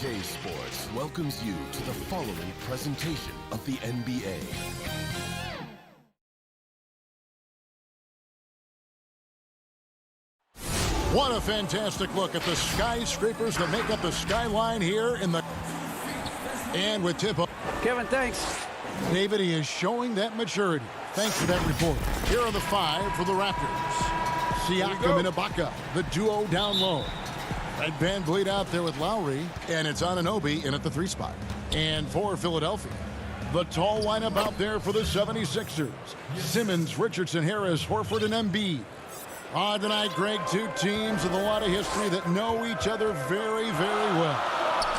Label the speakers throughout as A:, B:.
A: CLA Sports welcomes you to the following presentation of the NBA.
B: What a fantastic look at the skyscrapers that make up the skyline here in the... And with tip-up.
C: Kevin, thanks.
B: David, he is showing that maturity. Thanks for that report. Here are the five for the Raptors. Siakam and Ibaka, the duo down low. Red Van Vliet out there with Lowry, and it's Anunoby in at the 3 spot. And for Philadelphia, the tall lineup out there for the 76ers. Simmons, Richardson, Harris, Horford, and Embiid. Tonight, Greg, two teams with a lot of history that know each other very, very well.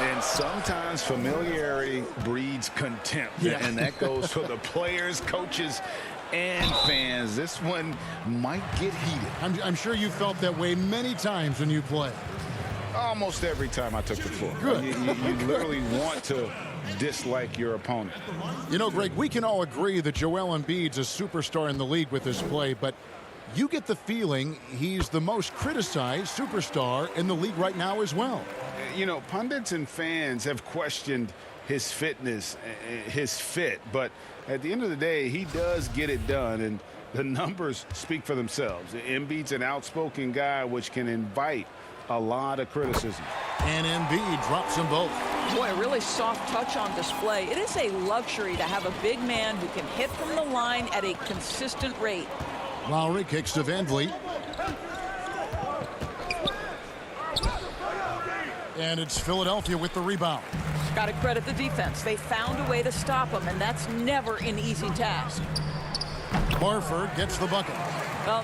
D: And sometimes familiarity breeds contempt. Yeah. And that goes for the players, coaches, and fans. This one might get heated.
B: I'm sure you felt that way many times when you play.
D: Almost every time I took the floor.
B: Good.
D: You literally want to dislike your opponent.
B: You know, Greg, we can all agree that Joel Embiid's a superstar in the league with his play, but you get the feeling he's the most criticized superstar in the league right now as well.
D: You know, pundits and fans have questioned his fitness, his fit, but at the end of the day, he does get it done, and the numbers speak for themselves. Embiid's an outspoken guy, which can invite a lot of criticism.
B: And Embiid drops them both.
E: Boy, a really soft touch on display. It is a luxury to have a big man who can hit from the line at a consistent rate.
B: Lowry kicks to Van Vliet. And it's Philadelphia with the rebound.
E: Got to credit the defense. They found a way to stop him, and that's never an easy task.
B: Horford gets the bucket.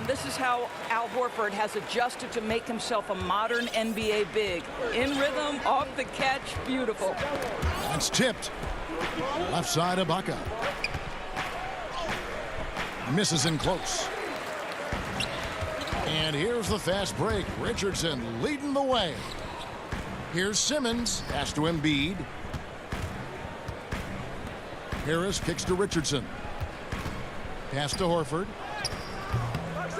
E: This is how Al Horford has adjusted to make himself a modern NBA big. In rhythm, off the catch, beautiful.
B: That's tipped. Left side, Ibaka. Misses in close. And here's the fast break. Richardson leading the way. Here's Simmons. Pass to Embiid. Harris kicks to Richardson. Pass to Horford.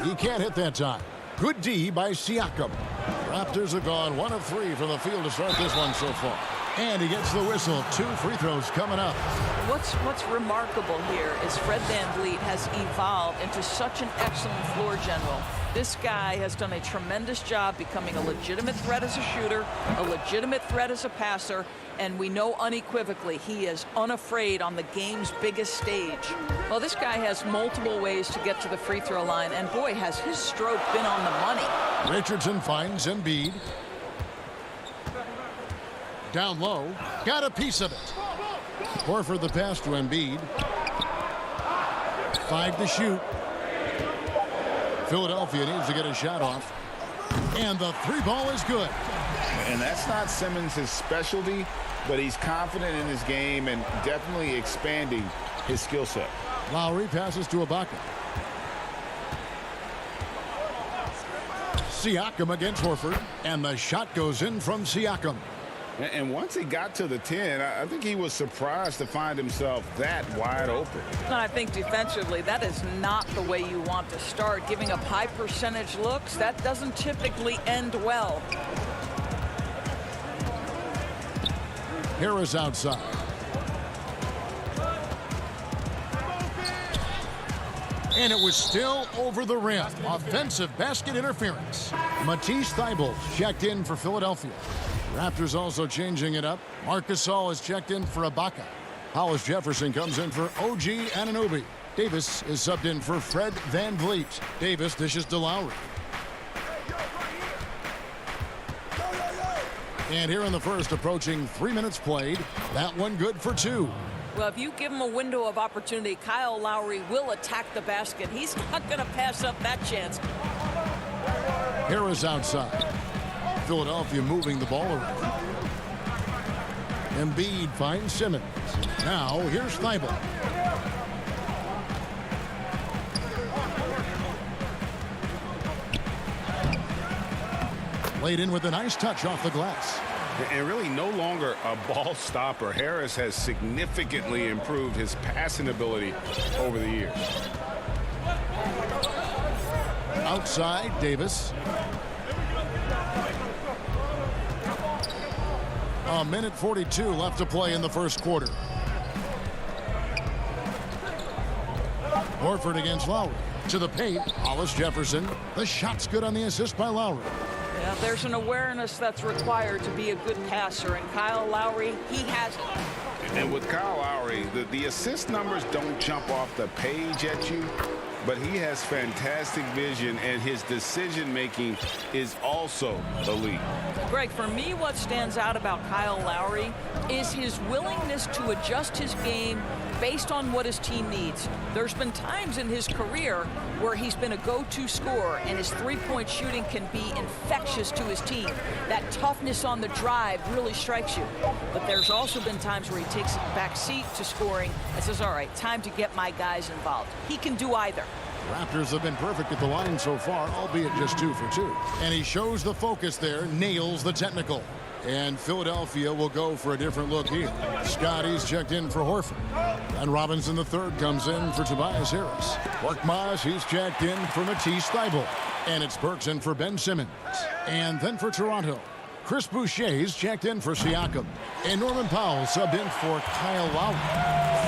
B: He can't hit that time. Good D by Siakam. Raptors have gone 1 of 3 from the field to start this one so far. And he gets the whistle. 2 free throws coming up.
E: What's remarkable here is Fred VanVleet has evolved into such an excellent floor general. This guy has done a tremendous job becoming a legitimate threat as a shooter, a legitimate threat as a passer, and we know unequivocally he is unafraid on the game's biggest stage. Well, this guy has multiple ways to get to the free throw line, and boy, has his stroke been on the money.
B: Richardson finds Embiid. Down low, got a piece of it. Horford the pass to Embiid. 5 to shoot. Philadelphia needs to get a shot off. And the 3 ball is good.
D: And that's not Simmons' specialty, but he's confident in his game and definitely expanding his skill set.
B: Lowry passes to Ibaka. Siakam against Horford. And the shot goes in from Siakam.
D: And once he got to the 10, I think he was surprised to find himself that wide open.
E: And I think defensively, that is not the way you want to start. Giving up high percentage looks, that doesn't typically end well.
B: Harris outside. And it was still over the rim. Offensive basket interference. Matisse Thybulle checked in for Philadelphia. Raptors also changing it up. Marc Gasol is checked in for Ibaka. Hollis Jefferson comes in for OG Anunoby. Davis is subbed in for Fred VanVleet. Davis dishes to Lowry. And here in the first, approaching 3 minutes played. That one good for 2.
E: Well, if you give him a window of opportunity, Kyle Lowry will attack the basket. He's not going to pass up that chance.
B: Harris outside. Philadelphia moving the ball around. Embiid finds Simmons. Now here's Thybulle. Laid in with a nice touch off the glass.
D: And really no longer a ball stopper. Harris has significantly improved his passing ability over the years.
B: Outside, Davis. A minute 42 left to play in the first quarter. Horford against Lowry. To the paint, Hollis Jefferson. The shot's good on the assist by Lowry.
E: Yeah, there's an awareness that's required to be a good passer, and Kyle Lowry, he has it.
D: And with Kyle Lowry, the assist numbers don't jump off the page at you, but he has fantastic vision, and his decision-making is also elite.
E: Greg, for me, what stands out about Kyle Lowry is his willingness to adjust his game based on what his team needs. There's been times in his career where he's been a go-to scorer, and his three-point shooting can be infectious to his team. That toughness on the drive really strikes you. But there's also been times where he takes a back seat to scoring and says, all right, time to get my guys involved. He can do either.
B: Raptors have been perfect at the line so far, albeit just 2 for 2. And he shows the focus there, nails the technical. And Philadelphia will go for a different look here. Scotty's checked in for Horford. And Robinson III comes in for Tobias Harris. Korkmaz, he's checked in for Matisse Thybulle. And it's Burks in for Ben Simmons. And then for Toronto, Chris Boucher's checked in for Siakam. And Norman Powell subbed in for Kyle Lowry.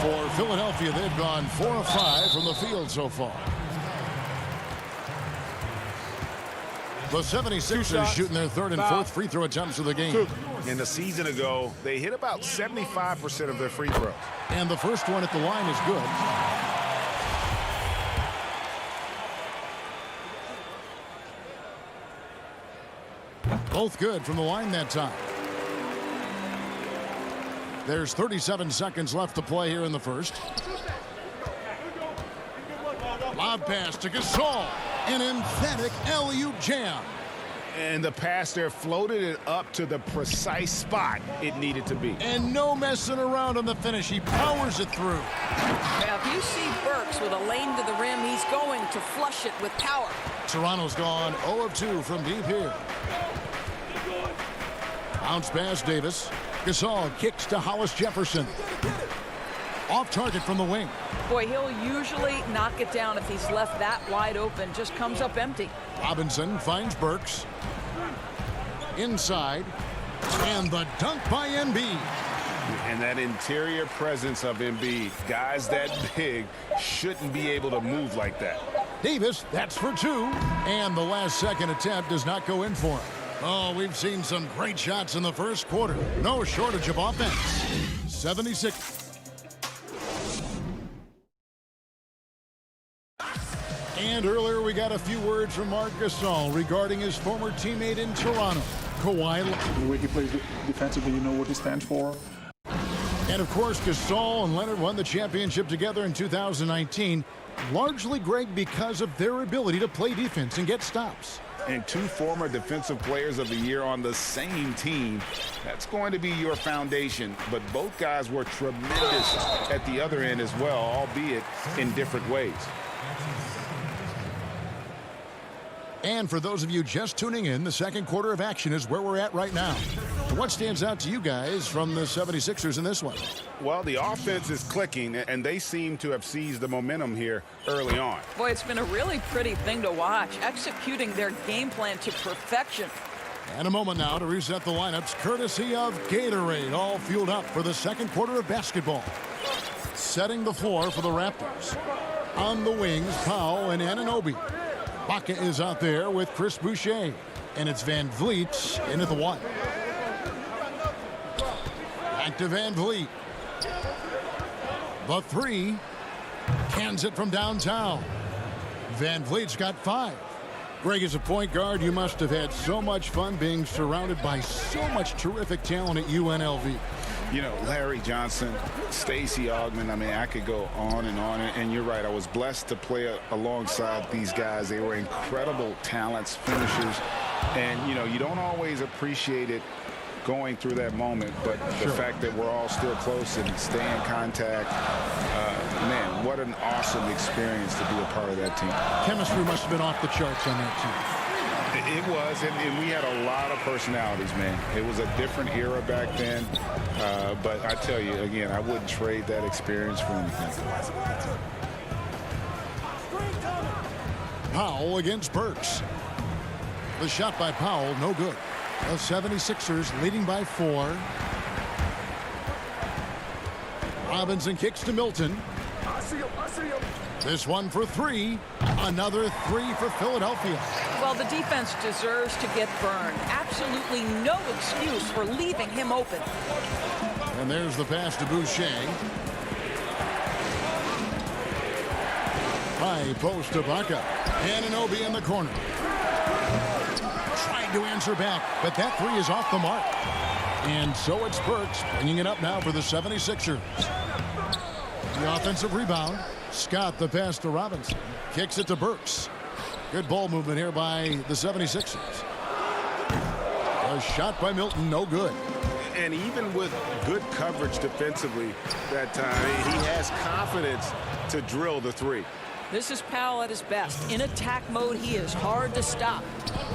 B: For Philadelphia, they've gone 4 of 5 from the field so far. The 76ers shooting their third and fourth free throw attempts of the game.
D: And a season ago, they hit about 75% of their free throws.
B: And the first one at the line is good. Both good from the line that time. There's 37 seconds left to play here in the first. Lob pass to Gasol. An emphatic alley-oop jam.
D: And the pass there floated it up to the precise spot it needed to be.
B: And no messing around on the finish. He powers it through.
E: Now, if you see Burks with a lane to the rim, he's going to flush it with power.
B: Toronto's gone 0 of 2 from deep here. Bounce pass Davis. Gasol kicks to Hollis Jefferson. Off target from the wing.
E: Boy, he'll usually knock it down if he's left that wide open. Just comes up empty.
B: Robinson finds Burks. Inside. And the dunk by Embiid.
D: And that interior presence of Embiid. Guys that big shouldn't be able to move like that.
B: Davis, that's for 2. And the last second attempt does not go in for him. Oh, we've seen some great shots in the first quarter. No shortage of offense. 76. And earlier we got a few words from Marc Gasol regarding his former teammate in Toronto, Kawhi Leonard.
C: The way he plays defensively, you know what he stands for.
B: And of course, Gasol and Leonard won the championship together in 2019, largely, Greg, because of their ability to play defense and get stops.
D: And 2 former defensive players of the year on the same team. That's going to be your foundation. But both guys were tremendous at the other end as well, albeit in different ways.
B: And for those of you just tuning in, the second quarter of action is where we're at right now. What stands out to you guys from the 76ers in this one?
D: Well, the offense is clicking, and they seem to have seized the momentum here early on.
E: Boy, it's been a really pretty thing to watch, executing their game plan to perfection.
B: And a moment now to reset the lineups, courtesy of Gatorade, all fueled up for the second quarter of basketball. Setting the floor for the Raptors. On the wings, Powell and Anunoby. Baca is out there with Chris Boucher. And it's Van Vliet into the 1. Back to Van Vliet. The 3. Cans it from downtown. Van Vliet's got 5. Greg, as a point guard, you must have had so much fun being surrounded by so much terrific talent at UNLV.
D: You know, Larry Johnson, Stacey Augmon, I mean, I could go on. And you're right, I was blessed to play alongside these guys. They were incredible talents, finishers. And, you know, you don't always appreciate it going through that moment, but the fact that we're all still close and stay in contact, man, what an awesome experience to be a part of that team.
B: Chemistry must have been off the charts on that team.
D: It was, and we had a lot of personalities, man. It was a different era back then, but I tell you, again, I wouldn't trade that experience for anything.
B: Powell against Burks. The shot by Powell, no good. The 76ers leading by 4. Robinson kicks to Milton.
C: I see him.
B: This one for three. Another three for Philadelphia.
E: Well, the defense deserves to get burned. Absolutely no excuse for leaving him open.
B: And there's the pass to Boucher. High post to Baca. Anunoby in the corner. Trying to answer back, but that three is off the mark. And so it's Burks bringing it up now for the 76ers. The offensive rebound. Scott the pass to Robinson. Kicks it to Burks. Good ball movement here by the 76ers. A shot by Milton, no good.
D: And even with good coverage defensively that time, he has confidence to drill the three.
E: This is Powell at his best. In attack mode, he is hard to stop.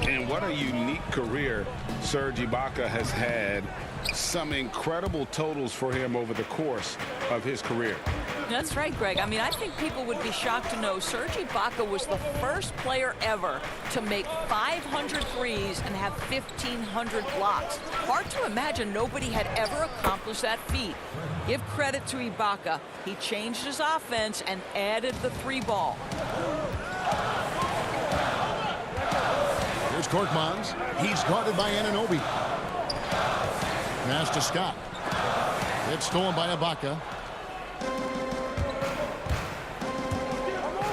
D: And what a unique career Serge Ibaka has had. Some incredible totals for him over the course of his career.
E: That's right, Greg. I mean, I think people would be shocked to know Serge Ibaka was the first player ever to make 500 threes and have 1,500 blocks. Hard to imagine nobody had ever accomplished that feat. Give credit to Ibaka. He changed his offense and added the three ball.
B: Here's Korkmaz. He's guarded by Anunoby. Pass to Scott. It's stolen by Ibaka.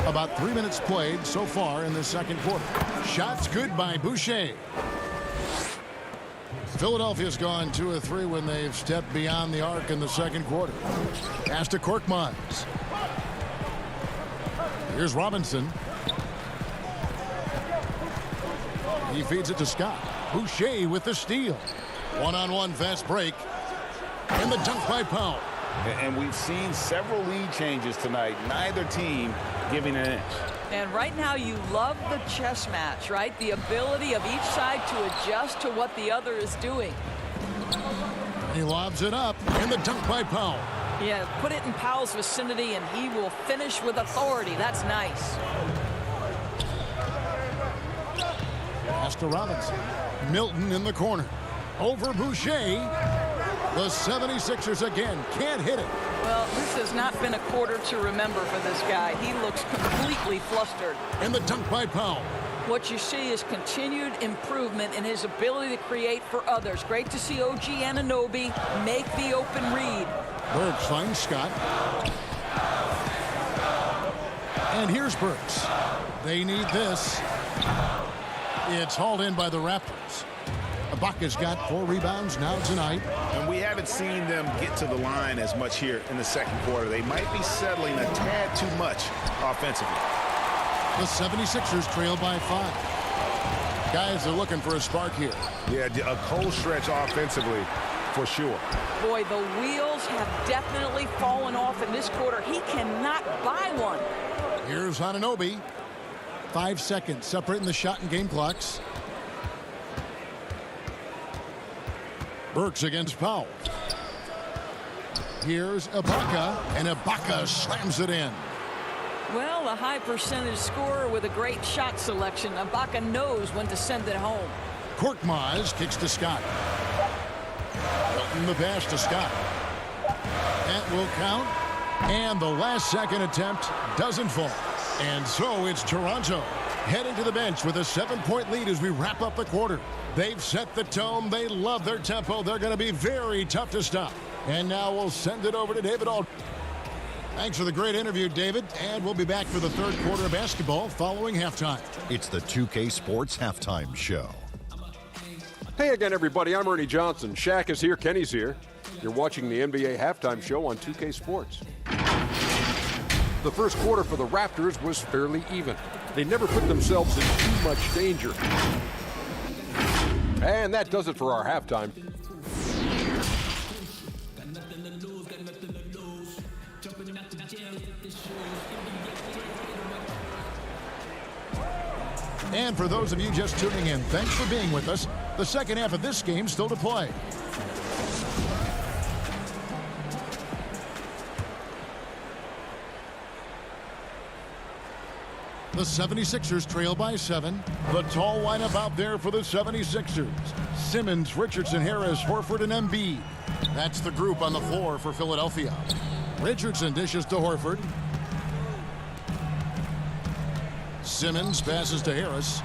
B: About 3 minutes played so far in the second quarter. Shots good by Boucher. Philadelphia's gone 2 of 3 when they've stepped beyond the arc in the second quarter. Pass to Korkmaz. Here's Robinson. He feeds it to Scott. Boucher with the steal. One-on-one fast break. And the dunk by Powell.
D: And we've seen several lead changes tonight. Neither team giving an inch.
E: And right now you love the chess match, right? The ability of each side to adjust to what the other is doing.
B: He lobs it up. And the dunk by Powell.
E: Yeah, put it in Powell's vicinity and he will finish with authority. That's nice.
B: Pass to Robinson. Milton in the corner. Over Boucher. The 76ers again can't hit it.
E: Well, this has not been a quarter to remember for this guy. He looks completely flustered.
B: And the dunk by Powell.
E: What you see is continued improvement in his ability to create for others. Great to see OG Anunoby make the open read.
B: Burks finds Scott. And here's Burks. They need this. It's hauled in by the Raptors. Ibaka's got 4 rebounds now tonight.
D: And we haven't seen them get to the line as much here in the second quarter. They might be settling a tad too much offensively.
B: The 76ers trail by 5. Guys are looking for a spark here.
D: Yeah, a cold stretch offensively for sure.
E: Boy, the wheels have definitely fallen off in this quarter. He cannot buy one.
B: Here's Anunoby. 5 seconds separating the shot and game clocks. Burks against Powell. Here's Ibaka, and Ibaka slams it in.
E: Well, a high percentage scorer with a great shot selection. Ibaka knows when to send it home.
B: Korkmaz kicks to Scott. Milton the pass to Scott. That will count. And the last second attempt doesn't fall. And so it's Toronto heading to the bench with a 7-point lead as we wrap up the quarter. They've set the tone. They love their tempo. They're going to be very tough to stop. And now we'll send it over to David Aldridge. Thanks for the great interview, David. And we'll be back for the third quarter of basketball following halftime.
F: It's the 2K Sports Halftime Show.
G: Hey again, everybody. I'm Ernie Johnson. Shaq is here. Kenny's here. You're watching the NBA Halftime Show on 2K Sports. The first quarter for the Raptors was fairly even. They never put themselves in too much danger. And that does it for our halftime.
B: And for those of you just tuning in, thanks for being with us. The second half of this game still to play. The 76ers trail by 7. The tall lineup out there for the 76ers. Simmons, Richardson, Harris, Horford, and Embiid. That's the group on the floor for Philadelphia. Richardson dishes to Horford. Simmons passes to Harris.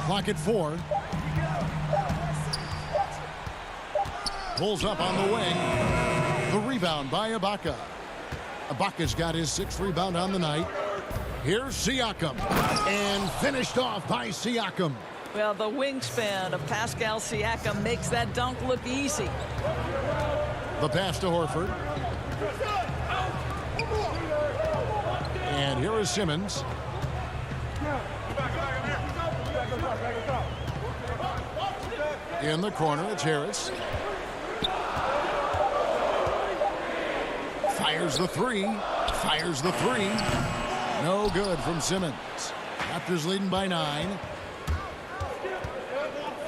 B: Clock at 4. Pulls up on the wing. The rebound by Ibaka. Ibaka's got his 6th rebound on the night. Here's Siakam. And finished off by Siakam.
E: Well, the wingspan of Pascal Siakam makes that dunk look easy.
B: The pass to Horford. And here is Simmons. In the corner, it's Harris. Fires the 3. Fires the 3. No good from Simmons. Raptors leading by 9.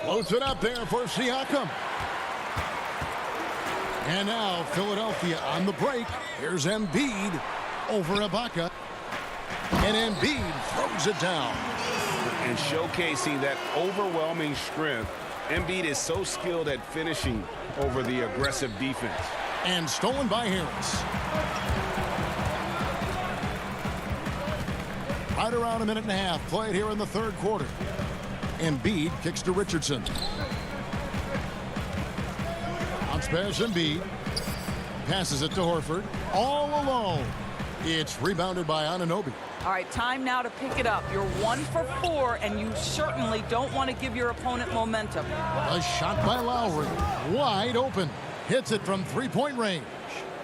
B: Floats it up there for Siakam. And now Philadelphia on the break. Here's Embiid over Ibaka. And Embiid throws it down.
D: And showcasing that overwhelming strength. Embiid is so skilled at finishing over the aggressive defense.
B: And stolen by Harris. Right around a minute and a half played here in the 3rd quarter. Embiid kicks to Richardson. Bounce pass Embiid. Passes it to Horford. All alone. It's rebounded by Anunoby.
E: All right, time now to pick it up. You're 1 for 4, and you certainly don't want to give your opponent momentum.
B: A shot by Lowry. Wide open. Hits it from 3-point range.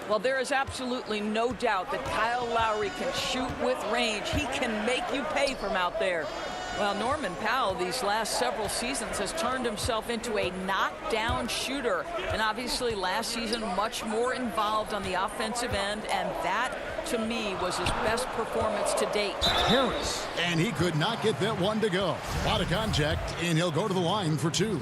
E: Well, there is absolutely no doubt that Kyle Lowry can shoot with range. He can make you pay from out there. Well, Norman Powell these last several seasons has turned himself into a knockdown shooter. And obviously last season much more involved on the offensive end. And that, to me, was his best performance to date.
B: Harris. And he could not get that one to go. Out of contact, and he'll go to the line for 2.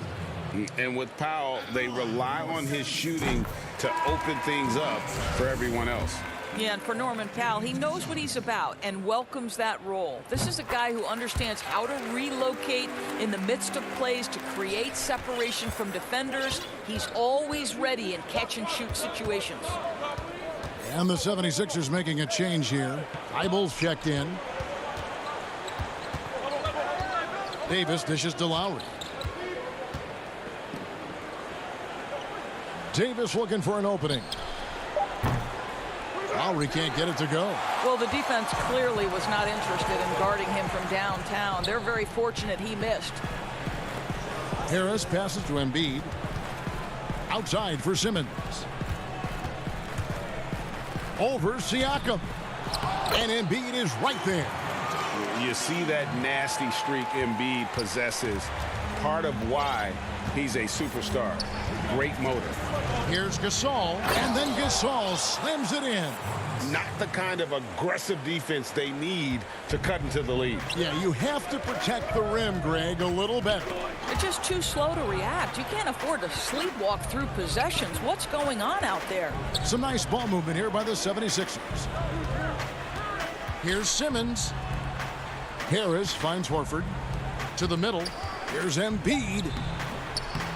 D: And with Powell, they rely on his shooting to open things up for everyone else.
E: Yeah, and for Norman Powell, he knows what he's about and welcomes that role. This is a guy who understands how to relocate in the midst of plays to create separation from defenders. He's always ready in catch-and-shoot situations.
B: And the 76ers making a change here. Eibel's checked in. Davis dishes to Lowry. Davis looking for an opening. Lowry can't get it to go.
E: Well, the defense clearly was not interested in guarding him from downtown. They're very fortunate he missed.
B: Harris passes to Embiid. Outside for Simmons. Over Siakam. And Embiid is right there.
D: You see that nasty streak Embiid possesses. Part of why he's a superstar. Great motor.
B: Here's Gasol, and then Gasol slams it in.
D: Not the kind of aggressive defense they need to cut into the lead.
B: Yeah, you have to protect the rim, Greg, a little better.
E: They're just too slow to react. You can't afford to sleepwalk through possessions. What's going on out there?
B: Some nice ball movement here by the 76ers. Here's Simmons. Harris finds Horford. To the middle. Here's Embiid.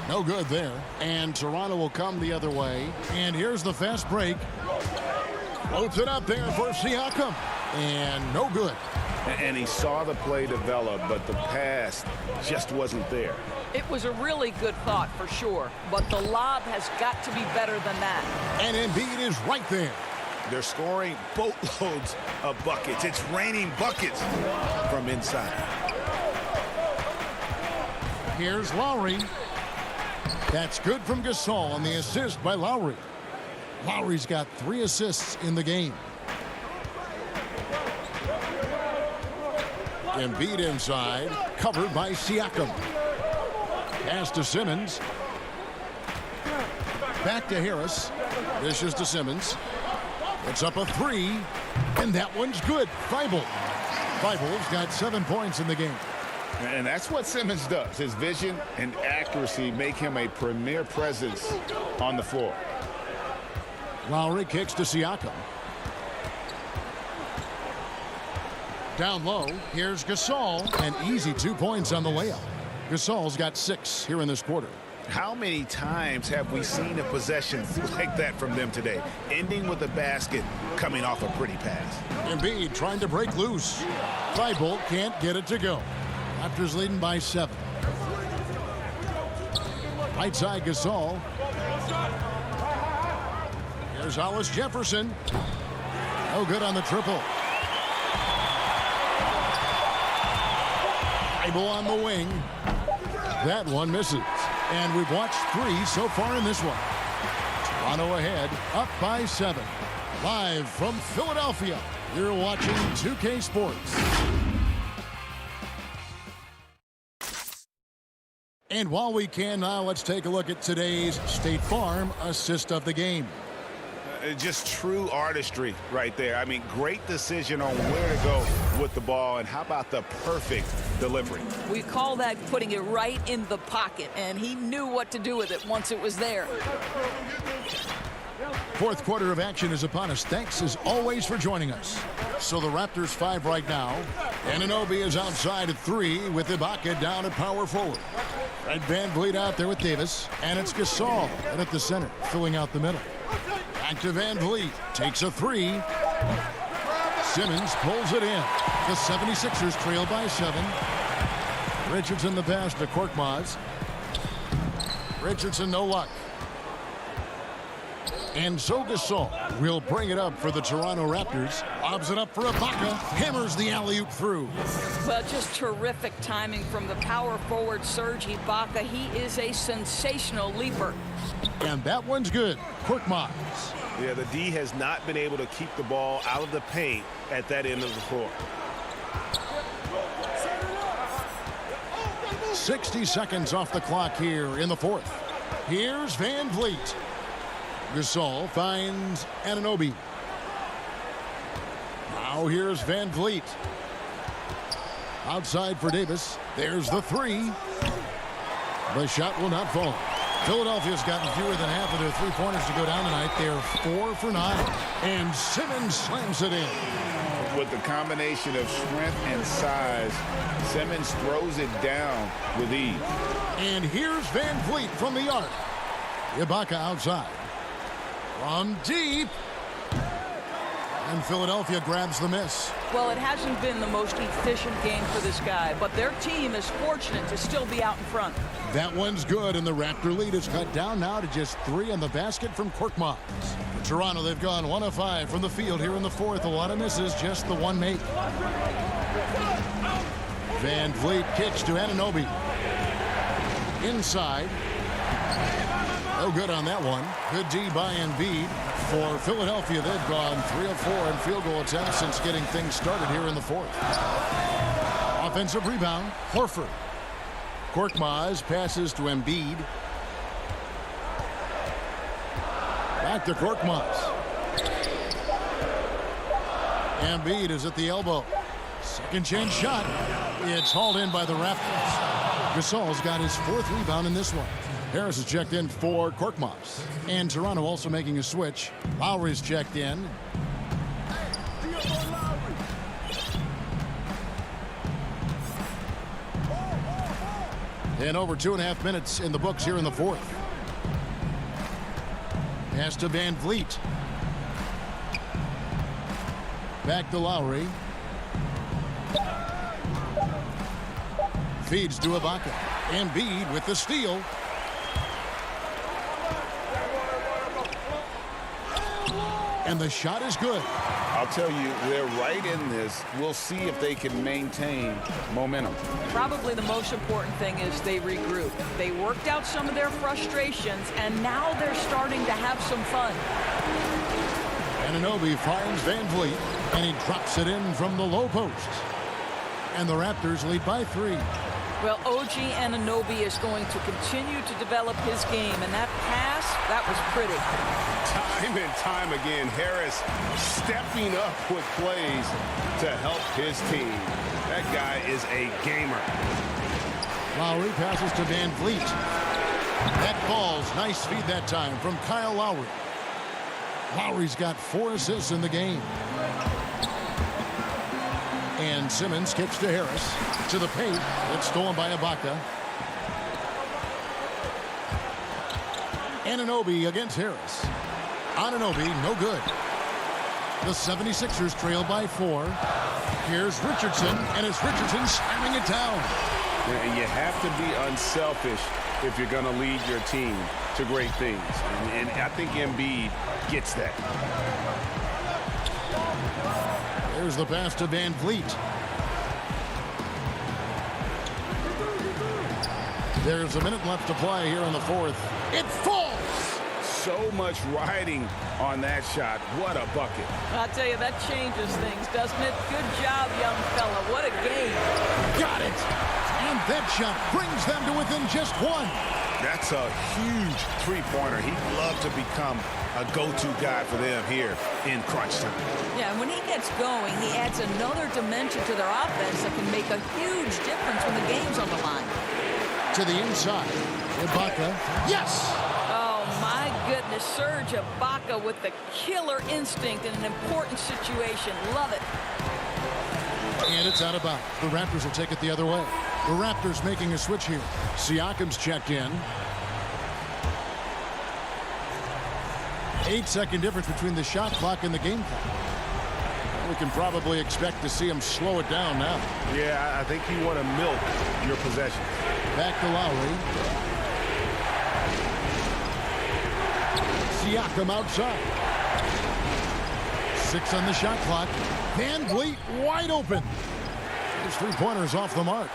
B: No good there. And Toronto will come the other way. And here's the fast break. Floats it up there for Siakam. And no good.
D: And he saw the play develop, but the pass just wasn't there.
E: It was a really good thought for sure, but the lob has got to be better than that.
B: And Embiid is right there.
D: They're scoring boatloads of buckets. It's raining buckets from inside.
B: Here's Lowry. That's good from Gasol on the assist by Lowry. Lowry's got 3 assists in the game. Embiid inside, covered by Siakam. Pass to Simmons. Back to Harris. Dishes to Simmons. It's up a 3, and that one's good. Thibault's got 7 points in the game.
D: And that's what Simmons does. His vision and accuracy make him a premier presence on the floor.
B: Lowry kicks to Siakam. Down low, here's Gasol. An easy 2 points on the layup. Gasol's got 6 here in this quarter.
D: How many times have we seen a possession like that from them today? Ending with a basket, coming off a pretty pass.
B: Embiid trying to break loose. Thibault can't get it to go. Raptors leading by 7. Right side Gasol. Here's Hollis Jefferson. No good on the triple. Thibault on the wing. That one misses. And we've watched 3 so far in this one. Toronto ahead, up by 7. Live from Philadelphia, you're watching 2K Sports. And while we can now, let's take a look at today's State Farm assist of the game.
D: Just true artistry right there. I mean, great decision on where to go with the ball, and how about the perfect delivery?
E: We call that putting it right in the pocket, and he knew what to do with it once it was there.
B: Fourth quarter of action is upon us. Thanks as always for joining us. So the Raptors 5 right now. Anunoby is outside at 3 with Ibaka down at power forward. Fred VanVleet out there with Davis, and it's Gasol and at the center, filling out the middle. Back to VanVleet, takes a 3. Simmons pulls it in. The 76ers trail by 7. Richardson the pass to Korkmaz. Richardson no luck. And so Gasol will bring it up for the Toronto Raptors. Lobs it up for Ibaka. Hammers the alley-oop through.
E: Well, just terrific timing from the power forward Serge Ibaka. He is a sensational leaper.
B: And that one's good. Korkmaz.
D: Yeah, the D has not been able to keep the ball out of the paint at that end of the floor.
B: 60 seconds off the clock here in the fourth. Here's VanVleet. Gasol finds Anunoby. Now here's VanVleet. Outside for Davis. There's the 3. The shot will not fall. Philadelphia's gotten fewer than half of their three-pointers to go down tonight. They're 4 for 9. And Simmons slams it in.
D: With the combination of strength and size, Simmons throws it down with ease.
B: And here's VanVleet from the arc. Ibaka outside. From deep. And Philadelphia grabs the miss.
E: Well, it hasn't been the most efficient game for this guy, but their team is fortunate to still be out in front.
B: That one's good, and the Raptor lead is cut down now to just 3 on the basket from Korkmaz. For Toronto, they've gone 1 of 5 from the field here in the fourth. A lot of misses, just the 1 make. VanVleet kicks to Anunoby. Inside. No good on that one. Good D by Embiid. For Philadelphia, they've gone 3 of 4 in field goal attempts since getting things started here in the fourth. Offensive rebound, Horford. Korkmaz passes to Embiid. Back to Korkmaz. Embiid is at the elbow. Second chance shot. It's hauled in by the Raptors. Gasol's got his 4th rebound in this one. Harris is checked in for Korkmaz. And Toronto also making a switch. Lowry's checked in. And over 2.5 minutes in the books here in the fourth. Pass to VanVleet. Back to Lowry. Feeds to Ibaka. Embiid with the steal. And the shot is good.
D: I'll tell you, they're right in this. We'll see if they can maintain momentum.
E: Probably the most important thing is they regroup. They worked out some of their frustrations, and now they're starting to have some fun.
B: Anunoby finds VanVleet, and he drops it in from the low post. And the Raptors lead by 3.
E: Well, OG Anunoby is going to continue to develop his game, and that pass, that was pretty.
D: Time and time again, Harris stepping up with plays to help his team. That guy is a gamer.
B: Lowry passes to VanVleet. That falls. Nice feed that time from Kyle Lowry. Lowry's got 4 assists in the game. And Simmons kicks to Harris. To the paint. It's stolen by Ibaka. Anunoby against Harris. Anunoby, no good. The 76ers trail by 4. Here's Richardson, and it's Richardson slamming it down.
D: And you have to be unselfish if you're going to lead your team to great things. And I think Embiid gets that.
B: There's the pass to Van Vliet. There's a minute left to play here in the 4th. It falls!
D: So much riding on that shot. What a bucket.
E: I'll tell you, that changes things, doesn't it? Good job, young fella. What a game.
B: Got it! And that shot brings them to within just 1.
D: That's a huge three-pointer. He'd love to become a go-to guy for them here in crunch time.
E: Yeah, and when he gets going, he adds another dimension to their offense that can make a huge difference when the game's on the line.
B: To the inside. Ibaka. Yes!
E: Oh, my goodness. Serge Ibaka with the killer instinct in an important situation. Love it.
B: And it's out of bounds. The Raptors will take it the other way. The Raptors making a switch here. Siakam's checked in. 8-second difference between the shot clock and the game clock. We can probably expect to see him slow it down now.
D: Yeah, I think you want to milk your possession.
B: Back to Lowry. Siakam outside. 6 on the shot clock. Van Vliet wide open. His three-pointer's off the mark.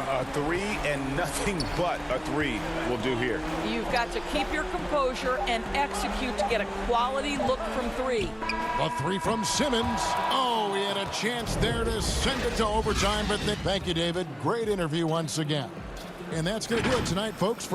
D: A 3 and nothing but a 3 will do here.
E: You've got to keep your composure and execute to get a quality look from 3.
B: A 3 from Simmons. Oh, he had a chance there to send it to overtime, but thank you, David. Great interview once again. And that's going to do it tonight, folks.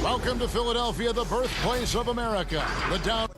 B: Welcome to Philadelphia, the birthplace of America. The down.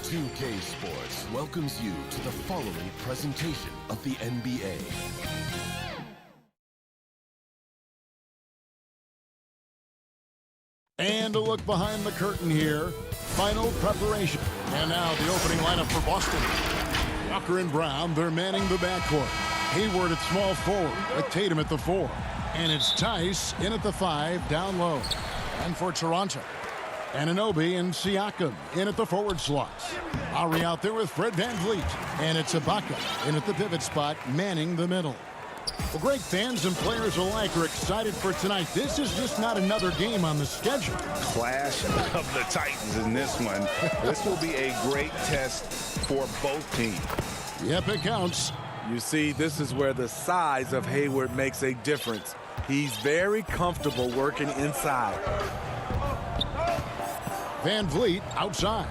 A: CLA Sports welcomes you to the following presentation of the NBA.
B: And a look behind the curtain here. Final preparation. And now the opening lineup for Boston. Walker and Brown, they're manning the backcourt. Hayward at small forward with Tatum at the 4. And it's Tice in at the 5, down low. And for Toronto, Anunoby and Siakam in at the forward slots. Lowry out there with Fred VanVleet. And it's Ibaka in at the pivot spot, manning the middle. Well, great fans and players alike are excited for tonight. This is just not another game on the schedule.
D: Clash of the Titans in this one. This will be a great test for both teams.
B: Yep, it counts.
H: You see, this is where the size of Hayward makes a difference. He's very comfortable working inside.
B: VanVleet outside.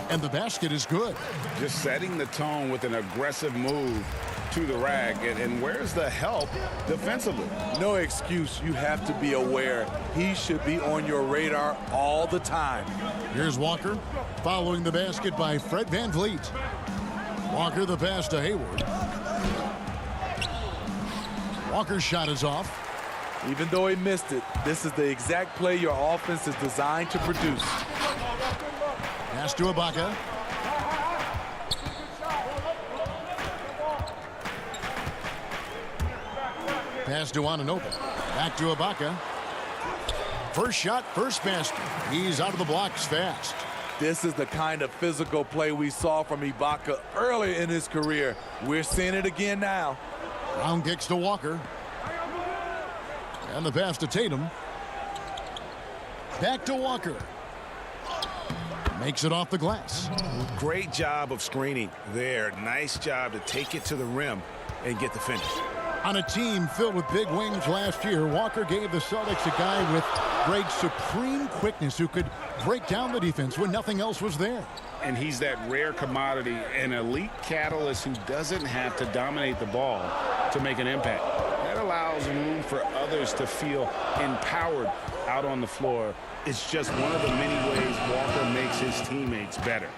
B: And the basket is good.
D: Just setting the tone with an aggressive move to the rack. And where's the help defensively?
H: No excuse. You have to be aware. He should be on your radar all the time.
B: Here's Walker following the basket by Fred VanVleet. Walker the pass to Hayward. Walker's shot is off.
H: Even though he missed it, this is the exact play your offense is designed to produce.
B: Pass to Ibaka. Pass to Anunoby. Back to Ibaka. First shot, first basket. He's out of the blocks fast.
H: This is the kind of physical play we saw from Ibaka early in his career. We're seeing it again now.
B: Brown kicks to Walker. And the pass to Tatum. Back to Walker. Makes it off the glass.
D: Great job of screening there. Nice job to take it to the rim and get the finish.
B: On a team filled with big wings last year, Walker gave the Celtics a guy with great supreme quickness who could break down the defense when nothing else was there.
D: And he's that rare commodity, an elite catalyst who doesn't have to dominate the ball to make an impact. That allows room for others to feel empowered out on the floor. It's just one of the many ways Walker makes his teammates better.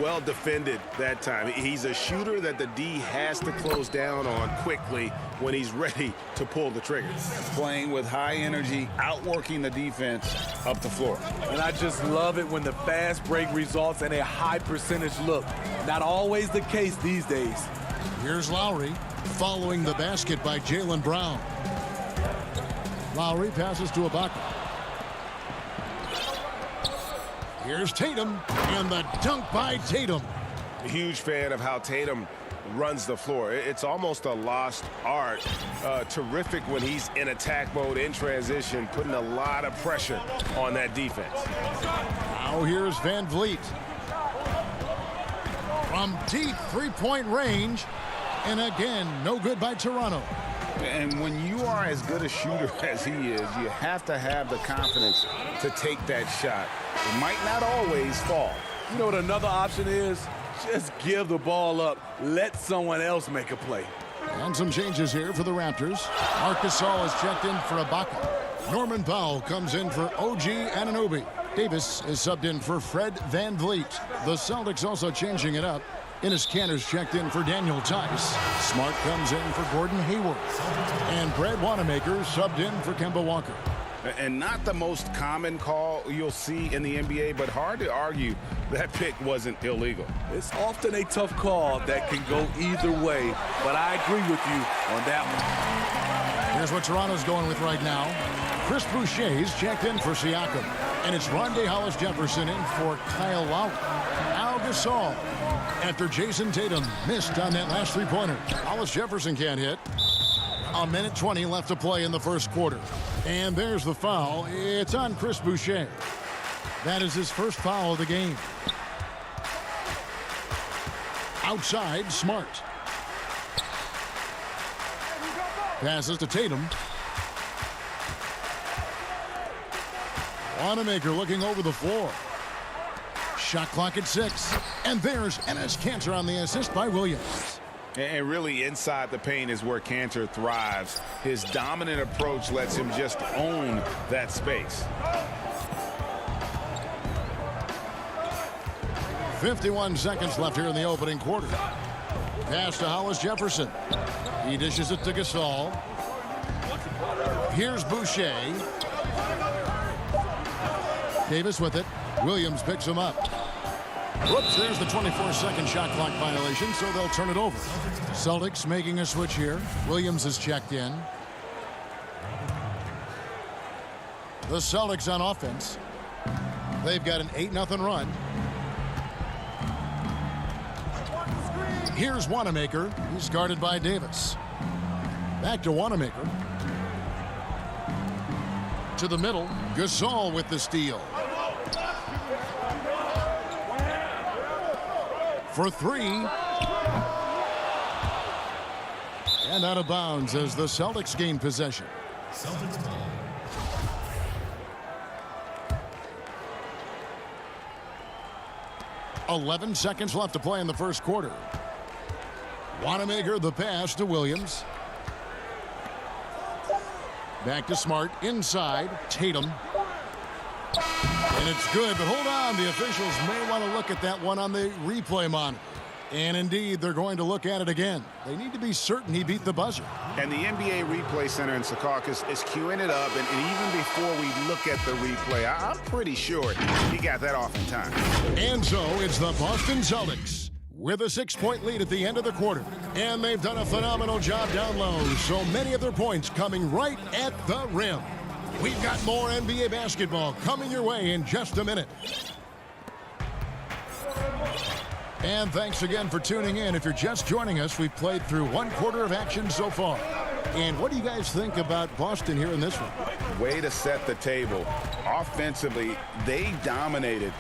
D: Well defended that time. He's a shooter that the D has to close down on quickly when he's ready to pull the trigger. Playing with high energy, outworking the defense up the floor.
H: And I just love it when the fast break results in a high percentage look. Not always the case these days.
B: Here's Lowry following the basket by Jaylen Brown. Lowry passes to Ibaka. Here's Tatum, and the dunk by Tatum.
D: A huge fan of how Tatum runs the floor. It's almost a lost art. Terrific when he's in attack mode, in transition, putting a lot of pressure on that defense.
B: Now here's VanVleet. From deep three-point range, and again, no good by Toronto.
D: And when you are as good a shooter as he is, you have to have the confidence to take that shot. It might not always fall.
H: You know what another option is? Just give the ball up. Let someone else make a play.
B: And some changes here for the Raptors. Marc Gasol is checked in for Ibaka. Norman Powell comes in for OG Anunoby. Davis is subbed in for Fred VanVleet. The Celtics also changing it up. Enes Kanter's checked in for Daniel Tice. Smart comes in for Gordon Hayward. And Brad Wanamaker subbed in for Kemba Walker.
D: And not the most common call you'll see in the NBA, but hard to argue that pick wasn't illegal.
H: It's often a tough call that can go either way, but I agree with you on that one.
B: Here's what Toronto's going with right now. Chris Boucher's checked in for Siakam. And it's Rondé Hollis-Jefferson in for Kyle Lowry. Al Gasol, after Jason Tatum missed on that last three-pointer. Hollis-Jefferson can't hit. A minute 20 left to play in the first quarter. And there's the foul. It's on Chris Boucher. That is his first foul of the game. Outside, Smart. Passes to Tatum. Wanamaker looking over the floor. Shot clock at 6. And there's Enes Kanter on the assist by Williams.
D: And really inside the paint is where Kanter thrives. His dominant approach lets him just own that space.
B: 51 seconds left here in the opening quarter. Pass to Hollis-Jefferson. He dishes it to Gasol. Here's Boucher. Davis with it. Williams picks him up. Whoops, there's the 24-second shot clock violation, so they'll turn it over. Celtics making a switch here. Williams is checked in. The Celtics on offense. They've got an 8-0 run. Here's Wanamaker. He's guarded by Davis. Back to Wanamaker. To the middle. Gasol with the steal. For 3. And out of bounds as the Celtics gain possession. Celtics ball. .11 seconds left to play in the first quarter. Wanamaker the pass to Williams. Back to Smart. Inside. Tatum. And it's good, but hold on. The officials may want to look at that one on the replay monitor. And indeed, they're going to look at it again. They need to be certain he beat the buzzer.
D: And the NBA Replay Center in Secaucus is queuing it up. And even before we look at the replay, I'm pretty sure he got that off in time.
B: And so it's the Boston Celtics with a 6-point lead at the end of the quarter. And they've done a phenomenal job down low. So many of their points coming right at the rim. We've got more NBA basketball coming your way in just a minute. And thanks again for tuning in. If you're just joining us, we've played through one quarter of action so far. And what do you guys think about Boston here in this one?
D: Way to set the table. Offensively, they dominated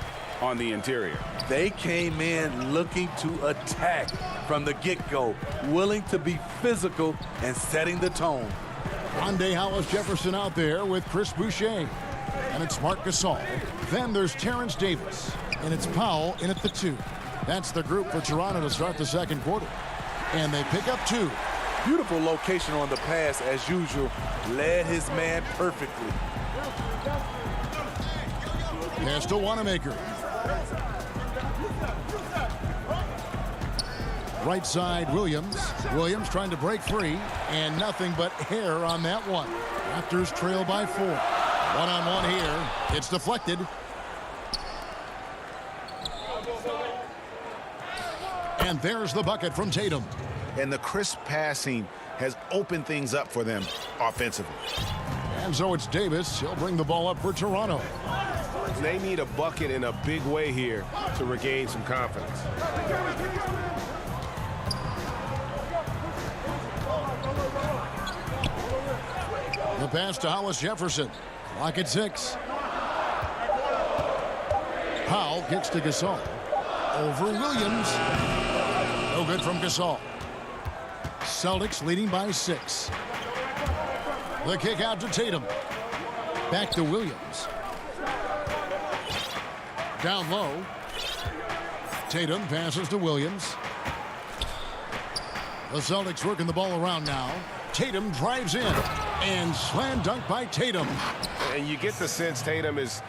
D: on the interior.
H: They came in looking to attack from the get-go, willing to be physical and setting the tone.
B: Rondé Hollis-Jefferson out there with Chris Boucher. And it's Marc Gasol. Then there's Terrence Davis. And it's Powell in at the 2. That's the group for Toronto to start the second quarter. And they pick up 2.
H: Beautiful location on the pass as usual. Led his man perfectly.
B: Pass to Wanamaker. Right side, Williams. Williams trying to break free. And nothing but air on that one. Raptors trail by 4. One-on-one here. It's deflected. And there's the bucket from Tatum.
D: And the crisp passing has opened things up for them offensively.
B: And so it's Davis. He'll bring the ball up for Toronto.
D: They need a bucket in a big way here to regain some confidence.
B: The pass to Hollis-Jefferson. Clock at 6. Powell kicks to Gasol. Over Williams. No good from Gasol. Celtics leading by 6. The kick out to Tatum. Back to Williams. Down low. Tatum passes to Williams. The Celtics working the ball around now. Tatum drives in. And slam dunk by Tatum.
D: And you get the sense Tatum is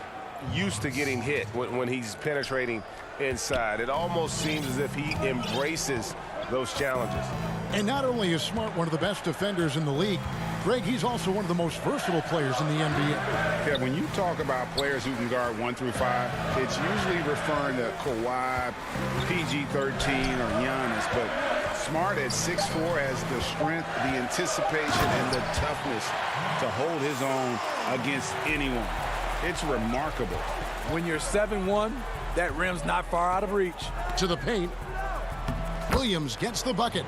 D: used to getting hit when he's penetrating inside. It almost seems as if he embraces those challenges.
B: And not only is Smart one of the best defenders in the league, Greg, he's also one of the most versatile players in the NBA.
D: Yeah, when you talk about players who can guard 1 through 5, it's usually referring to Kawhi, PG-13, or Giannis. But Smart at 6'4" has the strength, the anticipation, and the toughness to hold his own against anyone. It's remarkable.
H: When you're 7'1", that rim's not far out of reach.
B: To the paint. Williams gets the bucket.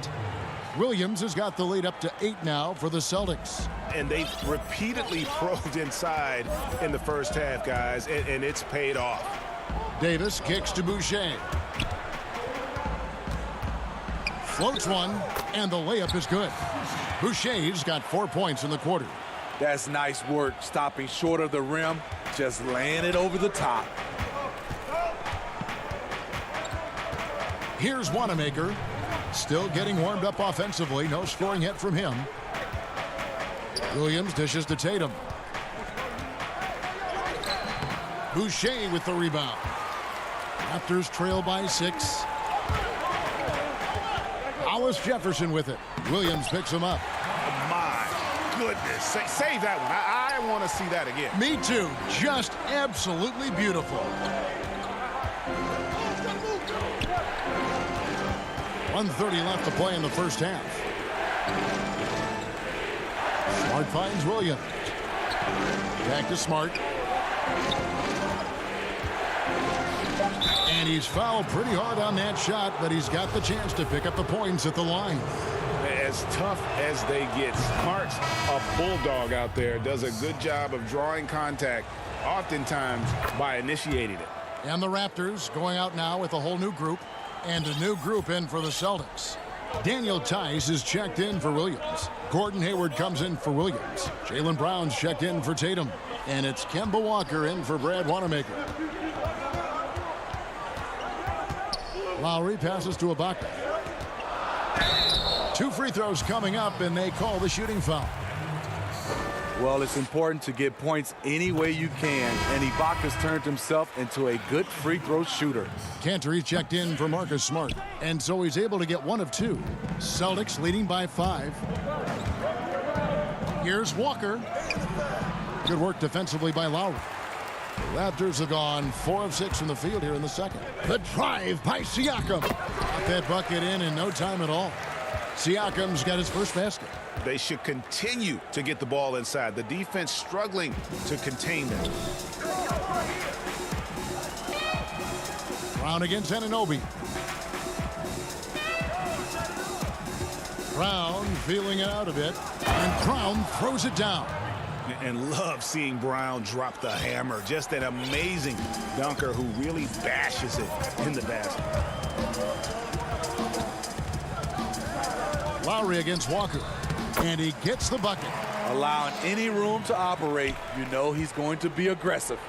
B: Williams has got the lead up to 8 now for the Celtics.
D: And they've repeatedly probed inside in the first half, guys, and it's paid off.
B: Davis kicks to Boucher. Floats one, and the layup is good. Boucher's got 4 points in the quarter.
H: That's nice work, stopping short of the rim, just laying it over the top.
B: Here's Wanamaker. Still getting warmed up offensively. No scoring hit from him. Williams dishes to Tatum. Boucher with the rebound. Raptors trail by 6. Hollis Jefferson with it. Williams picks him up.
D: My goodness. Save that one. I want to see that again.
B: Me too. Just absolutely beautiful. 1:30 left to play in the first half. Smart finds Williams. Back to Smart. And he's fouled pretty hard on that shot, but he's got the chance to pick up the points at the line.
D: As tough as they get, Smart's a bulldog out there. Does a good job of drawing contact, oftentimes by initiating it.
B: And the Raptors going out now with a whole new group. And a new group in for the Celtics. Daniel Tice is checked in for Williams. Gordon Hayward comes in for Williams. Jaylen Brown's checked in for Tatum. And it's Kemba Walker in for Brad Wanamaker. Lowry passes to Ibaka. 2 free throws coming up, and they call the shooting foul.
H: Well, it's important to get points any way you can, and Ibaka's turned himself into a good free throw shooter.
B: Cantor checked in for Marcus Smart, and so he's able to get 1 of 2. Celtics leading by 5. Here's Walker. Good work defensively by Lowry. Raptors have gone 4 of 6 from the field here in the second. The drive by Siakam. Got that bucket in no time at all. Siakam's got his first basket.
D: They should continue to get the ball inside. The defense struggling to contain them.
B: Brown against Anunoby. Brown feeling it out a bit. And Brown throws it down.
D: And love seeing Brown drop the hammer. Just an amazing dunker who really bashes it in the basket.
B: Lowry against Walker. And he gets the bucket.
H: Allowing any room to operate, you know he's going to be aggressive.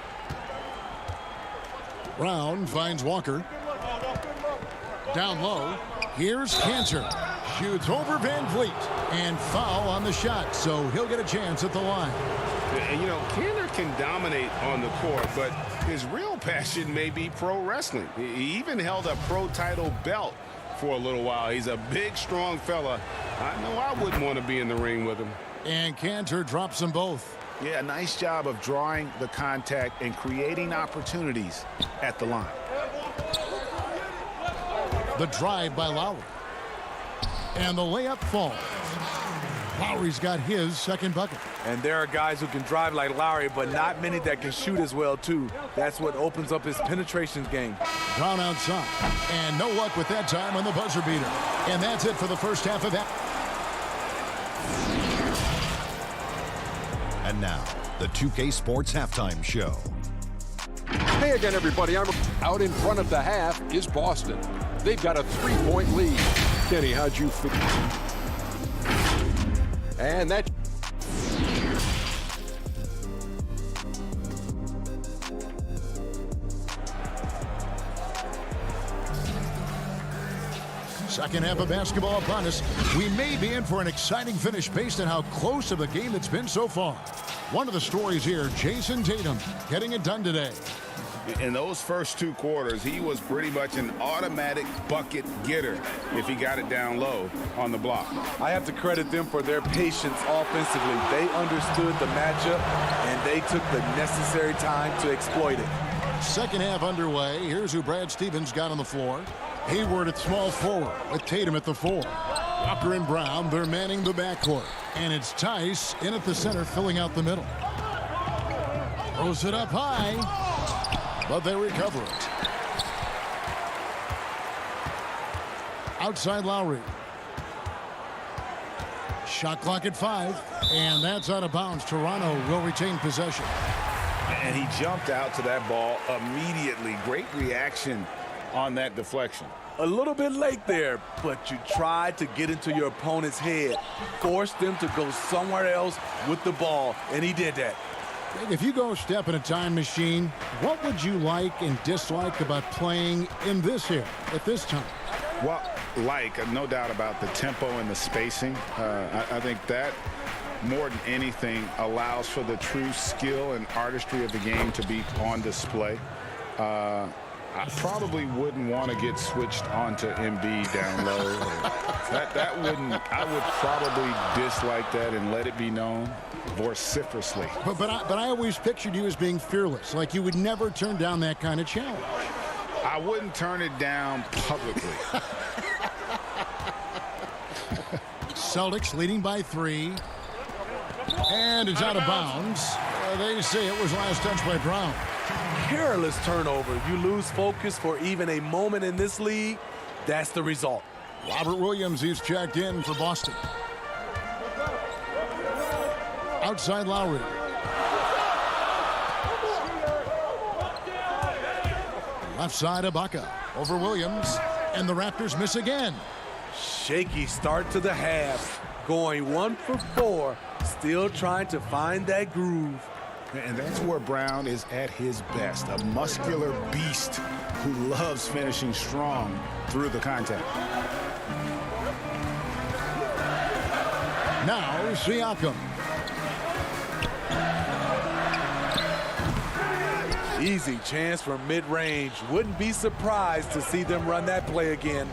B: Brown finds Walker. Down low. Here's Cantor. Shoots over Van Vliet. And foul on the shot, so he'll get a chance at the line.
D: And, you know, Cantor can dominate on the court, but his real passion may be pro wrestling. He even held a pro title belt for a little while. He's a big, strong fella. I know I wouldn't want to be in the ring with him.
B: And Cantor drops them both.
D: Yeah, nice job of drawing the contact and creating opportunities at the line.
B: The drive by Lowry. And the layup falls. Lowry's got his second bucket.
H: And there are guys who can drive like Lowry, but not many that can shoot as well, too. That's what opens up his penetration game.
B: Brown outside. And no luck with that time on the buzzer beater. And that's it for the first half of that.
F: And now, the 2K Sports Halftime Show.
G: Hey again, everybody. I'm out in front of the half is Boston. They've got a 3-point lead. Kenny, how'd you feel? And that.
B: Second half of basketball upon us. We may be in for an exciting finish based on how close of a game it's been so far. One of the stories here, Jason Tatum getting it done today.
D: In those first 2 quarters, he was pretty much an automatic bucket getter if he got it down low on the block.
H: I have to credit them for their patience offensively. They understood the matchup, and they took the necessary time to exploit it.
B: Second half underway. Here's who Brad Stevens got on the floor. Hayward at small forward with Tatum at the 4. Walker and Brown, they're manning the backcourt. And it's Tice in at the center, filling out the middle. Throws it up high, but they recover it. Outside Lowry. Shot clock at 5, and that's out of bounds. Toronto will retain possession.
D: And he jumped out to that ball immediately. Great reaction on that deflection.
H: A little bit late there, but you tried to get into your opponent's head, force them to go somewhere else with the ball, and he did that.
B: If you go step in a time machine, what would you like and dislike about playing in this here at this time?
D: Well, no doubt about the tempo and the spacing. I think that more than anything allows for the true skill and artistry of the game to be on display. I probably wouldn't want to get switched onto Embiid down low. I would probably dislike that and let it be known vociferously.
B: But I always pictured you as being fearless, like you would never turn down that kind of challenge.
D: I wouldn't turn it down publicly.
B: Celtics leading by 3. And it's out of bounds. They say it was last touched by Brown.
H: Careless turnover. You lose focus for even a moment in this league. That's the result.
B: Robert Williams, he's checked in for Boston. Outside Lowry. Left side Ibaka over Williams. And the Raptors miss again.
H: Shaky start to the half. Going 1 for 4. Still trying to find that groove.
D: And that's where Brown is at his best. A muscular beast who loves finishing strong through the contact.
B: Now Siakam.
H: Easy chance from mid-range. Wouldn't be surprised to see them run that play again.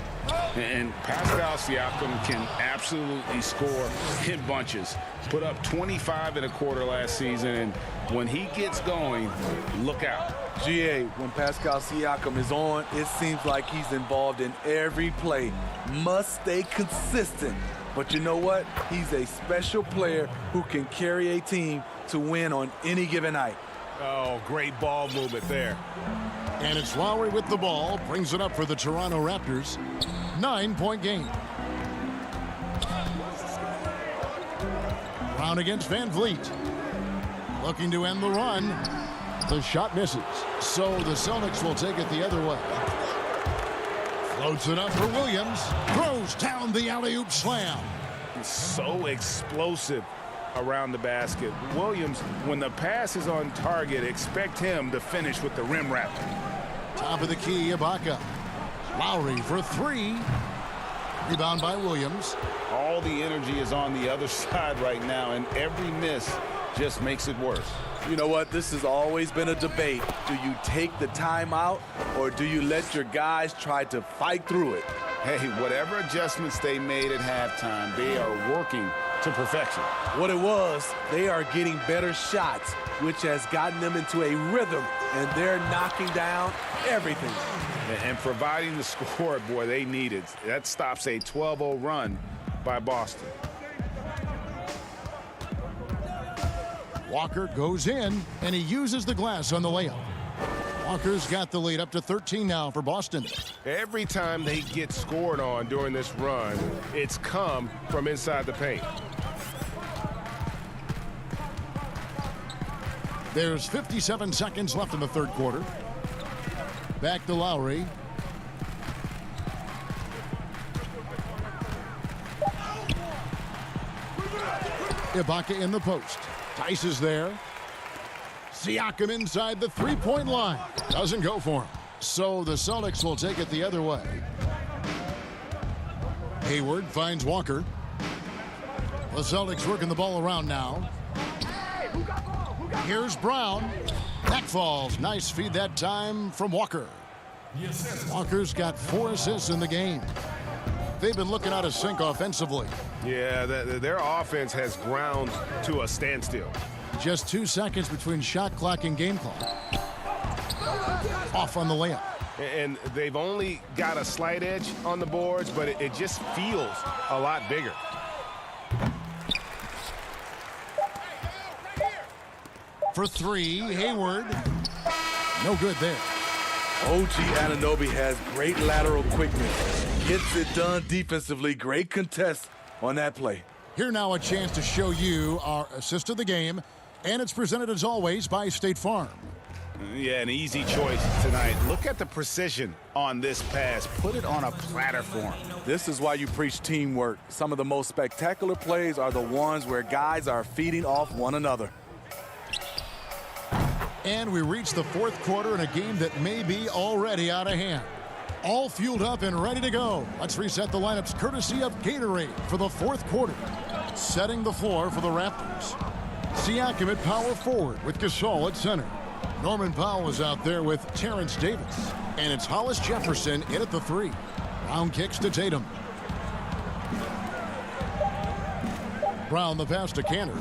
D: And Pascal Siakam can absolutely score in bunches. Put up 25 in a quarter last season, and when he gets going, look out.
H: GA, when Pascal Siakam is on, it seems like he's involved in every play. Must stay consistent. But you know what? He's a special player who can carry a team to win on any given night.
D: Oh, great ball movement there.
B: And it's Lowry with the ball. Brings it up for the Toronto Raptors. 9-point game. Brown against Van Vliet. Looking to end the run. The shot misses. So the Celtics will take it the other way. Floats it up for Williams. Throws down the alley-oop slam.
D: So explosive around the basket. Williams, when the pass is on target, expect him to finish with the rim wrap.
B: Top of the key, Ibaka. Lowry for 3. Rebound by Williams.
D: All the energy is on the other side right now, and every miss just makes it worse.
H: You know what? This has always been a debate. Do you take the timeout, or do you let your guys try to fight through it?
D: Hey, whatever adjustments they made at halftime, they are working to perfection.
H: What it was, they are getting better shots, which has gotten them into a rhythm, and they're knocking down everything.
D: And providing the score, boy, they needed. That stops a 12-0 run by Boston.
B: Walker goes in, and he uses the glass on the layup. Walker's got the lead up to 13 now for Boston.
I: Every time they get scored on during this run, it's come from inside the paint.
B: There's 57 seconds left in the third quarter. Back to Lowry. Ibaka in the post. Tice is there. Siakam inside the three-point line. Doesn't go for him. So the Celtics will take it the other way. Hayward finds Walker. The Celtics working the ball around now. Here's Brown. Back falls. Nice feed that time from Walker. Walker's got 4 assists in the game. They've been looking out of sync offensively.
I: Yeah, their offense has ground to a standstill.
B: Just 2 seconds between shot clock and game clock. Off on the layup.
I: And they've only got a slight edge on the boards, but it just feels a lot bigger.
B: For 3, Hayward. No good there.
H: OG Anunoby has great lateral quickness. Gets it done defensively. Great contest on that play.
B: Here now a chance to show you our assist of the game. And it's presented as always by State Farm.
D: Yeah, an easy choice tonight. Look at the precision on this pass. Put it on a platter for him.
H: This is why you preach teamwork. Some of the most spectacular plays are the ones where guys are feeding off one another.
B: And we reach the 4th quarter in a game that may be already out of hand. All fueled up and ready to go. Let's reset the lineups courtesy of Gatorade for the 4th quarter. Setting the floor for the Raptors. Siakam at power forward with Gasol at center. Norman Powell is out there with Terrence Davis. And it's Hollis Jefferson in at the 3. Brown kicks to Tatum. Brown the pass to Cantor.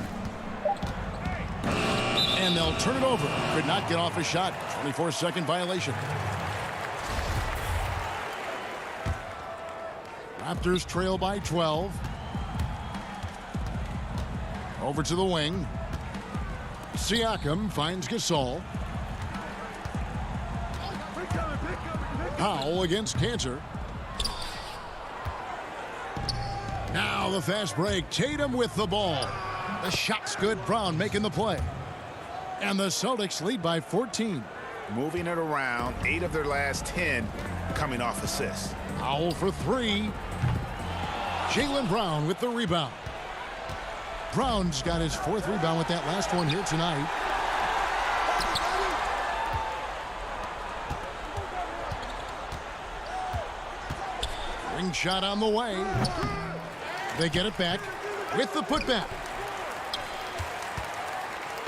B: And they'll turn it over. Could not get off a shot. 24-second violation. Raptors trail by 12. Over to the wing. Siakam finds Gasol. Powell against Cantor. Now the fast break. Tatum with the ball. The shot's good. Brown making the play. And the Celtics lead by 14.
D: Moving it around. 8 of their last 10 coming off assists.
B: Powell for 3. Jaylen Brown with the rebound. Brown's got his 4th rebound with that last one here tonight. Ring shot on the way. They get it back with the putback.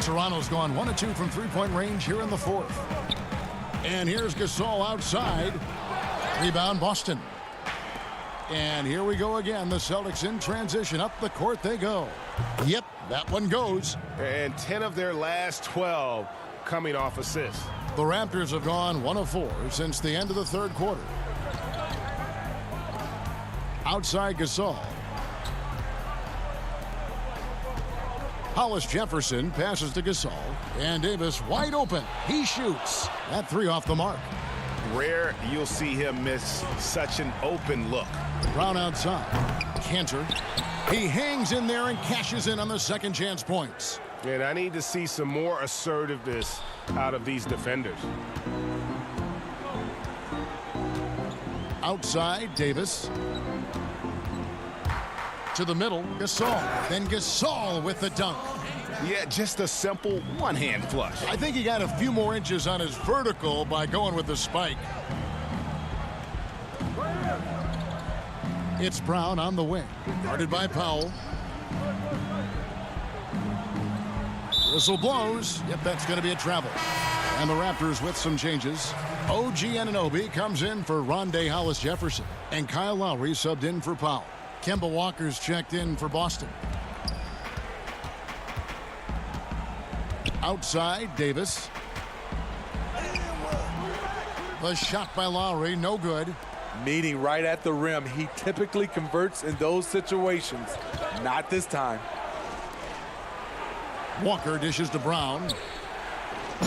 B: Toronto's gone 1 of 2 from 3-point range here in the 4th. And here's Gasol outside. Rebound Boston. And here we go again. The Celtics in transition. Up the court they go. Yep, that one goes.
I: And 10 of their last 12 coming off assists.
B: The Raptors have gone 1 of 4 since the end of the 3rd quarter. Outside Gasol. Hollis Jefferson passes to Gasol. And Davis wide open. He shoots. That 3 off the mark.
D: Rare you'll see him miss such an open look.
B: Brown outside. Cantor. He hangs in there and cashes in on the second chance points.
I: And I need to see some more assertiveness out of these defenders.
B: Outside, Davis. To the middle, Gasol. Then Gasol with the dunk.
D: Yeah, just a simple one-hand flush.
B: I think he got a few more inches on his vertical by going with the spike. It's Brown on the wing. Guarded by Powell. Whistle blows. Yep, that's going to be a travel. And the Raptors with some changes. OG Anunoby comes in for Rondé Hollis Jefferson. And Kyle Lowry subbed in for Powell. Kemba Walker's checked in for Boston. Outside, Davis. The shot by Lowry, no good.
H: Meeting right at the rim. He typically converts in those situations. Not this time.
B: Walker dishes to Brown.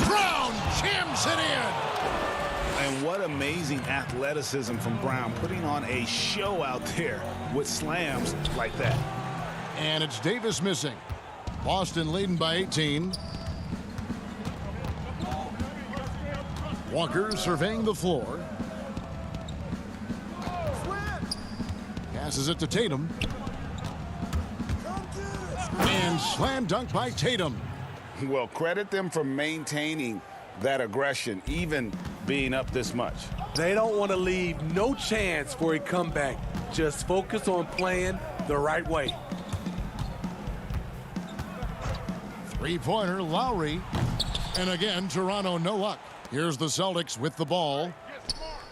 B: Brown jams it in.
D: And what amazing athleticism from Brown, putting on a show out there with slams like that.
B: And it's Davis missing. Boston leading by 18. Walker surveying the floor. Passes it to Tatum. And slam dunk by Tatum.
D: Well, credit them for maintaining that aggression, even being up this much.
H: They don't want to leave no chance for a comeback. Just focus on playing the right way.
B: Three-pointer, Lowry. And again, Toronto, no luck. Here's the Celtics with the ball.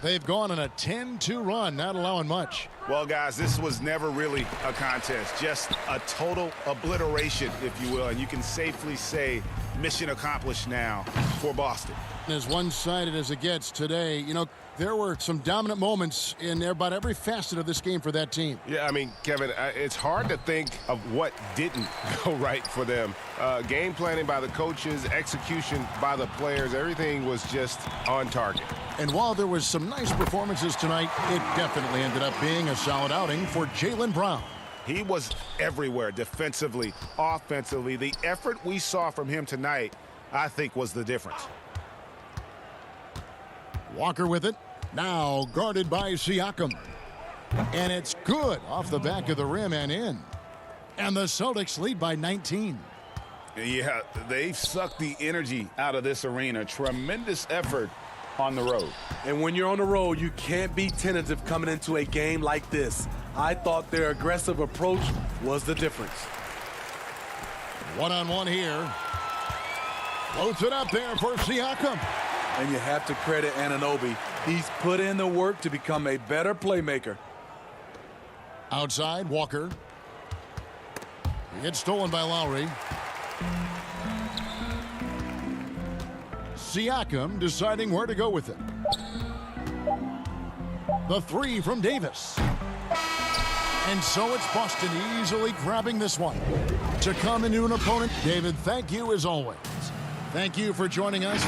B: They've gone on a 10-2 run, not allowing much.
D: Well, guys, this was never really a contest, just a total obliteration, if you will. And you can safely say mission accomplished now for Boston.
B: As one-sided as it gets today, you know, there were some dominant moments in about every facet of this game for that team.
I: Yeah, I mean, Kevin, it's hard to think of what didn't go right for them. Game planning by the coaches, execution by the players, everything was just on target.
B: And while there was some nice performances tonight, it definitely ended up being a solid outing for Jaylen Brown.
D: He was everywhere, defensively, offensively. The effort we saw from him tonight, I think, was the difference.
B: Walker with it. Now guarded by Siakam. And it's good off the back of the rim and in. And the Celtics lead by 19.
D: Yeah, they've sucked the energy out of this arena. Tremendous effort on the road.
H: And when you're on the road, you can't be tentative coming into a game like this. I thought their aggressive approach was the difference.
B: One-on-one here. Floats it up there for Siakam.
H: And you have to credit Anunoby. He's put in the work to become a better playmaker.
B: Outside, Walker. He gets stolen by Lowry. Siakam deciding where to go with it. The three from Davis. And so it's Boston easily grabbing this one. To come into an opponent, David, thank you as always. Thank you for joining us.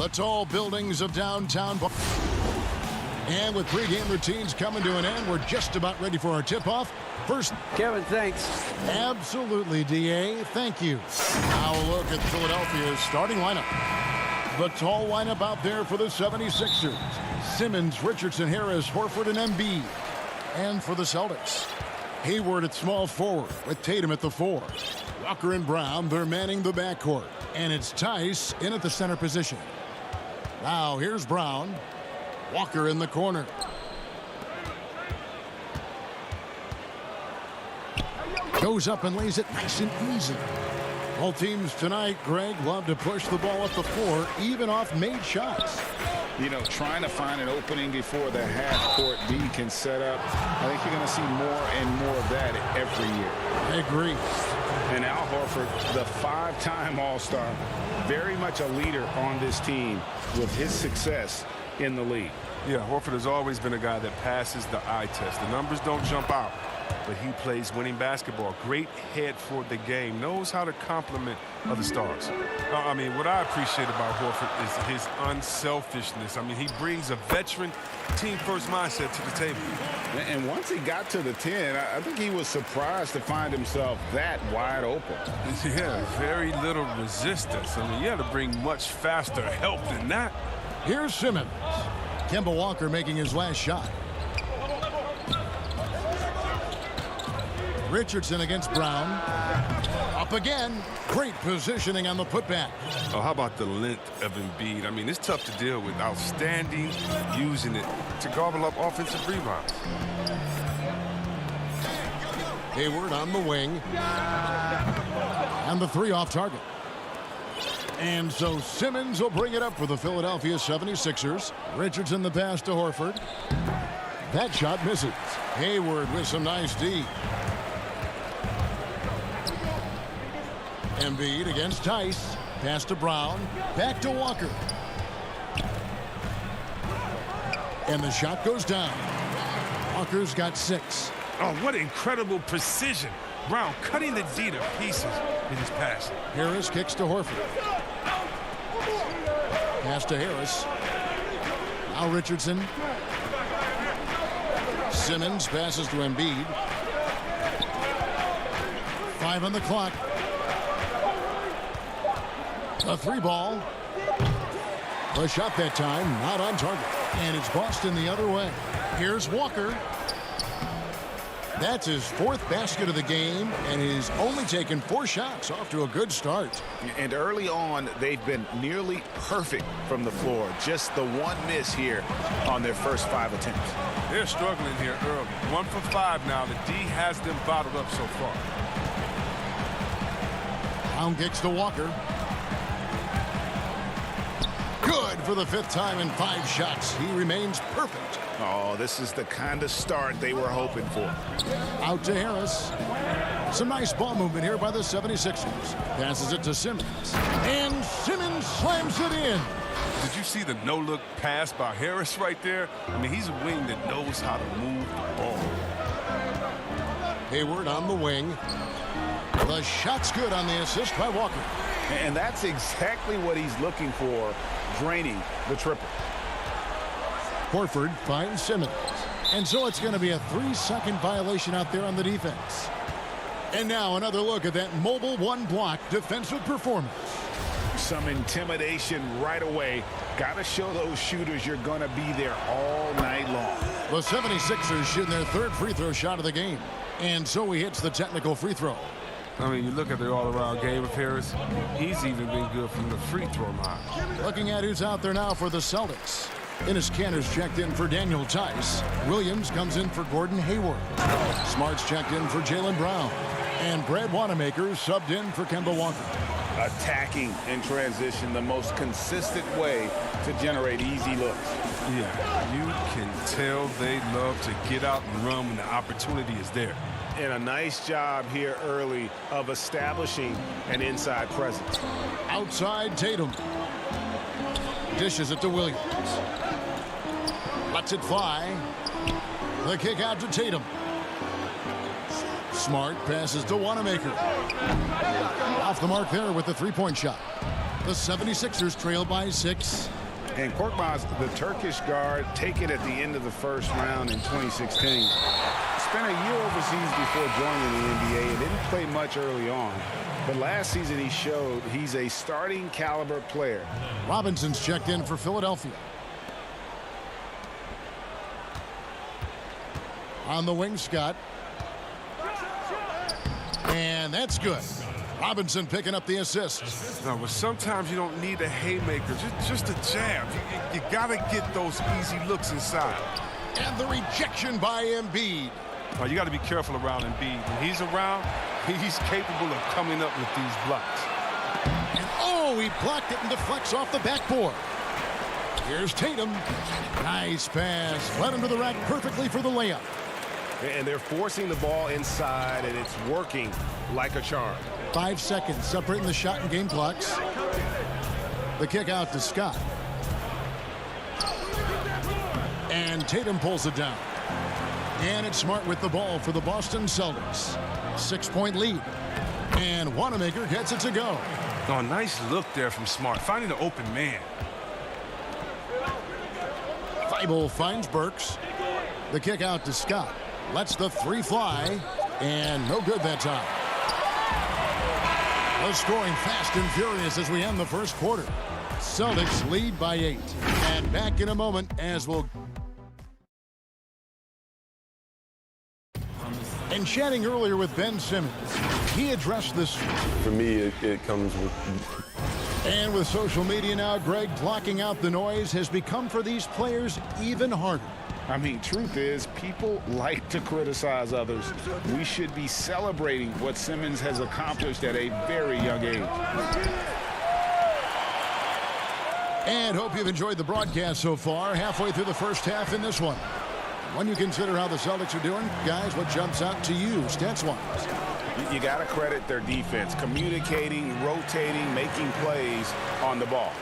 B: The tall buildings of downtown. And with pregame routines coming to an end, we're just about ready for our tip-off. First,
J: Kevin, thanks.
B: Absolutely, D.A. Thank you. Now a look at Philadelphia's starting lineup. The tall lineup out there for the 76ers. Simmons, Richardson, Harris, Horford, and Embiid. And for the Celtics, Hayward at small forward with Tatum at the 4. Walker and Brown, they're manning the backcourt. And it's Tice in at the center position. Now here's Brown. Walker in the corner. Goes up and lays it nice and easy. All teams tonight, Greg, love to push the ball up the floor, even off made shots.
D: You know, trying to find an opening before the half-court D can set up. I think you're going to see more and more of that every year.
B: I agree.
D: And Al Horford, the 5-time All-Star, very much a leader on this team with his success in the league.
K: Yeah, Horford has always been a guy that passes the eye test. The numbers don't jump out, but he plays winning basketball. Great head for the game. Knows how to compliment other stars. I mean, what I appreciate about Horford is his unselfishness. I mean, he brings a veteran team-first mindset to the table.
D: And once he got to the 10, I think he was surprised to find himself that wide open.
K: Yeah, very little resistance. I mean, you had to bring much faster help than that.
B: Here's Simmons. Kemba Walker making his last shot. Richardson against Brown. Up again. Great positioning on the putback.
K: Oh, how about the length of Embiid? I mean, it's tough to deal with. Outstanding, using it to gobble up offensive rebounds.
B: Hayward on the wing. And the 3 off target. And so Simmons will bring it up for the Philadelphia 76ers. Richardson the pass to Horford. That shot misses. Hayward with some nice D. Embiid against Tice. Pass to Brown. Back to Walker. And the shot goes down. Walker's got 6.
K: Oh, what incredible precision. Brown cutting the D to pieces in his pass.
B: Harris kicks to Horford. Pass to Harris. Now Richardson. Simmons passes to Embiid. 5 on the clock. A 3 ball. A shot that time, not on target. And it's Boston the other way. Here's Walker. That's his 4th basket of the game, and he's only taken 4 shots. Off to a good start.
D: And early on, they've been nearly perfect from the floor. Just the 1 miss here on their first 5 attempts.
K: They're struggling here early. 1 for 5 now. The D has them bottled up so far.
B: Brown kicks to Walker. Good for the 5th time in 5 shots. He remains perfect.
D: Oh, this is the kind of start they were hoping for.
B: Out to Harris. Some nice ball movement here by the 76ers. Passes it to Simmons. And Simmons slams it in.
K: Did you see the no-look pass by Harris right there? I mean, he's a wing that knows how to move the ball.
B: Hayward on the wing. The shot's good on the assist by Walker.
D: And that's exactly what he's looking for, draining the triple.
B: Horford finds Simmons. And so it's going to be a 3-second violation out there on the defense. And now another look at that mobile 1-block defensive performance.
D: Some intimidation right away. Got to show those shooters you're going to be there all night long.
B: The 76ers shooting their 3rd free throw shot of the game. And so he hits the technical free throw.
K: I mean, you look at the all-around game of Harris. He's even been good from the free throw line.
B: Looking at who's out there now for the Celtics. Enes Kanter's checked in for Daniel Tice. Williams comes in for Gordon Hayward. Smart's checked in for Jaylen Brown. And Brad Wanamaker subbed in for Kemba Walker.
D: Attacking in transition, the most consistent way to generate easy looks.
K: Yeah, you can tell they love to get out and run when the opportunity is there.
D: And a nice job here early of establishing an inside presence.
B: Outside Tatum. Dishes it to Williams. Lets it fly. The kick out to Tatum. Smart passes to Wanamaker. Off the mark there with the 3-point shot. The 76ers trail by 6.
D: And Korkmaz, the Turkish guard, taken at the end of the first round in 2016. Spent a year overseas before joining the NBA and didn't play much early on. But last season he showed he's a starting caliber player.
B: Robinson's checked in for Philadelphia. On the wing, Scott. And that's good. Robinson picking up the assist.
K: No, but sometimes you don't need a haymaker, just a jab. You got to get those easy looks inside.
B: And the rejection by Embiid.
K: Oh, you got to be careful around Embiid. When he's around, he's capable of coming up with these blocks.
B: And oh, he blocked it and deflects off the backboard. Here's Tatum. Nice pass. Led him to the rack perfectly for the layup.
I: And they're forcing the ball inside, and it's working like a charm.
B: 5 seconds separating the shot and game clocks. The kick out to Scott. And Tatum pulls it down. And it's Smart with the ball for the Boston Celtics. 6-point lead. And Wanamaker gets it to go.
K: Oh, nice look there from Smart, finding the open man.
B: Thibault finds Burks. The kick out to Scott. Lets the three fly. And no good that time. The scoring fast and furious as we end the first quarter. Celtics lead by 8. And back in a moment as we'll... And chatting earlier with Ben Simmons, he addressed this.
J: For me, it comes with...
B: And with social media now, Greg, blocking out the noise has become for these players even harder.
D: I mean, truth is, people like to criticize others. We should be celebrating what Simmons has accomplished at a very young age.
B: And hope you've enjoyed the broadcast so far. Halfway through the first half in this one. When you consider how the Celtics are doing, guys, what jumps out to you, stats-wise?
D: You got to credit their defense, communicating, rotating, making plays on the ball.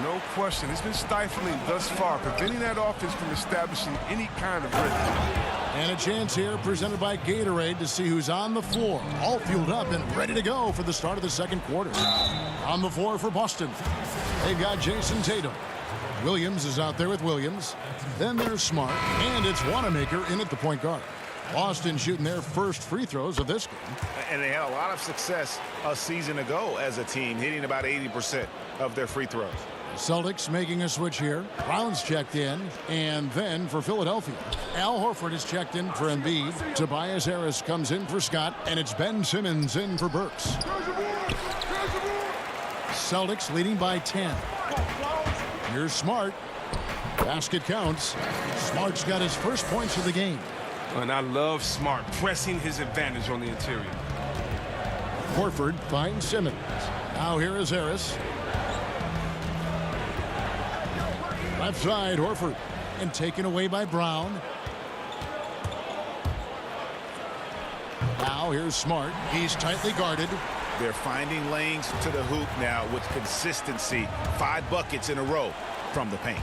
K: No question, it's been stifling thus far, preventing that offense from establishing any kind of rhythm.
B: And a chance here presented by Gatorade to see who's on the floor, all fueled up and ready to go for the start of the second quarter. On the floor for Boston, they've got Jason Tatum. Williams is out there with Williams. Then there's Smart, and it's Wanamaker in at the point guard. Boston shooting their first free throws of this game.
D: And they had a lot of success a season ago as a team, hitting about 80% of their free throws.
B: Celtics making a switch here. Brown's checked in. And then for Philadelphia, Al Horford is checked in for Embiid. Tobias Harris comes in for Scott. And it's Ben Simmons in for Burks. Celtics leading by 10. Here's Smart. Basket counts. Smart's got his first points of the game.
K: And I love Smart pressing his advantage on the interior.
B: Horford finds Simmons. Now here is Harris. Left side, Horford. And taken away by Brown. Now here's Smart. He's tightly guarded.
D: They're finding lanes to the hoop now with consistency. 5 buckets in a row from the paint.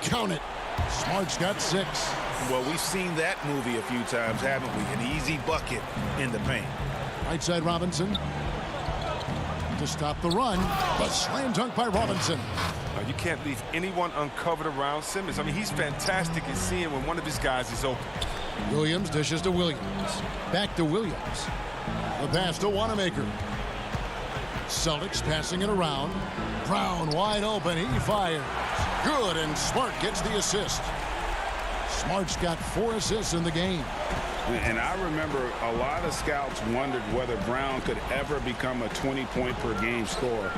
B: Count it. Smart's got 6.
D: Well, we've seen that movie a few times, haven't we? An easy bucket in the paint.
B: Right side Robinson. To stop the run. The slam dunk by Robinson.
K: You can't leave anyone uncovered around Simmons. I mean, he's fantastic at seeing when one of his guys is open.
B: Williams dishes to Williams. Back to Williams. The pass to Wanamaker. Celtics passing it around. Brown wide open. He fires. Good, and Smart gets the assist. Smart's got 4 assists in the game.
D: And I remember a lot of scouts wondered whether Brown could ever become a 20-point-per-game scorer.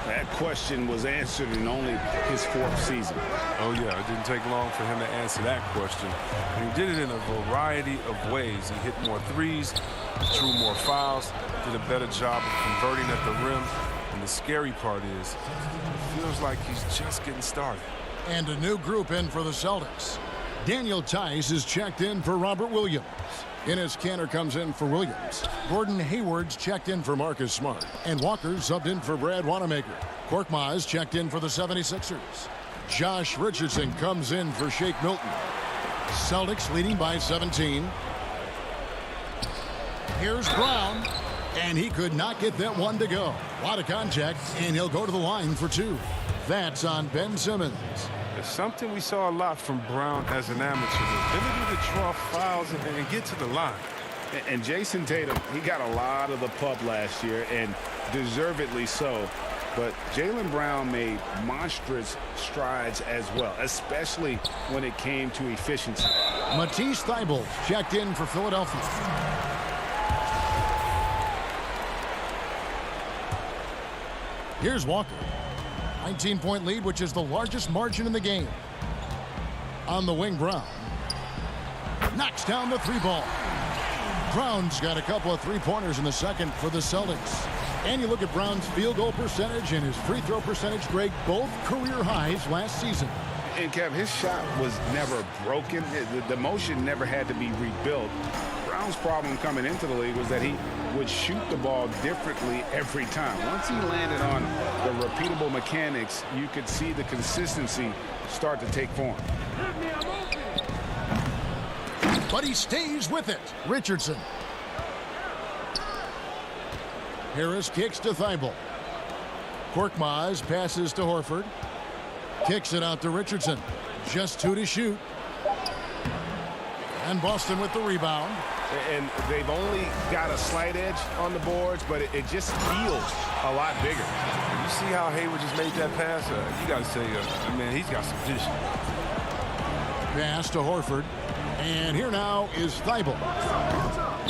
D: That question was answered in only his 4th season.
K: Oh, yeah, it didn't take long for him to answer that question. And he did it in a variety of ways. He hit more threes, drew more fouls, did a better job of converting at the rim. And the scary part is, it feels like he's just getting started.
B: And a new group in for the Celtics. Daniel Tice is checked in for Robert Williams. Enes Kanter comes in for Williams. Gordon Hayward's checked in for Marcus Smart. And Walker subbed in for Brad Wanamaker. Korkmaz checked in for the 76ers. Josh Richardson comes in for Shake Milton. Celtics leading by 17. Here's Brown. And he could not get that one to go. A lot of contact, and he'll go to the line for 2. That's on Ben Simmons.
K: It's something we saw a lot from Brown as an amateur. The ability to draw fouls and get to the line.
D: And Jason Tatum, he got a lot of the pub last year, and deservedly so. But Jaylen Brown made monstrous strides as well, especially when it came to efficiency.
B: Matisse Thybulle checked in for Philadelphia. Here's Walker. 19-point lead, which is the largest margin in the game. On the wing, Brown. Knocks down the 3-ball. Brown's got a couple of 3-pointers in the second for the Celtics. And you look at Brown's field goal percentage and his free throw percentage, Greg, both career highs last season.
D: And Kev, his shot was never broken. The motion never had to be rebuilt. Brown's problem coming into the league was that he would shoot the ball differently every time. Once he landed on the repeatable mechanics, you could see the consistency start to take form.
B: But he stays with it. Richardson. Harris kicks to Thybulle. Korkmaz passes to Horford. Kicks it out to Richardson. Just 2 to shoot. And Boston with the rebound.
I: And they've only got a slight edge on the boards, but it just feels a lot bigger.
K: You see how Hayward just made that pass? You got to say, man, he's got some vision.
B: Pass to Horford. And here now is Thybulle.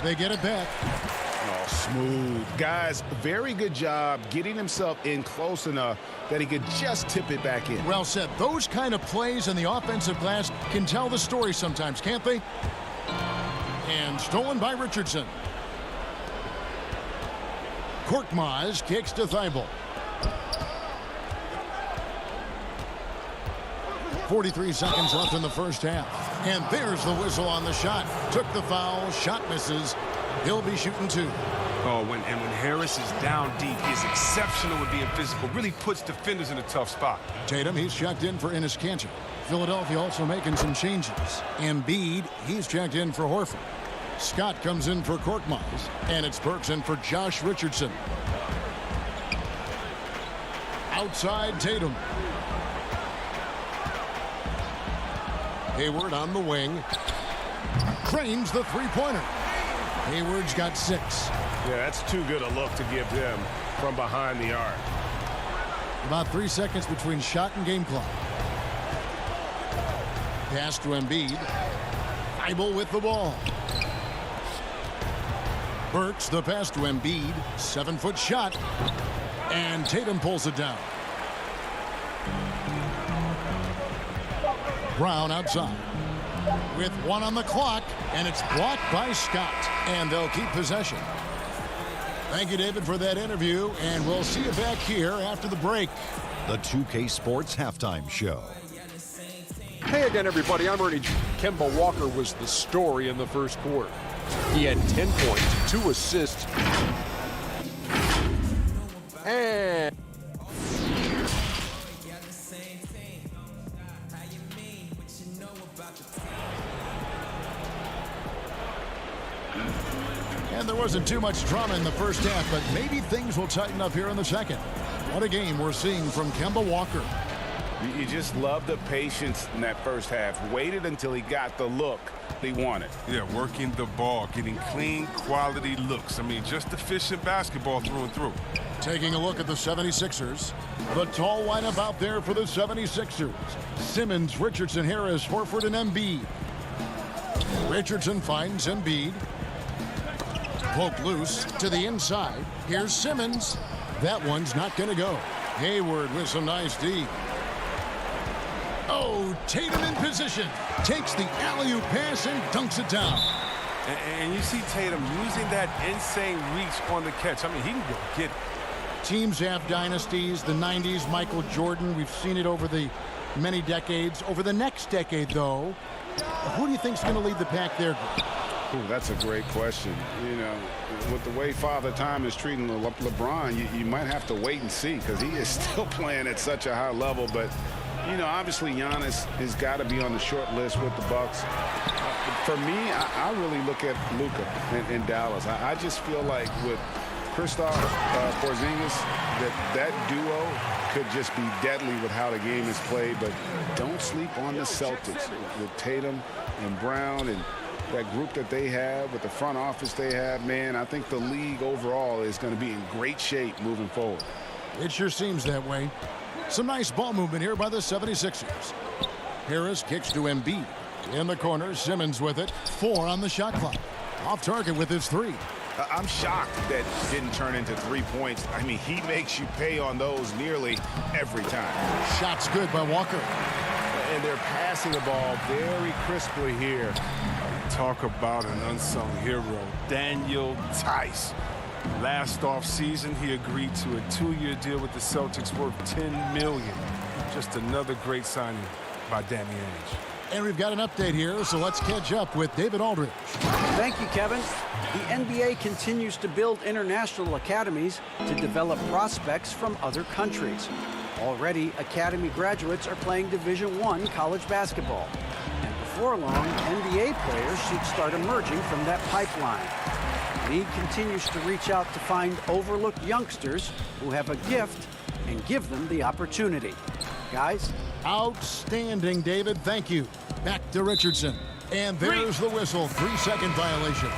B: They get it back.
D: Oh, smooth. Guys, very good job getting himself in close enough that he could just tip it back in.
B: Well said. Those kind of plays in the offensive glass can tell the story sometimes, can't they? And stolen by Richardson. Korkmaz kicks to Thybulle. 43 seconds left in the first half. And there's the whistle on the shot. Took the foul. Shot misses. He'll be shooting 2.
K: Oh, when Harris is down deep, he is exceptional with being physical. Really puts defenders in a tough spot.
B: Tatum, he's checked in for Enes Kanter. Philadelphia also making some changes. Embiid, he's checked in for Horford. Scott comes in for Korkmaz. And it's Burks in for Josh Richardson. Outside Tatum. Hayward on the wing. Cranes the 3-pointer. Hayward's got 6.
I: Yeah, that's too good a look to give them from behind the arc.
B: About 3 seconds between shot and game clock. Pass to Embiid. Thybulle with the ball. Burks the pass to Embiid. 7-foot shot. And Tatum pulls it down. Brown outside. With 1 on the clock. And it's blocked by Scott. And they'll keep possession. Thank you, David, for that interview. And we'll see you back here after the break.
F: The 2K Sports Halftime Show.
G: Hey again, everybody. I'm Ernie. Kemba Walker was the story in the first quarter. He had 10 points, 2 assists, and
B: there wasn't too much drama in the first half, but maybe things will tighten up here in the second. What a game we're seeing from Kemba Walker.
D: You just love the patience in that first half. Waited until he got the look he wanted.
K: Yeah, working the ball, getting clean, quality looks. I mean, just efficient basketball through and through.
B: Taking a look at the 76ers. The tall lineup out there for the 76ers. Simmons, Richardson, Harris, Horford, and Embiid. Richardson finds Embiid. Poked loose to the inside. Here's Simmons. That one's not going to go. Hayward with some nice D. Oh, Tatum in position. Takes the alley-oop pass and dunks it down.
K: And you see Tatum using that insane reach on the catch. I mean, he can go get it.
B: Teams have dynasties. The 90s, Michael Jordan. We've seen it over the many decades. Over the next decade, though, who do you think's going to lead the pack there?
D: Ooh, that's a great question. You know, with the way Father Time is treating LeBron, you might have to wait and see because he is still playing at such a high level. But, you know, obviously Giannis has got to be on the short list with the Bucks. For me, I really look at Luka in Dallas. I just feel like with Kristaps Porzingis, that duo could just be deadly with how the game is played, but don't sleep on the Celtics with Tatum and Brown and that group that they have with the front office they have. Man, I think the league overall is going to be in great shape moving forward.
B: It sure seems that way. Some nice ball movement here by the 76ers. Harris kicks to Embiid. In the corner, Simmons with it. 4 on the shot clock. Off target with his 3.
D: I'm shocked that didn't turn into 3 points. I mean, he makes you pay on those nearly every time.
B: Shot's good by Walker.
D: And they're passing the ball very crisply here.
K: Talk about an unsung hero, Daniel Tice. Last offseason, he agreed to a 2-year deal with the Celtics worth $10 million. Just another great signing by Danny Ainge.
B: And we've got an update here, so let's catch up with David Aldridge.
L: Thank you, Kevin. The NBA continues to build international academies to develop prospects from other countries. Already, academy graduates are playing Division I college basketball. And before long, NBA players should start emerging from that pipeline. The league continues to reach out to find overlooked youngsters who have a gift and give them the opportunity. Guys?
B: Outstanding, David. Thank you. Back to Richardson. And there's the whistle. 3-second violation.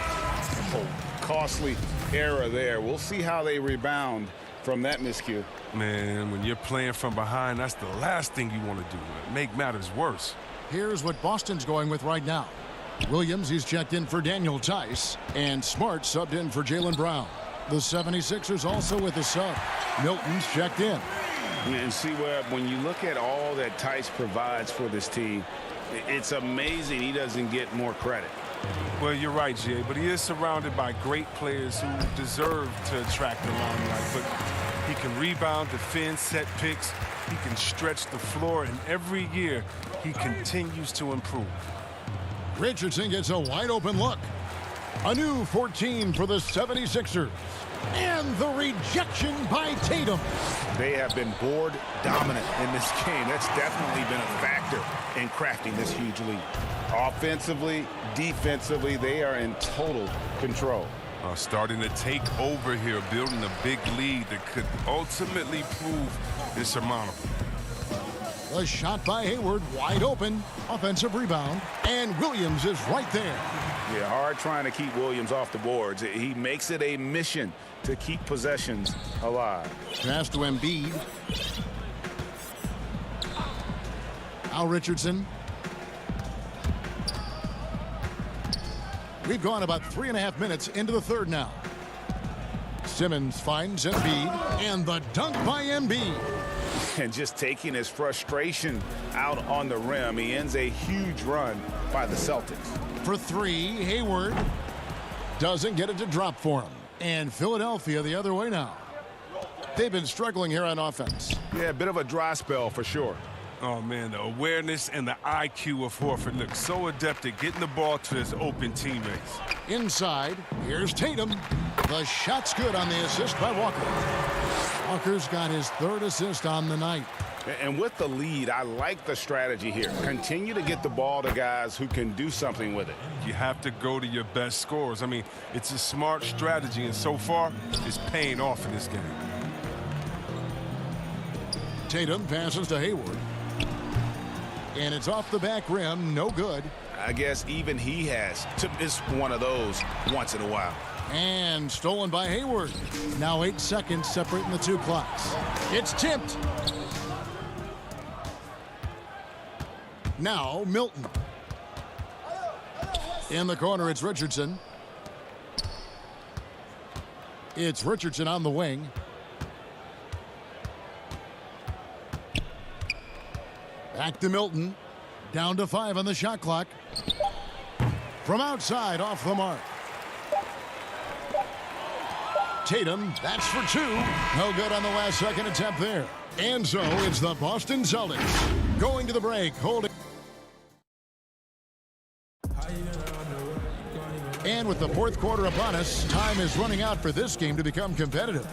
D: Oh, costly error there. We'll see how they rebound from that miscue.
K: Man, when you're playing from behind, that's the last thing you want to do. Make matters worse.
B: Here's what Boston's going with right now. Williams, he's checked in for Daniel Tice. And Smart subbed in for Jaylen Brown. The 76ers also with a sub. Milton's checked in.
D: And see, where when you look at all that Tice provides for this team, it's amazing he doesn't get more credit.
K: Well, you're right, Jay, but he is surrounded by great players who deserve to attract the limelight. But he can rebound, defend, set picks. He can stretch the floor, and every year he continues to improve.
B: Richardson gets a wide-open look. A new 14 for the 76ers. And the rejection by Tatum.
D: They have been board dominant in this game. That's definitely been a factor in crafting this huge lead. Offensively, defensively, they are in total control.
K: Starting to take over here, building a big lead that could ultimately prove insurmountable.
B: A shot by Hayward, wide open. Offensive rebound. And Williams is right there.
D: Yeah, hard trying to keep Williams off the boards. He makes it a mission to keep possessions alive.
B: Pass to Embiid. Al Richardson. We've gone about 3.5 minutes into the third now. Simmons finds Embiid, and the dunk by Embiid.
D: And just taking his frustration out on the rim, he ends a huge run by the Celtics.
B: For 3, Hayward doesn't get it to drop for him. And Philadelphia the other way now. They've been struggling here on offense.
D: Yeah, a bit of a dry spell for sure.
K: Oh, man, the awareness and the IQ of Horford look so adept at getting the ball to his open teammates.
B: Inside, here's Tatum. The shot's good on the assist by Walker. Walker's got his 3rd assist on the night.
D: And with the lead, I like the strategy here. Continue to get the ball to guys who can do something with it.
K: You have to go to your best scorers. I mean, it's a smart strategy, and so far, it's paying off in this game.
B: Tatum passes to Hayward. And it's off the back rim, no good.
D: I guess even he has to miss one of those once in a while.
B: And stolen by Hayward. Now 8 seconds separating the 2 clocks. It's tipped. Now Milton. In the corner, it's Richardson. It's Richardson on the wing. Back to Milton. Down to 5 on the shot clock. From outside, off the mark. Tatum, that's for 2. No good on the last second attempt there. And so it's the Boston Celtics going to the break, holding. And with the 4th quarter upon us, time is running out for this game to become competitive.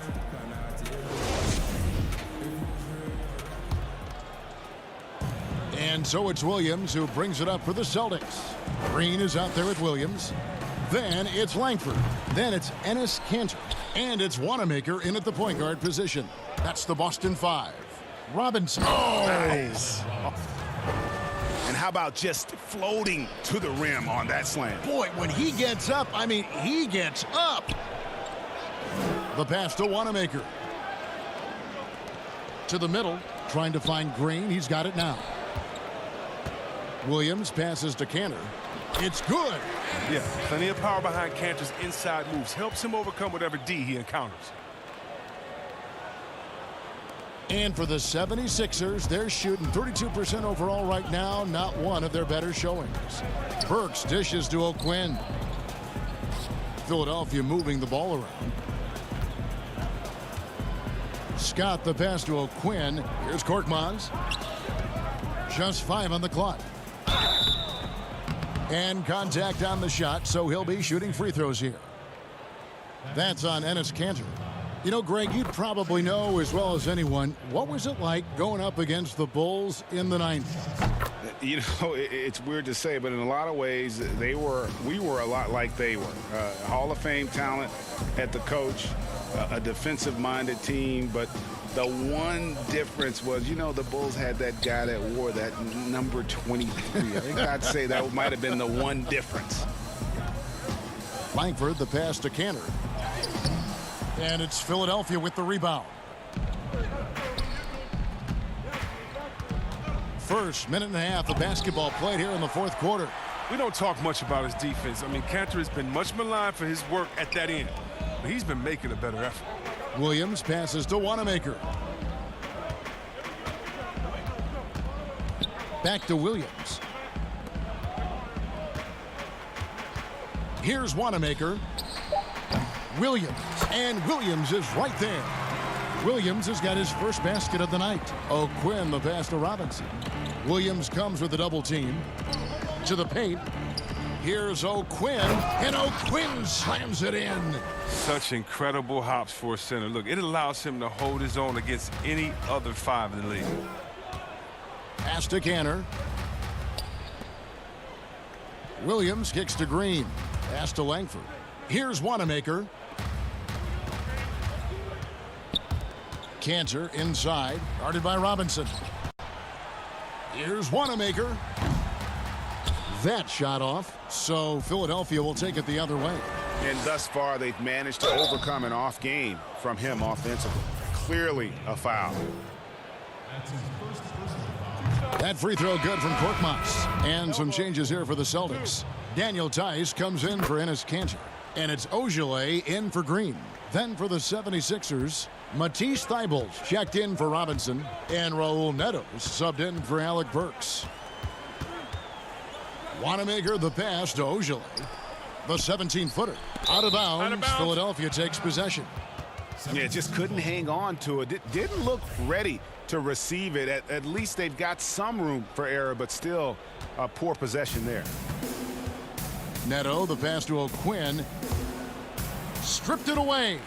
B: And so it's Williams who brings it up for the Celtics. Green is out there with Williams. Then it's Langford. Then it's Enes Kanter. And it's Wanamaker in at the point guard position. That's the Boston 5. Robinson. Oh!
D: Nice. And how about just floating to the rim on that slam?
B: Boy, when he gets up, I mean, he gets up. The pass to Wanamaker. To the middle, trying to find Green. He's got it now. Williams passes to Cantor. It's good.
K: Yeah, plenty of power behind Cantor's inside moves. Helps him overcome whatever D he encounters.
B: And for the 76ers, they're shooting 32% overall right now. Not one of their better showings. Burks dishes to O'Quinn. Philadelphia moving the ball around. Scott the pass to O'Quinn. Here's Korkmaz. Just 5 on the clock. And contact on the shot, so he'll be shooting free throws here. That's on Enes Kanter. You know, Greg, you probably know as well as anyone, what was it like going up against the Bulls in the 90s?
D: You know, it's weird to say, but in a lot of ways, we were a lot like they were. Hall of Fame talent at the coach, a defensive-minded team, but the one difference was, you know, the Bulls had that guy that wore that number 23. I think I'd say that might have been the one difference.
B: Langford, the pass to Cantor. And it's Philadelphia with the rebound. First minute and a half of basketball played here in the fourth quarter.
K: We don't talk much about his defense. I mean, Cantor has been much maligned for his work at that end, but he's been making a better effort.
B: Williams passes to Wanamaker. Back to Williams. Here's Wanamaker. Williams. And Williams is right there. Williams has got his first basket of the night. O'Quinn the pass to Robinson. Williams comes with a double team. To the paint. Here's O'Quinn. And O'Quinn slams it in.
K: Such incredible hops for a center. Look, it allows him to hold his own against any other 5 in the league.
B: Pass to Cantor. Williams kicks to Green. Pass to Langford. Here's Wanamaker. Cantor inside, guarded by Robinson. Here's Wanamaker. That shot off, so Philadelphia will take it the other way.
D: And thus far, they've managed to overcome an off game from him offensively. Clearly a foul.
B: That free throw good from Korkmaz. And some changes here for the Celtics. Daniel Tice comes in for Enes Kanter. And it's Ogilvy in for Green. Then for the 76ers, Matisse Thybulle checked in for Robinson. And Raul Neto subbed in for Alec Burks. Wanamaker the pass to Ogilvy. The 17-footer. Out of bounds. Philadelphia takes possession.
D: Yeah, just couldn't hang on to it. Didn't look ready to receive it. At least they've got some room for error, but still a poor possession there.
B: Neto, the pass to O'Quinn. Stripped it away.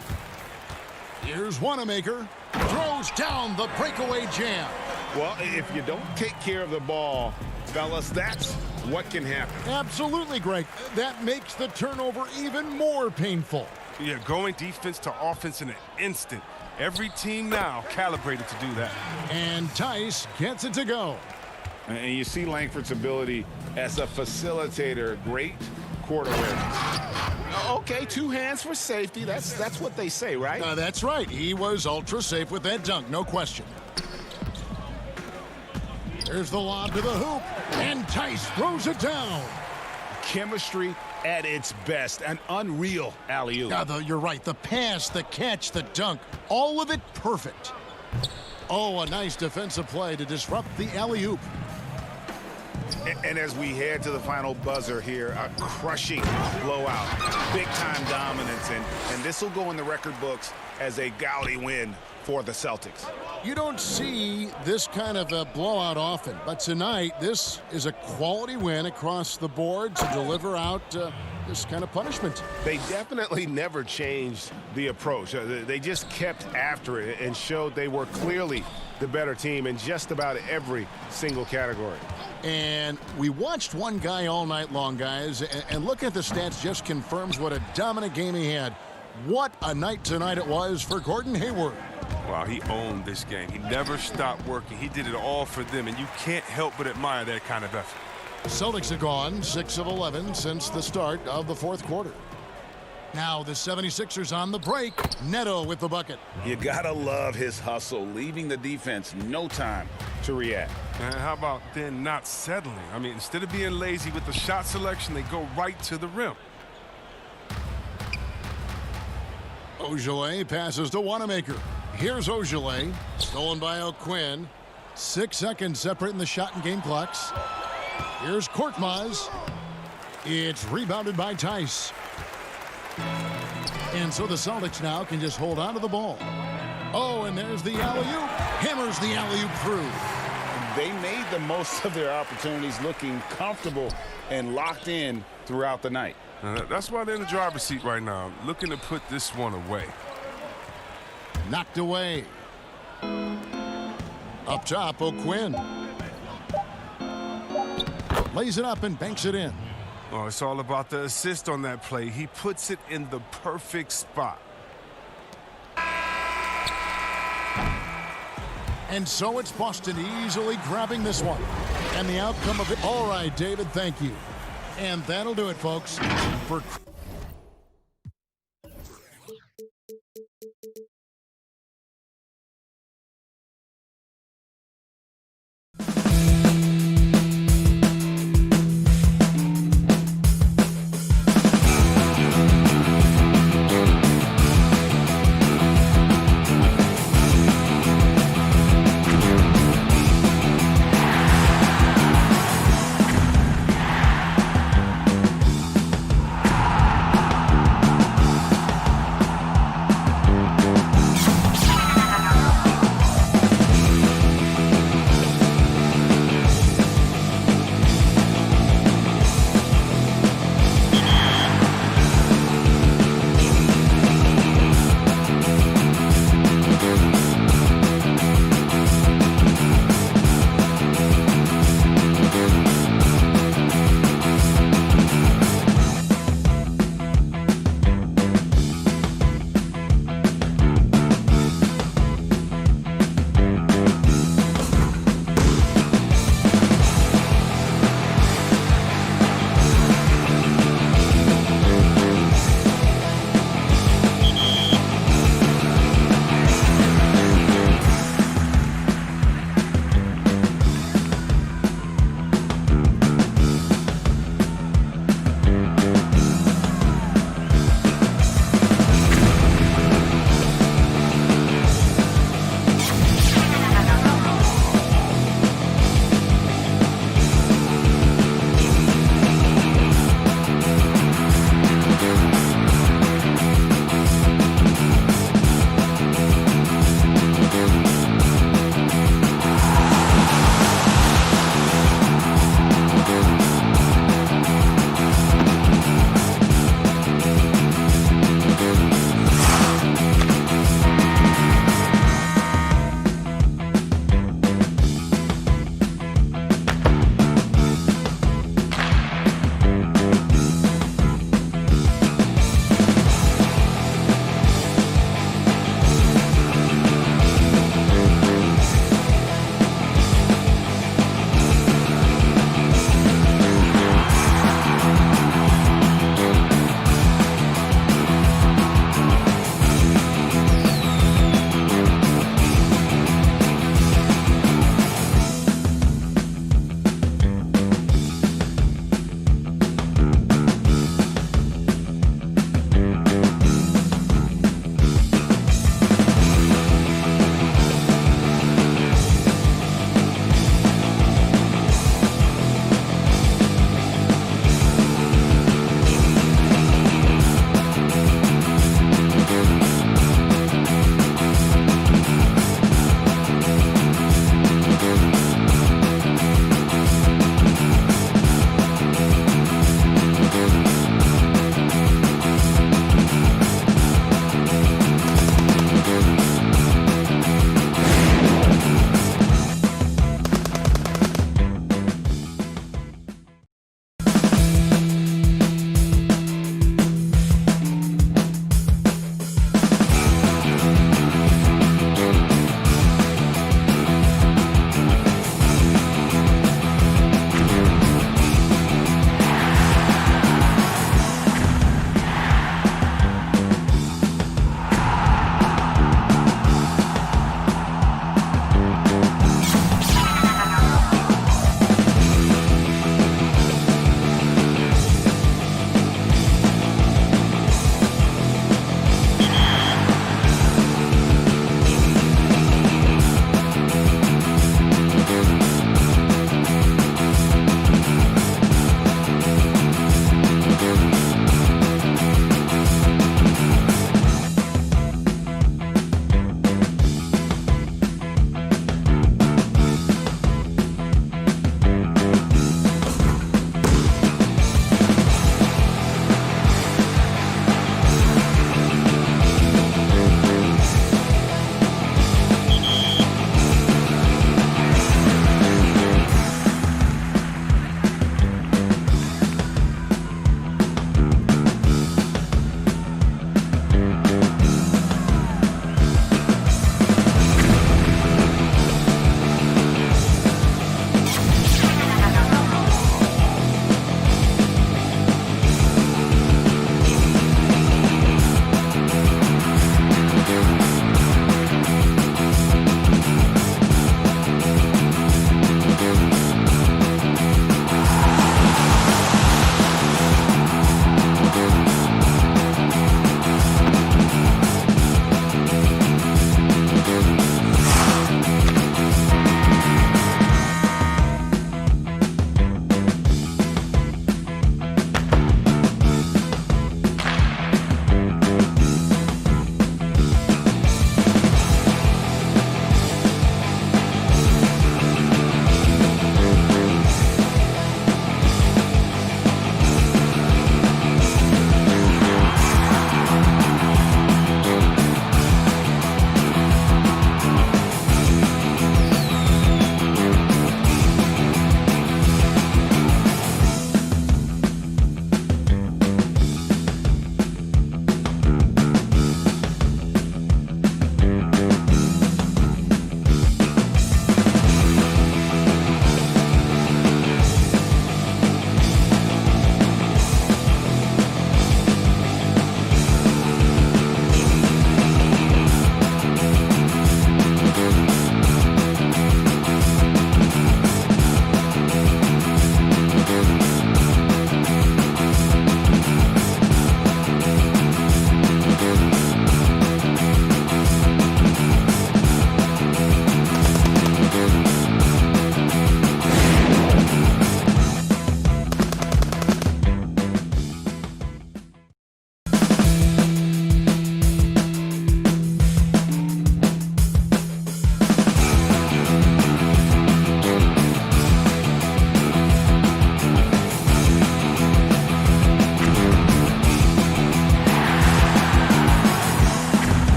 B: Here's Wanamaker. Throws down the breakaway jam.
D: Well, if you don't take care of the ball, fellas, that's what can happen.
B: Absolutely, Greg. That makes the turnover even more painful.
K: Yeah, going defense to offense in an instant. Every team now calibrated to do that.
B: And Tice gets it to go.
D: And you see Langford's ability as a facilitator. Great court awareness. Okay, 2 hands for safety. That's what they say, right?
B: That's right. He was ultra safe with that dunk, no question. There's the lob to the hoop, and Tice throws it down.
D: Chemistry at its best. An unreal alley-oop.
B: You're right. The pass, the catch, the dunk, all of it perfect. Oh, a nice defensive play to disrupt the alley-oop.
D: And as we head to the final buzzer here, a crushing blowout. Big-time dominance, and this will go in the record books as a gaudy win for the Celtics.
B: You don't see this kind of a blowout often, but tonight this is a quality win across the board to deliver out this kind of punishment.
D: They definitely never changed the approach. They just kept after it and showed they were clearly the better team in just about every single category.
B: And we watched one guy all night long, guys, and looking at the stats just confirms what a dominant game he had. What a night tonight it was for Gordon Hayward.
K: Wow, he owned this game. He never stopped working. He did it all for them, and you can't help but admire that kind of effort.
B: Celtics have gone 6 of 11 since the start of the fourth quarter. Now the 76ers on the break. Neto with the bucket.
D: You gotta love his hustle, leaving the defense no time to react.
K: And how about then not settling? I mean, instead of being lazy with the shot selection, they go right to the rim.
B: Ogilvy passes to Wanamaker. Here's Ogilvy, stolen by O'Quinn. 6 seconds separating the shot and game clocks. Here's Korkmaz. It's rebounded by Tice. And so the Celtics now can just hold on to the ball. Oh, and there's the alley-oop. Hammers the alley-oop through.
D: They made the most of their opportunities, looking comfortable and locked in throughout the night.
K: That's why they're in the driver's seat right now, looking to put this one away.
B: Knocked away. Up top, O'Quinn. Lays it up and banks it in.
K: Oh, it's all about the assist on that play. He puts it in the perfect spot.
B: And so it's Boston easily grabbing this one. And the outcome of it. All right, David, thank you. And that'll do it, folks. For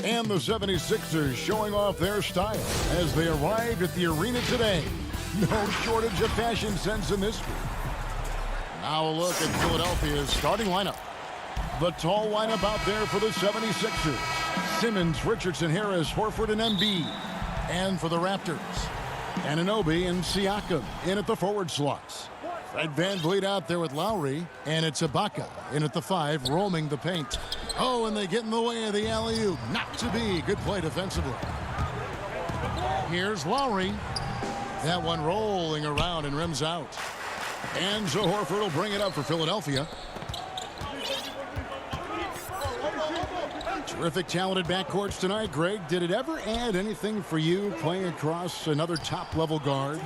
B: And the 76ers showing off their style as they arrived at the arena today. No shortage of fashion sense in this group. Now a look at Philadelphia's starting lineup. The tall lineup out there for the 76ers. Simmons, Richardson, Harris, Horford, and Embiid. And for the Raptors, Anunoby and Siakam in at the forward slots. Fred VanVleet out there with Lowry, and it's Ibaka in at the 5, roaming the paint. Oh, and they get in the way of the alley-oop. Not to be. Good play defensively. Here's Lowry. That one rolling around and rims out. And so Horford will bring it up for Philadelphia. Terrific, talented backcourts tonight. Greg, did it ever add anything for you playing across another top-level guard?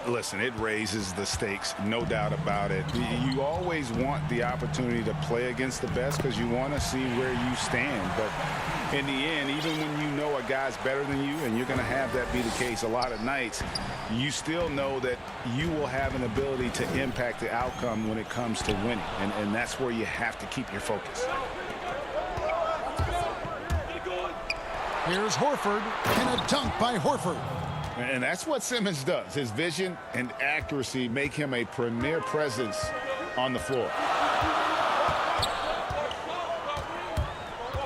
D: Listen, it raises the stakes, no doubt about it. You always want the opportunity to play against the best because you want to see where you stand. But in the end, even when you know a guy's better than you, and you're going to have that be the case a lot of nights, you still know that you will have an ability to impact the outcome when it comes to winning. And that's where you have to keep your focus.
B: Here's Horford, and a dunk by Horford.
D: And that's what Simmons does. His vision and accuracy make him a premier presence on the floor.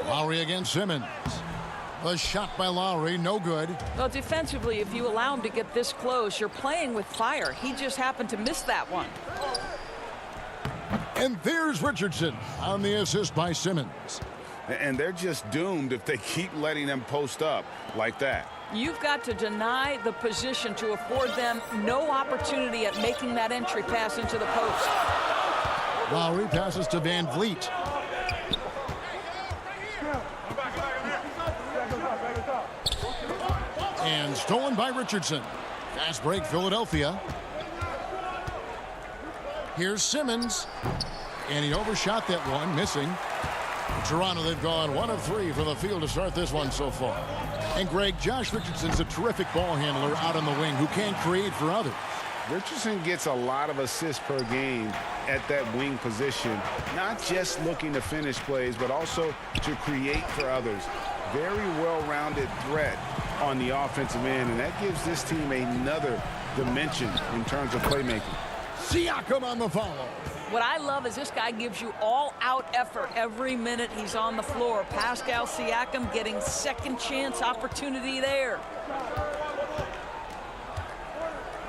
B: Lowry against Simmons. A shot by Lowry, no good.
E: Well, defensively, if you allow him to get this close, you're playing with fire. He just happened to miss that one.
B: And there's Richardson on the assist by Simmons.
D: And they're just doomed if they keep letting them post up like that.
E: You've got to deny the position to afford them no opportunity at making that entry pass into the post.
B: Lowry passes to VanVleet. And stolen by Richardson. Fast break, Philadelphia. Here's Simmons. And he overshot that one, missing. Toronto, they've gone 1 of 3 from the field to start this one so far. And Greg, Josh Richardson's a terrific ball handler out on the wing who can create for others.
D: Richardson gets a lot of assists per game at that wing position, not just looking to finish plays, but also to create for others. Very well-rounded threat on the offensive end, and that gives this team another dimension in terms of playmaking.
B: Siakam on the follow.
E: What I love is this guy gives you all-out effort every minute he's on the floor. Pascal Siakam getting second chance opportunity there.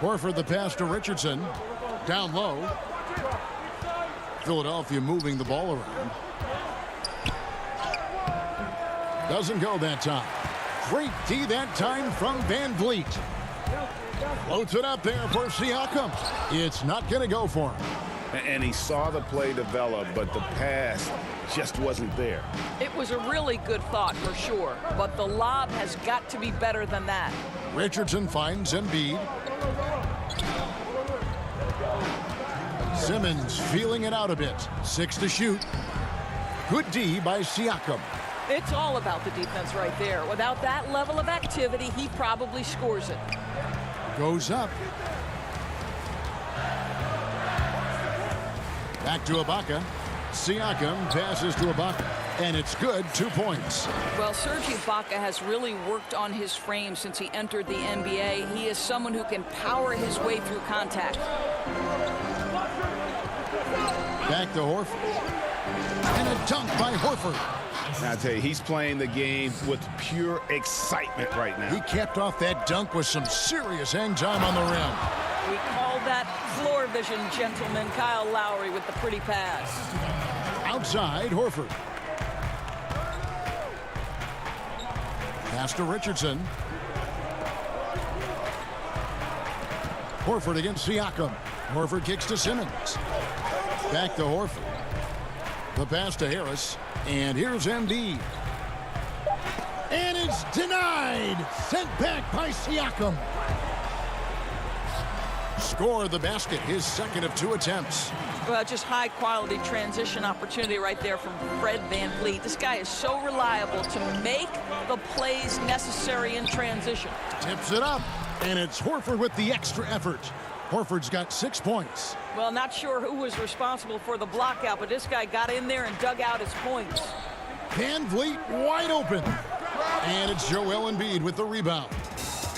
B: Horford the pass to Richardson. Down low. Philadelphia moving the ball around. Doesn't go that time. Great D that time from VanVleet. Floats it up there for Siakam. It's not going to go for him.
D: And he saw the play develop, but the pass just wasn't there.
E: It was a really good thought for sure, but the lob has got to be better than that.
B: Richardson finds Embiid. Simmons feeling it out a bit. 6 to shoot. Good D by Siakam.
E: It's all about the defense right there. Without that level of activity, he probably scores it.
B: Goes up. Back to Ibaka. Siakam passes to Ibaka. And it's good. 2 points.
E: Well, Serge Ibaka has really worked on his frame since he entered the NBA. He is someone who can power his way through contact.
B: Back to Horford. And a dunk by Horford.
D: Now, I tell you, he's playing the game with pure excitement right now.
B: He capped off that dunk with some serious hang time on the rim.
E: We call that floor vision, gentlemen. Kyle Lowry with the pretty pass.
B: Outside, Horford. Pass to Richardson. Horford against Siakam. Horford kicks to Simmons. Back to Horford. The pass to Harris. And here's Embiid. And it's denied. Sent back by Siakam. Score the basket, his second of 2 attempts.
E: Well, just high-quality transition opportunity right there from Fred VanVleet. This guy is so reliable to make the plays necessary in transition.
B: Tips it up, and it's Horford with the extra effort. Horford's got 6 points.
E: Well, not sure who was responsible for the block out, but this guy got in there and dug out his points.
B: VanVleet wide open. And it's Joel Embiid with the rebound.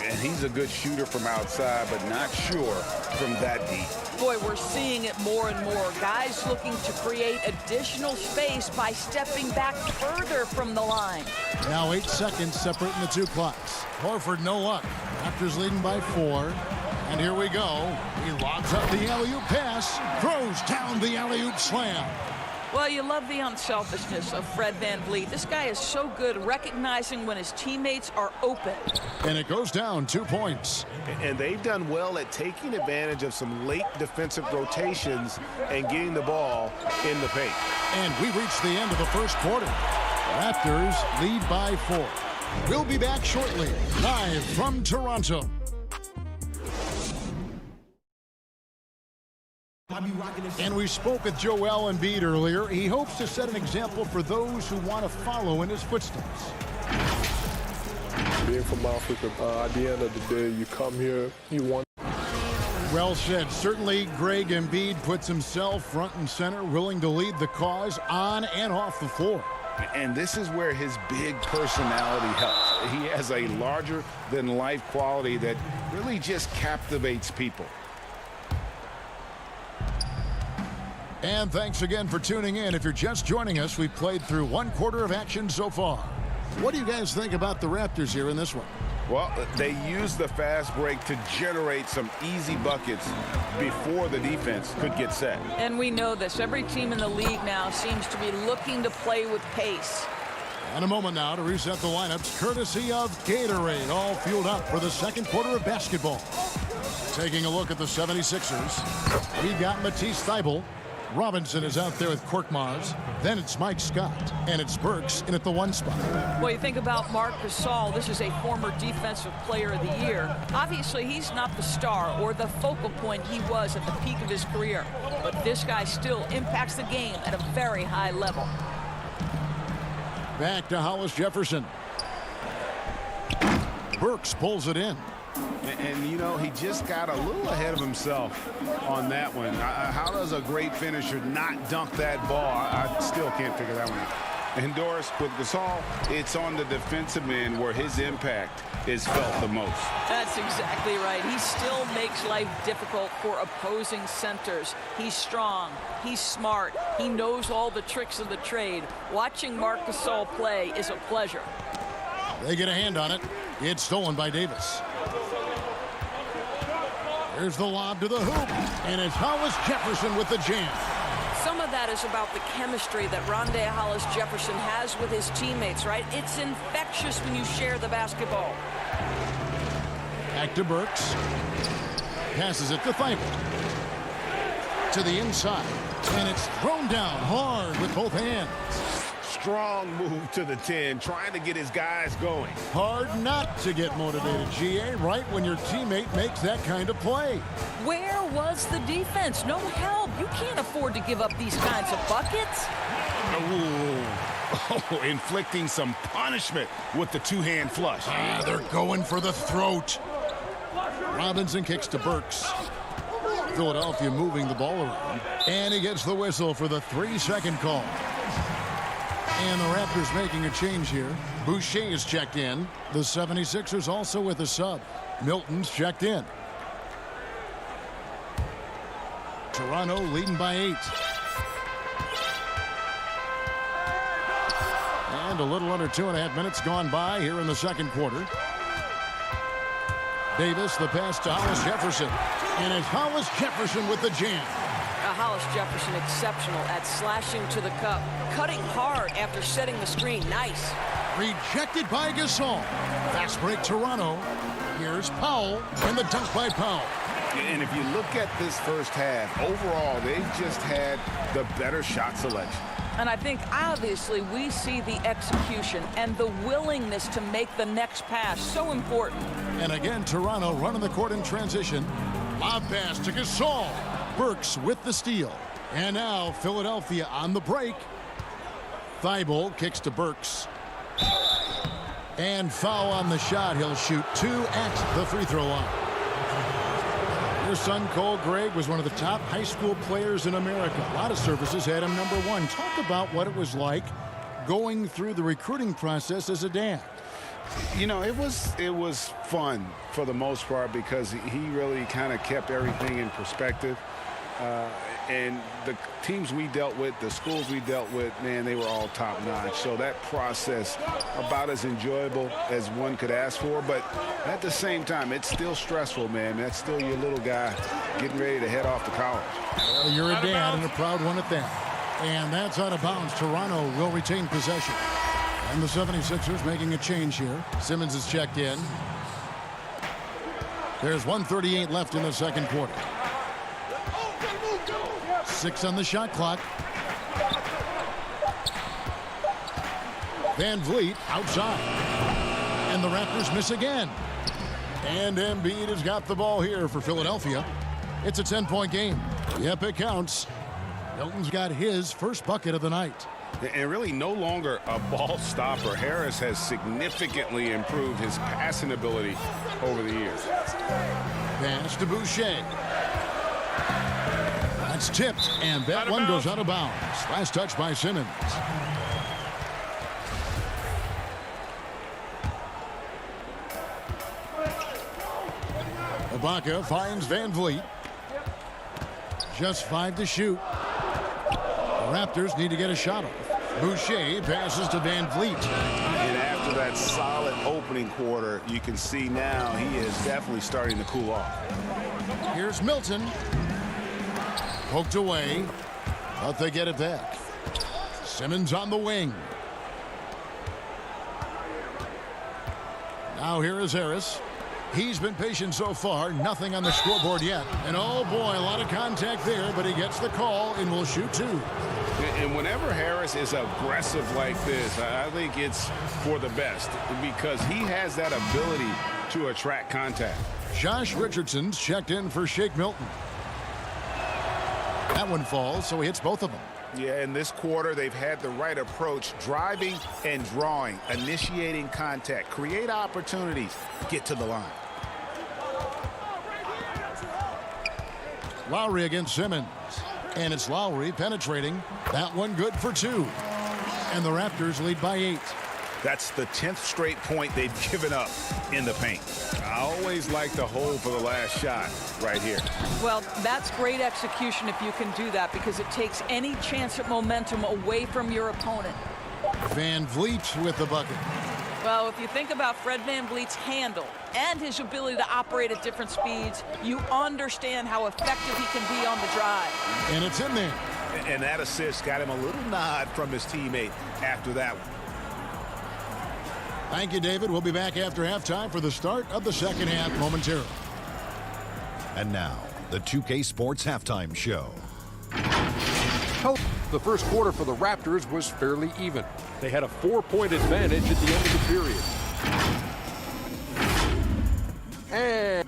D: And he's a good shooter from outside, but not sure from that deep.
E: Boy, we're seeing it more and more. Guys looking to create additional space by stepping back further from the line.
B: Now 8 seconds separating the two clocks. Horford no luck. Raptors leading by 4. And here we go. He lobs up the alley-oop pass. Throws down the alley-oop slam.
E: Well, you love the unselfishness of Fred VanVleet. This guy is so good recognizing when his teammates are open.
B: And it goes down 2 points.
D: And they've done well at taking advantage of some late defensive rotations and getting the ball in the paint.
B: And we reached the end of the first quarter. Raptors lead by 4. We'll be back shortly, live from Toronto. And we spoke with Joel Embiid earlier. He hopes to set an example for those who want to follow in his footsteps.
J: Being from Africa, at the end of the day, you come here, you want.
B: Well said. Certainly, Greg Embiid puts himself front and center, willing to lead the cause on and off the floor.
D: And this is where his big personality helps. He has a larger-than-life quality that really just captivates people.
B: And thanks again for tuning in. If you're just joining us, we've played through 1 quarter of action so far. What do you guys think about the Raptors here in this one?
D: Well, they used the fast break to generate some easy buckets before the defense could get set.
E: And we know this. Every team in the league now seems to be looking to play with pace.
B: And a moment now to reset the lineups, courtesy of Gatorade, all fueled up for the second quarter of basketball. Taking a look at the 76ers, we've got Matisse Thybulle. Robinson is out there with Korkmaz. Then it's Mike Scott. And it's Burks in at the 1 spot.
E: Well, you think about Marc Gasol. This is a former Defensive Player of the Year. Obviously, he's not the star or the focal point he was at the peak of his career. But this guy still impacts the game at a very high level.
B: Back to Hollis Jefferson. Burks pulls it in.
D: And, you know, he just got a little ahead of himself on that one. How does a great finisher not dunk that ball? I still can't figure that one out. And Doris, with Gasol, it's on the defensive end where his impact is felt the most.
E: That's exactly right. He still makes life difficult for opposing centers. He's strong. He's smart. He knows all the tricks of the trade. Watching Marc Gasol play is a pleasure.
B: They get a hand on it. It's stolen by Davis. There's the lob to the hoop, and it's Hollis Jefferson with the jam.
E: Some of that is about the chemistry that Rondae Hollis Jefferson has with his teammates, right? It's infectious when you share the basketball.
B: Back to Burks. Passes it to Thybulle. To the inside, and it's thrown down hard with both hands.
D: Strong move to the 10, trying to get his guys going.
B: Hard not to get motivated, GA, right when your teammate makes that kind of play.
E: Where was the defense? No help. You can't afford to give up these kinds of buckets.
D: Oh, inflicting some punishment with the 2-hand flush.
B: They're going for the throat. Robinson kicks to Burks. Philadelphia moving the ball around. And he gets the whistle for the 3-second call. And the Raptors making a change here. Boucher is checked in. The 76ers also with a sub. Milton's checked in. Toronto leading by 8. And a little under 2.5 minutes gone by here in the second quarter. Davis, the pass to Hollis Jefferson. And it's Hollis Jefferson with the jam.
E: Hollis Jefferson exceptional at slashing to the cup, cutting hard after setting the screen. Nice.
B: Rejected by Gasol. Fast break Toronto. Here's Powell and the dunk by Powell.
D: And if you look at this first half, overall, they've just had the better shot selection.
E: And I think, obviously, we see the execution and the willingness to make the next pass so important.
B: And again, Toronto running the court in transition. Lob pass to Gasol. Burks with the steal. And now Philadelphia on the break. Thybulle kicks to Burks. And foul on the shot. He'll shoot 2 at the free throw line. Your son, Cole Gregg, was one of the top high school players in America. A lot of services had him #1. Talk about what it was like going through the recruiting process as a dad.
D: You know, it was fun for the most part because he really kind of kept everything in perspective. And the teams we dealt with, the schools we dealt with, man, they were all top-notch. So that process, about as enjoyable as one could ask for. But at the same time, it's still stressful, man. That's still your little guy getting ready to head off to college.
B: Well, you're a dad and a proud one at that. And that's out of bounds. Toronto will retain possession. And the 76ers making a change here. Simmons is checked in. There's 1:38 left in the second quarter. 6 on the shot clock. Van Vliet outside. And the Raptors miss again. And Embiid has got the ball here for Philadelphia. It's a 10-point game. Yep, it counts. Milton's got his first bucket of the night.
D: And really no longer a ball stopper. Harris has significantly improved his passing ability over the years.
B: Pass to Boucher. That's tipped, and that one goes out of bounds. Last touch by Simmons. Ibaka finds Van Vliet. Just 5 to shoot. The Raptors need to get a shot off. Boucher passes to Van Vliet.
D: And after that solid opening quarter, you can see now he is definitely starting to cool off.
B: Here's Milton. Poked away, but they get it back. Simmons on the wing. Now here is Harris. He's been patient so far. Nothing on the scoreboard yet. And oh boy, a lot of contact there, but he gets the call and will shoot 2.
D: And whenever Harris is aggressive like this, I think it's for the best because he has that ability to attract contact.
B: Josh Richardson's checked in for Shake Milton. That one falls, so he hits both of them.
D: Yeah, in this quarter, they've had the right approach, driving and drawing, initiating contact, create opportunities, get to the line.
B: Lowry against Simmons. And it's Lowry penetrating. That one good for 2. And the Raptors lead by 8.
D: That's the 10th straight point they've given up in the paint. I always like to hold for the last shot right here.
E: Well, that's great execution if you can do that because it takes any chance at momentum away from your opponent.
B: Van Vliet with the bucket.
E: Well, if you think about Fred VanVleet's handle and his ability to operate at different speeds, you understand how effective he can be on the drive.
B: And it's in there.
D: And that assist got him a little nod from his teammate after that one.
B: Thank you, David. We'll be back after halftime for the start of the second half momentarily.
F: And now, the 2K Sports Halftime Show.
G: The first quarter for the Raptors was fairly even. They had a 4-point advantage at the end of the period. And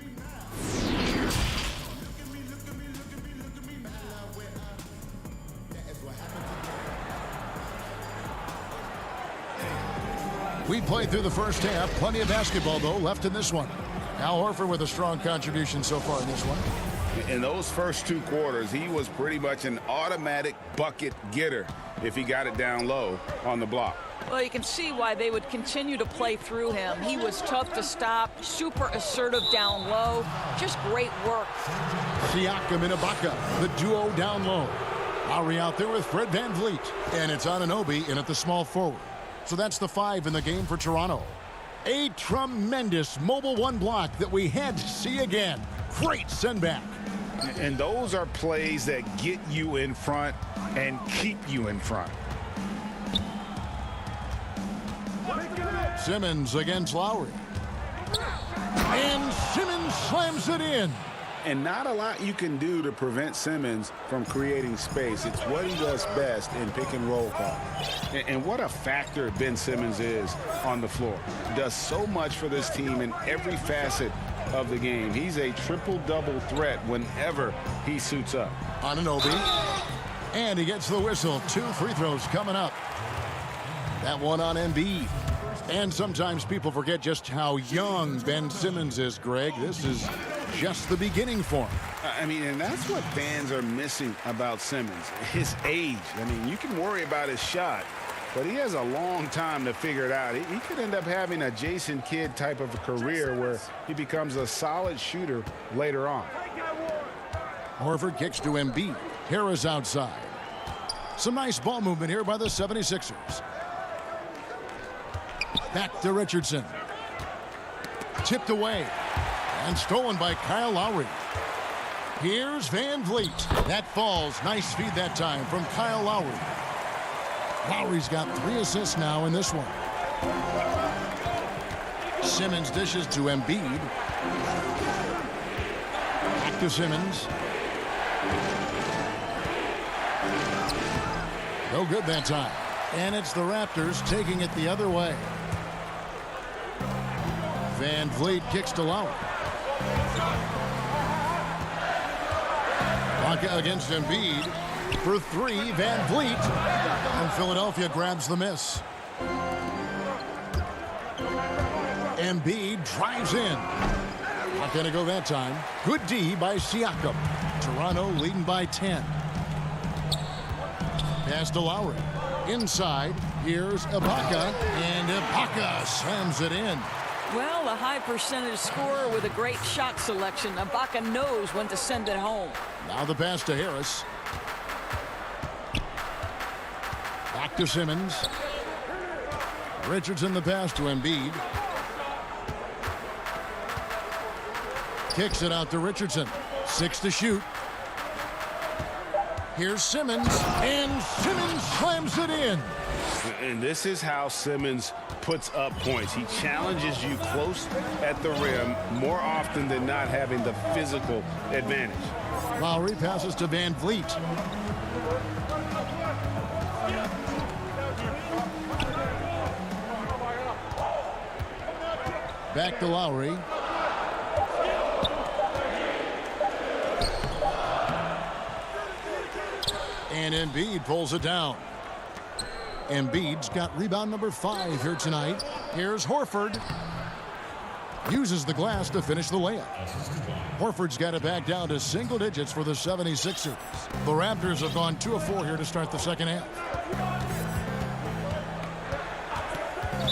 B: we played through the first half. Plenty of basketball, though, left in this one. Al Horford with a strong contribution so far in this one.
D: In those first 2 quarters, he was pretty much an automatic bucket getter if he got it down low on the block.
E: Well, you can see why they would continue to play through him. He was tough to stop, super assertive down low. Just great work.
B: Siakam and Ibaka, the duo down low. Lowry out there with Fred VanVleet. And it's Anunoby in at the small forward. So that's the 5 in the game for Toronto. A tremendous mobile 1 block that we had to see again. Great send back.
D: And those are plays that get you in front and keep you in front.
B: Simmons against Lowry. And Simmons slams it in.
D: And not a lot you can do to prevent Simmons from creating space. It's what he does best in pick and roll call. And what a factor Ben Simmons is on the floor. Does so much for this team in every facet of the game. He's a triple-double threat whenever he suits up.
B: Anunoby. And he gets the whistle. 2 free throws coming up. That one on Embiid. And sometimes people forget just how young Ben Simmons is, Greg. This is just the beginning for him.
D: I mean, and that's what fans are missing about Simmons, his age. I mean, you can worry about his shot, but he has a long time to figure it out. He could end up having a Jason Kidd type of a career where he becomes a solid shooter later on.
B: Horford kicks to Embiid. Harris outside. Some nice ball movement here by the 76ers. Back to Richardson. Tipped away and stolen by Kyle Lowry. Here's Van Vliet. That falls. Nice feed that time from Kyle Lowry. Lowry's got 3 assists now in this one. Simmons dishes to Embiid. Back to Simmons. No good that time. And it's the Raptors taking it the other way. Van Vliet kicks to Lowry. Ibaka against Embiid. For 3, Van Vliet. And Philadelphia grabs the miss. Embiid drives in. Not going to go that time. Good D by Siakam. Toronto leading by 10. Pass to Lowry. Inside. Here's Ibaka. And Ibaka slams it in.
E: Well, a high percentage scorer with a great shot selection. Ibaka knows when to send it home.
B: Now the pass to Harris. Back to Simmons. Richardson the pass to Embiid. Kicks it out to Richardson. 6 to shoot. Here's Simmons. And Simmons slams it in.
D: And this is how Simmons puts up points. He challenges you close at the rim more often than not, having the physical advantage.
B: Lowry passes to Van Vliet. Back to Lowry. And Embiid pulls it down. Embiid's got rebound number 5 here tonight. Here's Horford. Uses the glass to finish the layup. Horford's got it back down to single digits for the 76ers. The Raptors have gone 2 of 4 here to start the second half.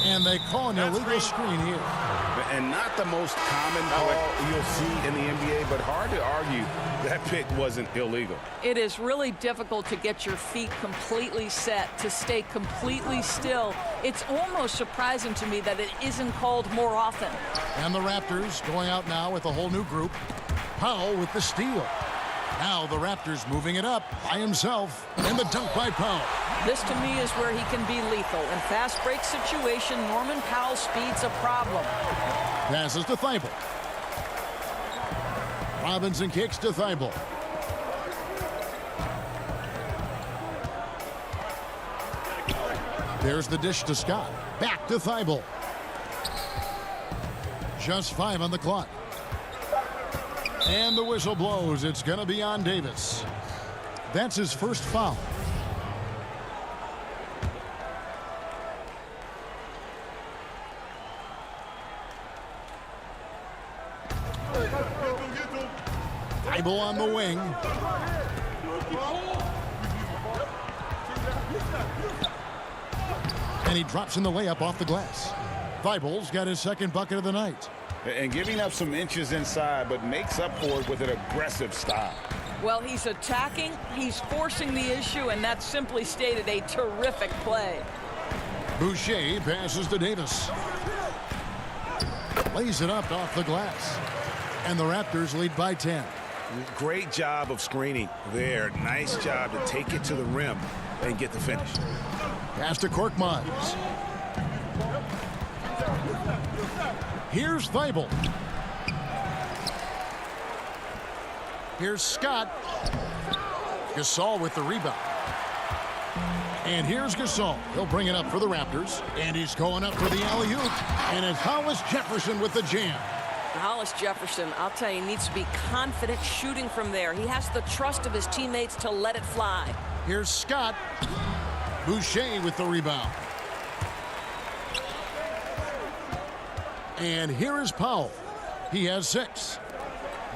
B: And they call an illegal screen here.
D: And not the most common call you'll see in the NBA, but hard to argue that pick wasn't illegal.
E: It is really difficult to get your feet completely set, to stay completely still. It's almost surprising to me that it isn't called more often.
B: And the Raptors going out now with a whole new group. Powell with the steal. Now the Raptors moving it up by himself. And the dunk by Powell.
E: This, to me, is where he can be lethal. In fast break situation, Norman Powell's speed's a problem.
B: Passes to Thibault. Robinson kicks to Thibault. There's the dish to Scott. Back to Thibault. Just 5 on the clock. And the whistle blows. It's going to be on Davis. That's his first foul. Thibault on the wing. And he drops in the layup off the glass. Thibault's got his second bucket of the night.
D: And giving up some inches inside, but makes up for it with an aggressive style.
E: Well, he's attacking, he's forcing the issue, and that's simply stated a terrific play.
B: Boucher passes to Davis. Lays it up off the glass. And the Raptors lead by 10.
D: Great job of screening there. Nice job to take it to the rim and get the finish.
B: Pass to Korkmaz. Here's Thibault. Here's Scott. Gasol with the rebound. And here's Gasol. He'll bring it up for the Raptors. And he's going up for the alley-oop. And it's Hollis Jefferson with the jam.
E: Hollis Jefferson, I'll tell you, needs to be confident shooting from there. He has the trust of his teammates to let it fly.
B: Here's Scott. Boucher with the rebound. And here is Powell. He has 6.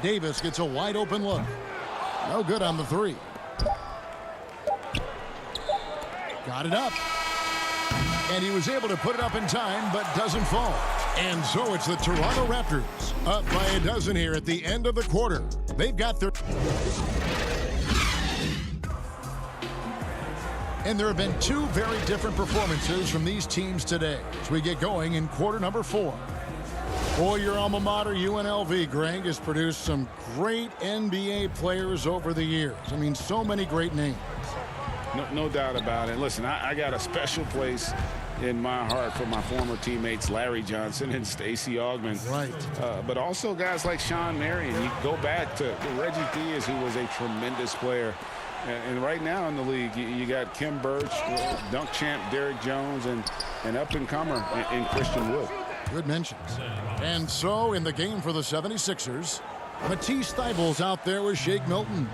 B: Davis gets a wide open look. No good on the 3. Got it up. And he was able to put it up in time, but doesn't fall. And so it's the Toronto Raptors up by a dozen here at the end of the quarter. They've got their... And there have been two very different performances from these teams today as we get going in quarter number 4. Boy, your alma mater, UNLV, Greg, has produced some great NBA players over the years. I mean, so many great names.
D: No doubt about it. Listen, I got a special place in my heart for my former teammates Larry Johnson and Stacey Augmon.
B: Right.
D: But also guys like Sean Marion. You go back to Reggie Diaz, who was a tremendous player. And right now in the league, you got Kim Birch, dunk champ Derrick Jones, and up-and-comer in Christian Wood.
B: Good mentions. And so in the game for the 76ers, Matisse Thybulle's out there with Shake Milton.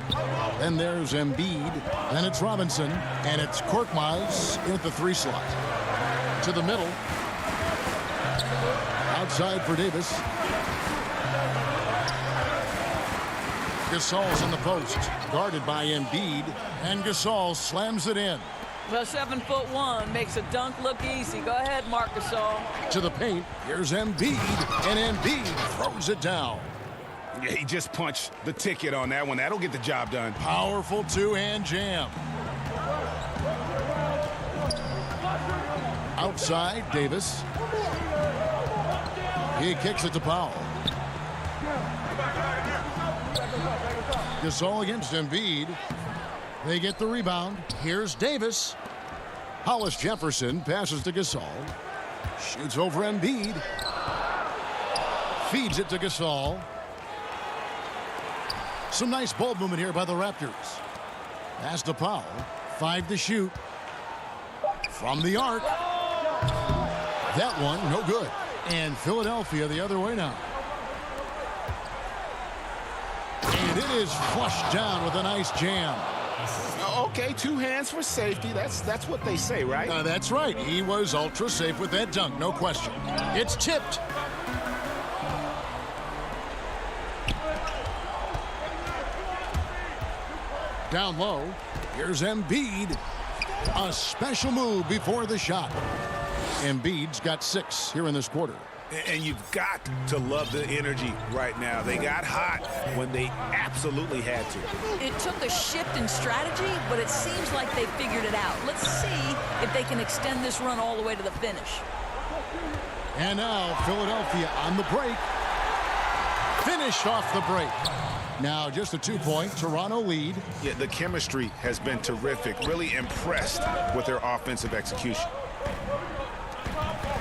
B: Then there's Embiid. Then it's Robinson. And it's Korkmaz in at the 3 slot. To the middle. Outside for Davis. Gasol's in the post. Guarded by Embiid. And Gasol slams it in.
E: The 7'1" makes a dunk look easy. Go ahead, Marc Gasol.
B: To the paint. Here's Embiid. And Embiid throws it down.
D: Yeah, he just punched the ticket on that one. That'll get the job done.
B: Powerful two-hand jam. Outside, Davis. He kicks it to Powell. Gasol against Embiid. They get the rebound. Here's Davis. Hollis Jefferson passes to Gasol. Shoots over Embiid. Feeds it to Gasol. Some nice ball movement here by the Raptors. Pass to Powell. 5 to shoot. From the arc. That one, no good. And Philadelphia the other way now. And it is flushed down with a nice jam.
D: Okay, 2 hands for safety. That's what they say, right?
B: That's right. He was ultra safe with that dunk, no question. It's tipped. Down low. Here's Embiid. A special move before the shot. Embiid's got 6 here in this quarter.
D: And you've got to love the energy right now. They got hot when they absolutely had to.
E: It took a shift in strategy, but it seems like they figured it out. Let's see if they can extend this run all the way to the finish.
B: And now Philadelphia on the break. Finished off the break. Now just a 2-point Toronto lead.
D: Yeah, the chemistry has been terrific. Really impressed with their offensive execution.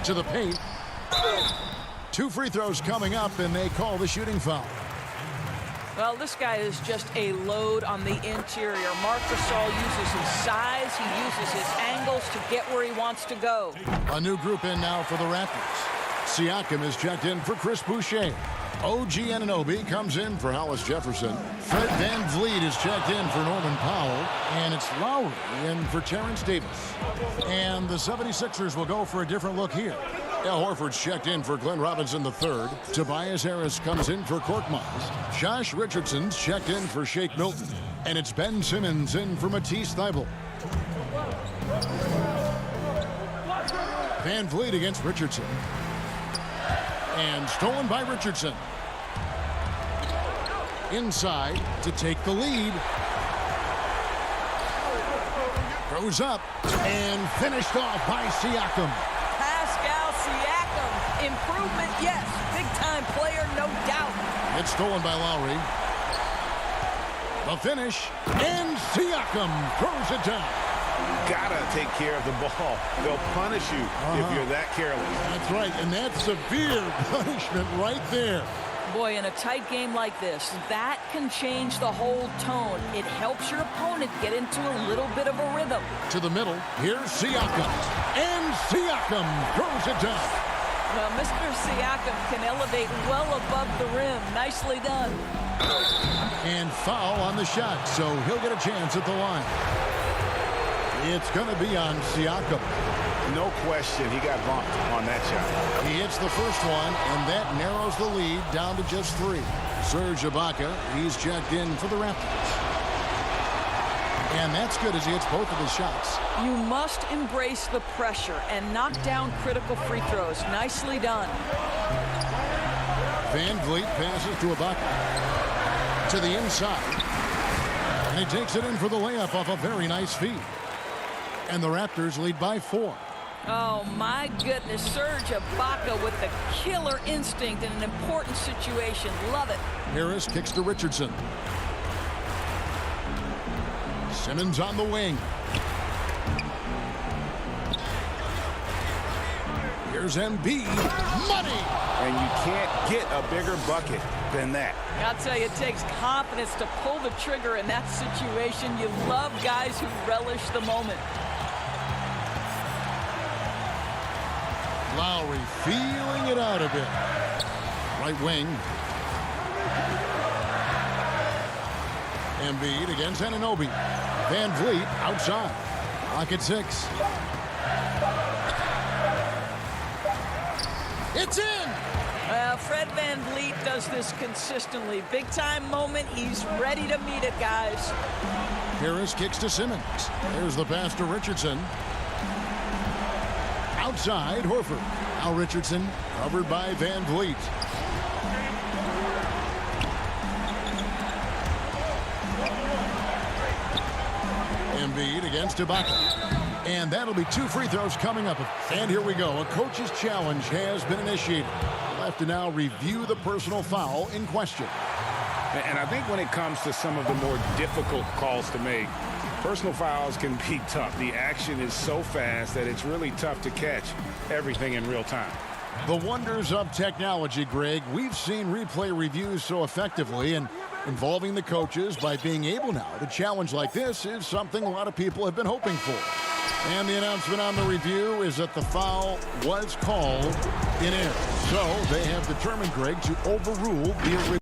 B: To the paint. 2 free throws coming up, and they call the shooting foul.
E: Well, this guy is just a load on the interior. Marc Gasol uses his size. He uses his angles to get where he wants to go.
B: A new group in now for the Raptors. Siakam is checked in for Chris Boucher. OG Anunoby comes in for Hollis Jefferson. Fred VanVleet is checked in for Norman Powell. And it's Lowry in for Terrence Davis. And the 76ers will go for a different look here. Al Horford's checked in for Glenn Robinson III. Tobias Harris comes in for Korkmaz. Josh Richardson's checked in for Shake Milton. And it's Ben Simmons in for Matisse Thybulle. VanVleet against Richardson. And stolen by Richardson. Inside to take the lead. Goes up and finished off by Siakam.
E: Pascal Siakam. Improvement, yes. Big-time player, no doubt.
B: It's stolen by Lowry. The finish. And Siakam throws it down.
D: Gotta take care of the ball. They'll punish you if you're that careless.
B: That's right, and that's severe punishment right there.
E: Boy, in a tight game like this, that can change the whole tone. It helps your opponent get into a little bit of a rhythm.
B: To the middle, here's Siakam. And Siakam throws it down.
E: Well, Mr. Siakam can elevate well above the rim. Nicely done.
B: And foul on the shot, so he'll get a chance at the line. It's going to be on Siakam.
D: No question, he got bumped on that shot.
B: He hits the first one, and that narrows the lead down to just 3. Serge Ibaka, he's checked in for the Raptors. And that's good as he hits both of his shots.
E: You must embrace the pressure and knock down critical free throws. Nicely done.
B: Van Vliet passes to Ibaka. To the inside. And he takes it in for the layup off a very nice feed. And the Raptors lead by 4.
E: Oh, my goodness. Serge Ibaka with the killer instinct in an important situation. Love it.
B: Harris kicks to Richardson. Simmons on the wing. Here's Embiid. Money!
D: And you can't get a bigger bucket than that.
E: I'll tell you, it takes confidence to pull the trigger in that situation. You love guys who relish the moment.
B: Lowry feeling it out a bit. Right wing. Embiid against Anunoby. Van Vliet outside. Clock at 6. It's in!
E: Fred Van Vliet does this consistently. Big time moment. He's ready to meet it, guys.
B: Harris kicks to Simmons. There's the pass to Richardson. Outside, Horford. Now Richardson covered by Van Vliet. Embiid against Ibaka. And that'll be 2 free throws coming up. And here we go. A coach's challenge has been initiated. We'll have to now review the personal foul in question.
D: And I think when it comes to some of the more difficult calls to make, personal fouls can be tough. The action is so fast that it's really tough to catch everything in real time.
B: The wonders of technology, Greg. We've seen replay reviews so effectively, and involving the coaches by being able now to challenge like this is something a lot of people have been hoping for. And the announcement on the review is that the foul was called in air. So they have determined, Greg, to overrule the original.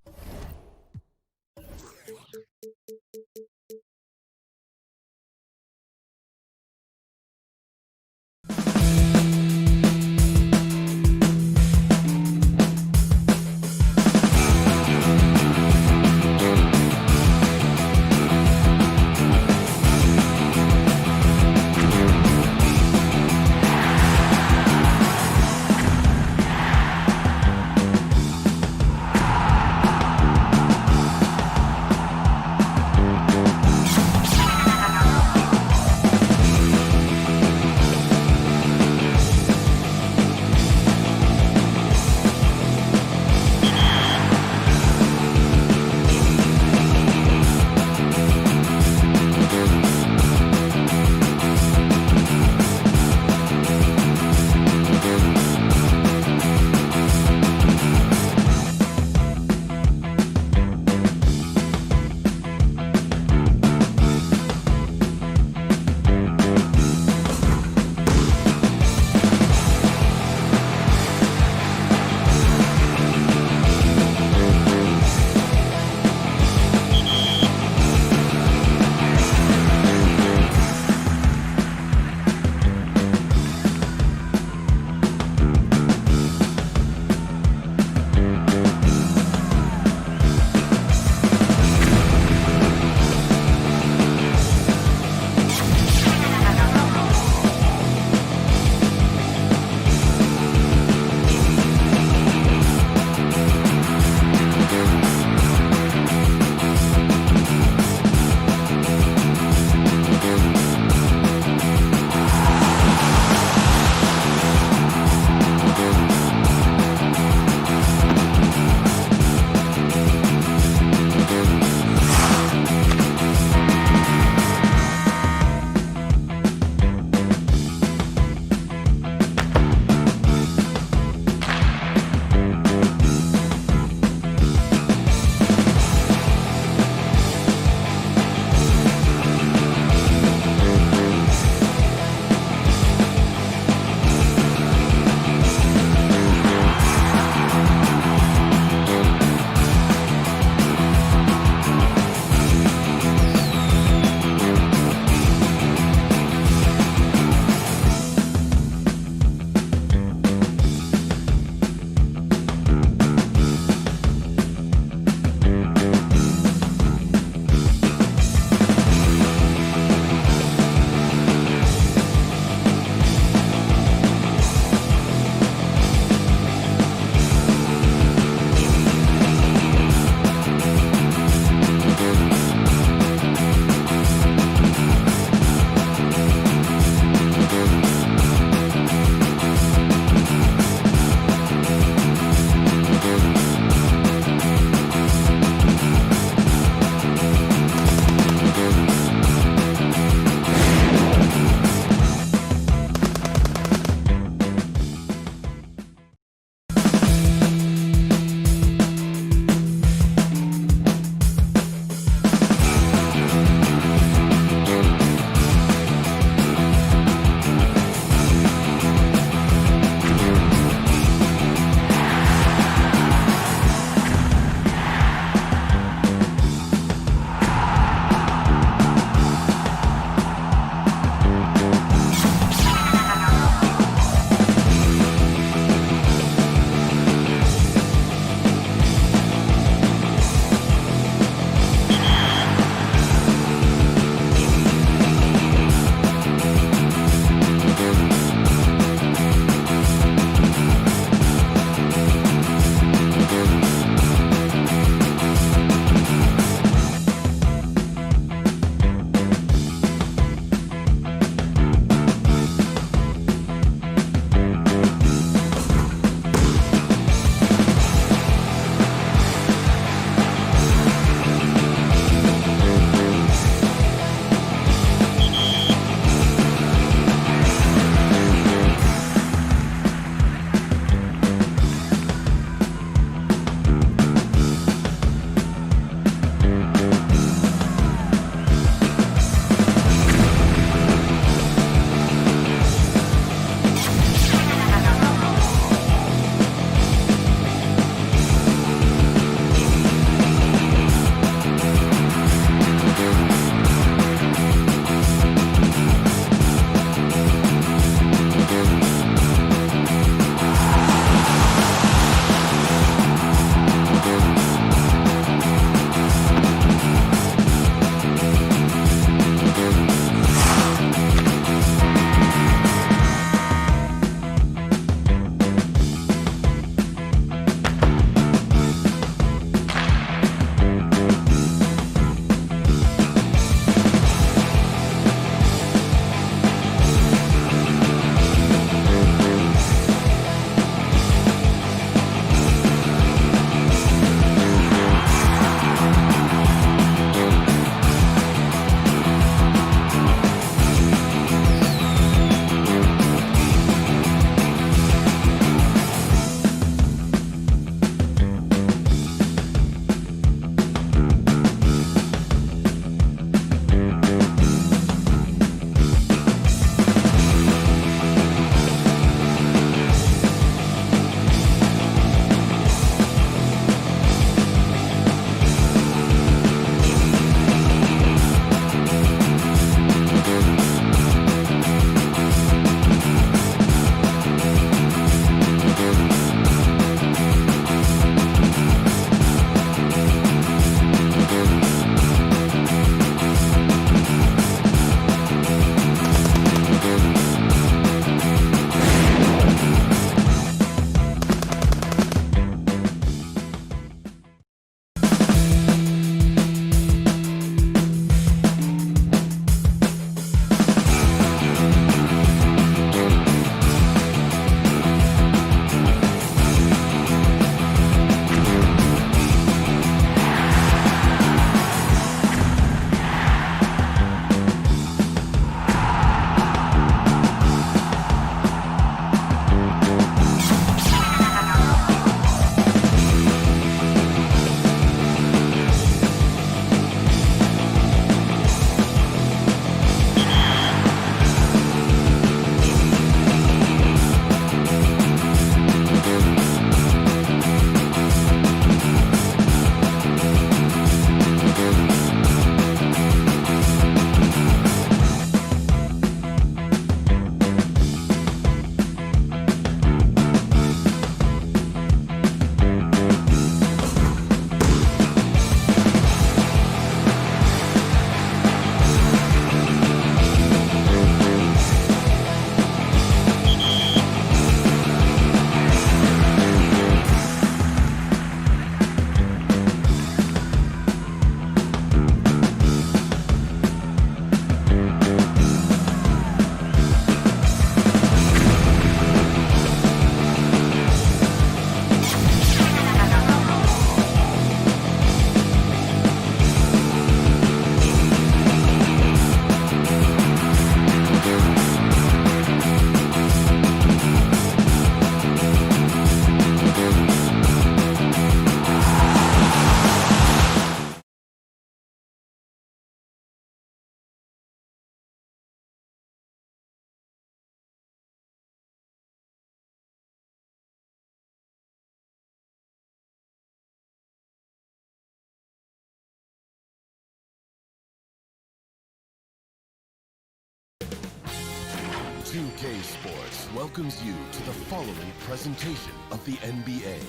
A: 2K Sports welcomes you to the following presentation of the NBA.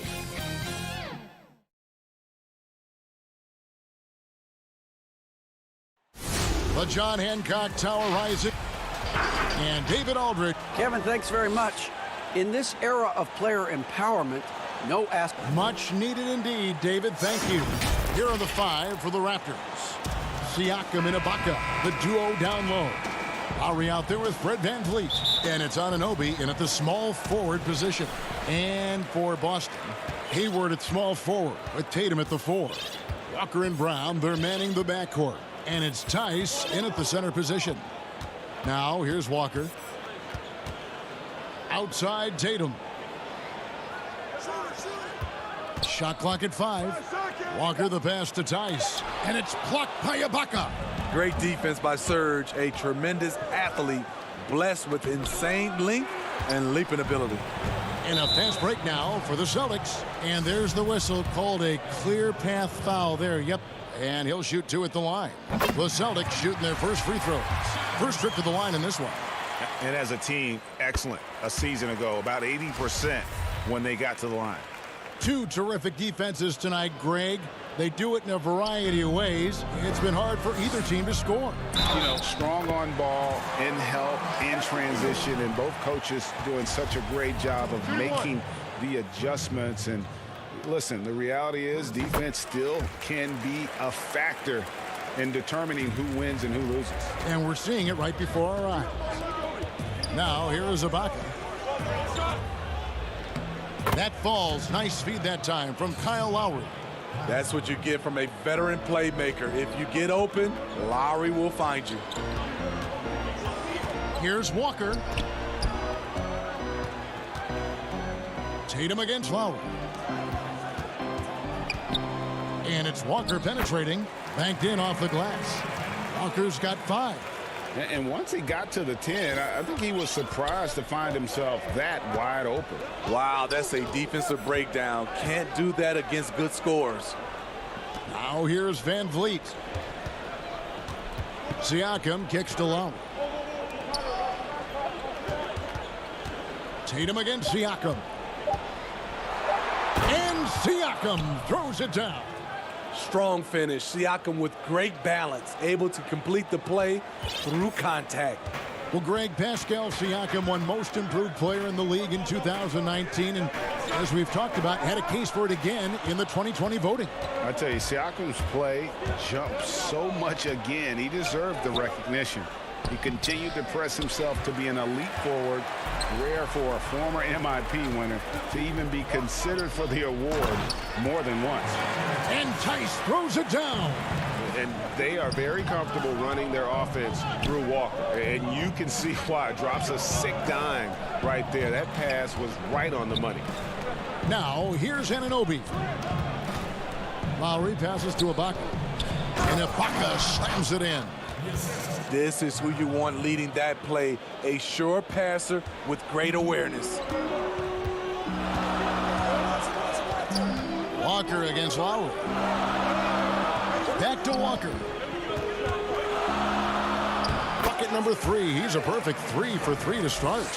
B: The John Hancock Tower rising. And David Aldridge.
L: Kevin, thanks very much. In this era of player empowerment, no ask.
B: Much needed indeed, David. Thank you. Here are the 5 for the Raptors. Siakam and Ibaka, the duo down low. Lowry out there with Fred VanVleet. And it's Anunoby in at the small forward position. And for Boston, Hayward at small forward with Tatum at the 4. Walker and Brown, they're manning the backcourt. And it's Tice in at the center position. Now, here's Walker. Outside Tatum. Shot clock at 5. Walker the pass to Tice. And it's blocked by Ibaka.
H: Great defense by Serge, a tremendous athlete, blessed with insane length and leaping ability.
B: And a fast break now for the Celtics. And there's the whistle, called a clear path foul there. Yep. And he'll shoot 2 at the line. The Celtics shooting their first free throws. First trip to the line in this one.
D: And as a team, excellent. A season ago, about 80% when they got to the line.
B: 2 terrific defenses tonight, Greg. They do it in a variety of ways. It's been hard for either team to score.
D: You know, strong on ball, in help, in transition, and both coaches doing such a great job of making the adjustments. And listen, the reality is defense still can be a factor in determining who wins and who loses.
B: And we're seeing it right before our eyes. Now, here is Ibaka. That falls. Nice feed that time from Kyle Lowry.
H: That's what you get from a veteran playmaker. If you get open, Lowry will find you.
B: Here's Walker. Tatum against Lowry. And it's Walker penetrating. Banked in off the glass. Walker's got 5.
D: And once he got to the 10, I think he was surprised to find himself that wide open.
H: Wow, that's a defensive breakdown. Can't do that against good scorers.
B: Now here's VanVleet. Siakam kicks to Lowry. Tatum against Siakam. And Siakam throws it down.
H: Strong finish. Siakam with great balance, able to complete the play through contact.
B: Well, Greg, Pascal Siakam won most improved player in the league in 2019, and as we've talked about, had a case for it again in the 2020 voting.
D: I tell you, Siakam's play jumped so much again. He deserved the recognition. He continued to press himself to be an elite forward, rare for a former MIP winner to even be considered for the award more than once.
B: And Tice throws it down.
I: And they are very comfortable running their offense through Walker. And you can see why. Drops a sick dime right there. That pass was right on the money.
B: Now, here's Anunoby. Lowry passes to Ibaka. And Ibaka slams it in.
H: This is who you want leading that play. A sure passer with great awareness.
B: Walker against Lowry. Back to Walker. Bucket number 3. He's a perfect 3 for 3 to start.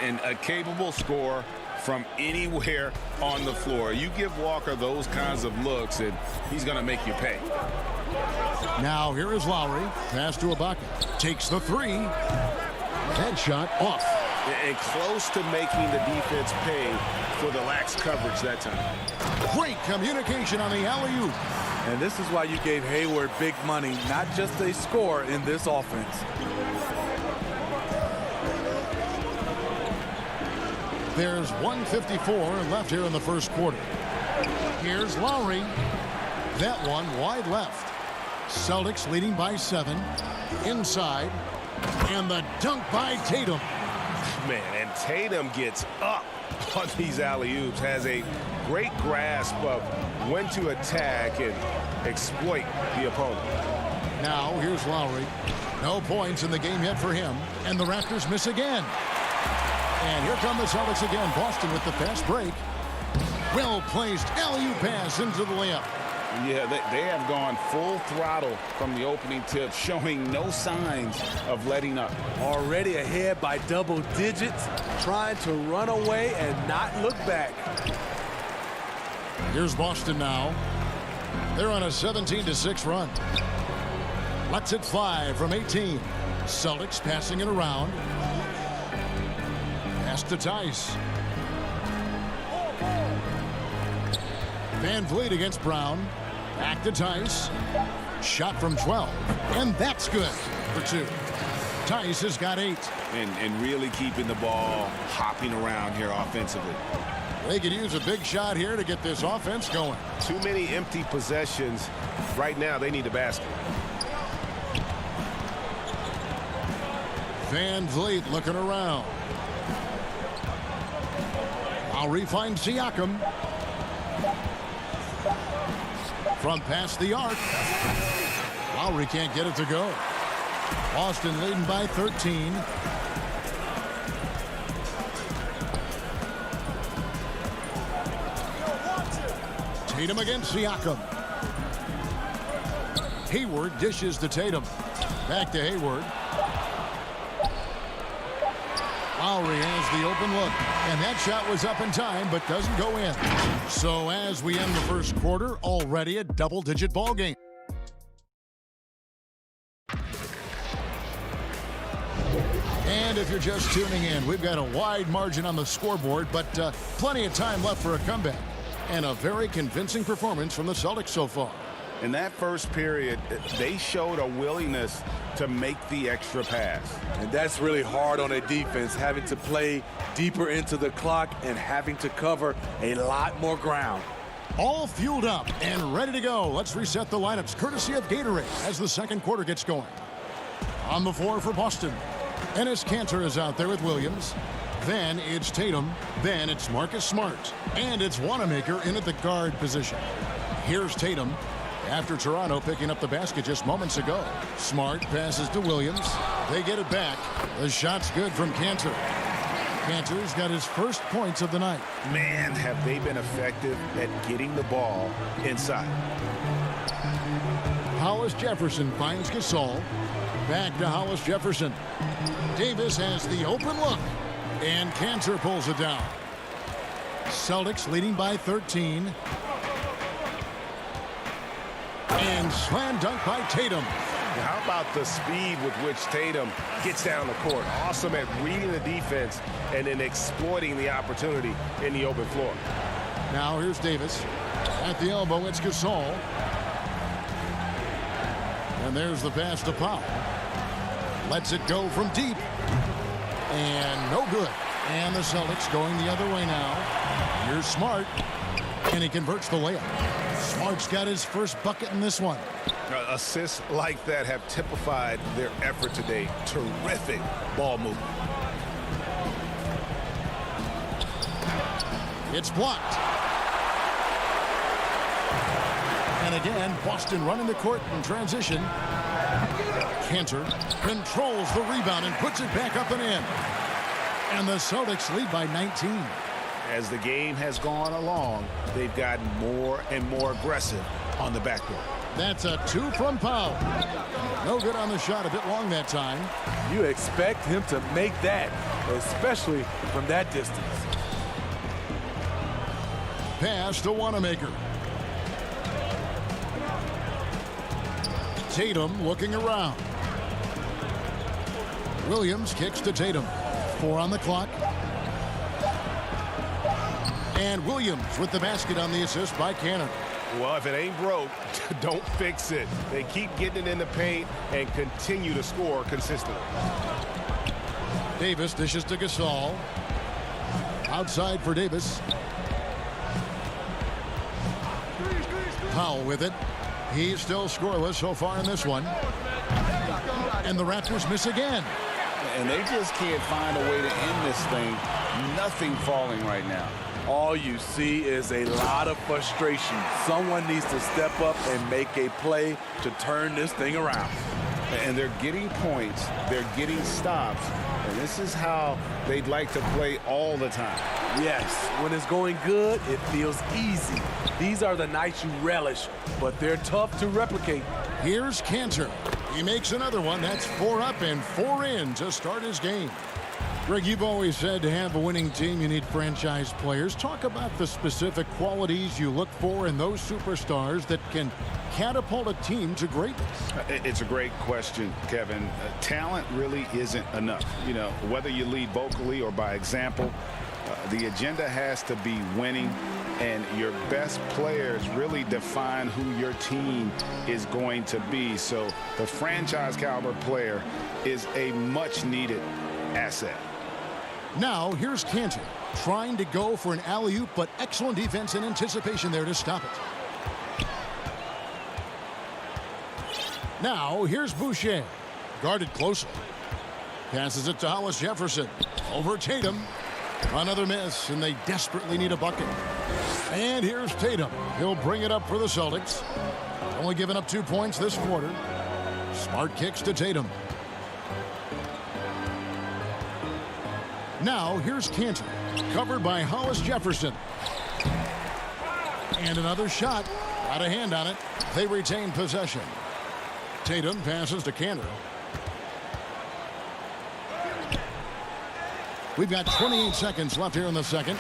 D: And a capable scorer from anywhere on the floor. You give Walker those kinds of looks, and he's going to make you pay.
B: Now here is Lowry. Pass to Ibaka. Takes the 3. Headshot off.
I: And close to making the defense pay for the lax coverage that time.
B: Great communication on the alley-oop.
H: And this is why you gave Hayward big money, not just a score in this offense.
B: There's 1:54 left here in the first quarter. Here's Lowry. That one wide left. Celtics leading by 7. Inside. And the dunk by Tatum.
I: Man, and Tatum gets up on these alley-oops, has a great grasp of when to attack and exploit the opponent.
B: Now here's Lowry. No points in the game yet for him. And the Raptors miss again. And here come the Celtics again. Boston with the fast break. Well-placed alley-oop pass into the layup.
D: Yeah, they have gone full throttle from the opening tip, showing no signs of letting up.
H: Already ahead by double digits, trying to run away and not look back.
B: Here's Boston now. They're on a 17-6 run. Lets it fly from 18. Celtics passing it around. Pass to Tice. Van Vliet against Brown. Back to Tice. Shot from 12. And that's good for 2. Tice has got 8.
D: And really keeping the ball hopping around here offensively.
B: They could use a big shot here to get this offense going.
I: Too many empty possessions. Right now, they need a basket.
B: Van Vliet looking around. Lowry finds Siakam. From past the arc. Lowry can't get it to go. Boston leading by 13. Tatum against Siakam. Hayward dishes to Tatum. Back to Hayward. Lowry has the open look. And that shot was up in time, but doesn't go in. So as we end the first quarter, already a double-digit ball game. And if you're just tuning in, we've got a wide margin on the scoreboard, but plenty of time left for a comeback. And a very convincing performance from the Celtics so far.
D: In that first period, they showed a willingness to make the extra pass.
H: And that's really hard on a defense, having to play deeper into the clock and having to cover a lot more ground.
B: All fueled up and ready to go. Let's reset the lineups courtesy of Gatorade as the second quarter gets going. On the floor for Boston, Enes Kanter is out there with Williams. Then it's Tatum. Then it's Marcus Smart. And it's Wanamaker in at the guard position. Here's Tatum after Toronto picking up the basket just moments ago. Smart passes to Williams. They get it back. The shot's good from Kanter. Kanter's got his first points of the night.
D: Man, have they been effective at getting the ball inside.
B: Hollis Jefferson finds Gasol. Back to Hollis Jefferson. Davis has the open look. And Kanter pulls it down. Celtics leading by 13. And slam dunk by Tatum.
I: How about the speed with which Tatum gets down the court? Awesome at reading the defense and then exploiting the opportunity in the open floor.
B: Now here's Davis. At the elbow, it's Gasol. And there's the pass to Powell. Lets it go from deep. And no good. And the Celtics going the other way now. Here's Smart. And he converts the layup. Smart's got his first bucket in this one.
I: Assists like that have typified their effort today. Terrific ball movement.
B: It's blocked. And again, Boston running the court in transition. Kanter controls the rebound and puts it back up and in. And the Celtics lead by 19.
D: As the game has gone along, they've gotten more and more aggressive on the backboard.
B: That's a 2 from Powell. No good on the shot, a bit long that time.
H: You expect him to make that, especially from that distance.
B: Pass to Wanamaker. Tatum looking around. Williams kicks to Tatum. 4 on the clock. And Williams with the basket on the assist by Cannon.
I: Well, if it ain't broke, don't fix it. They keep getting it in the paint and continue to score consistently.
B: Davis dishes to Gasol. Outside for Davis. Powell with it. He's still scoreless so far in this one. And the Raptors miss again.
D: And they just can't find a way to end this thing. Nothing falling right now.
H: All you see is a lot of frustration. Someone needs to step up and make a play to turn this thing around.
D: And they're getting points, they're getting stops, and this is how they'd like to play all the time.
H: Yes, when it's going good, it feels easy. These are the nights you relish, but they're tough to replicate.
B: Here's Cantor. He makes another one. That's 4 up and 4 in to start his game. Greg, you've always said to have a winning team, you need franchise players. Talk about the specific qualities you look for in those superstars that can catapult a team to greatness.
D: It's a great question, Kevin. Talent really isn't enough. You know, whether you lead vocally or by example, the agenda has to be winning, and your best players really define who your team is going to be. So the franchise caliber player is a much needed asset.
B: Now, here's Cantor trying to go for an alley-oop, but excellent defense and anticipation there to stop it. Now, here's Boucher. Guarded closely. Passes it to Hollis Jefferson. Over Tatum. Another miss, and they desperately need a bucket. And here's Tatum. He'll bring it up for the Celtics. Only giving up 2 points this quarter. Smart kicks to Tatum. Now, here's Cantor, covered by Hollis Jefferson. And another shot. Got a hand on it. They retain possession. Tatum passes to Cantor. We've got 28 seconds left here in the second.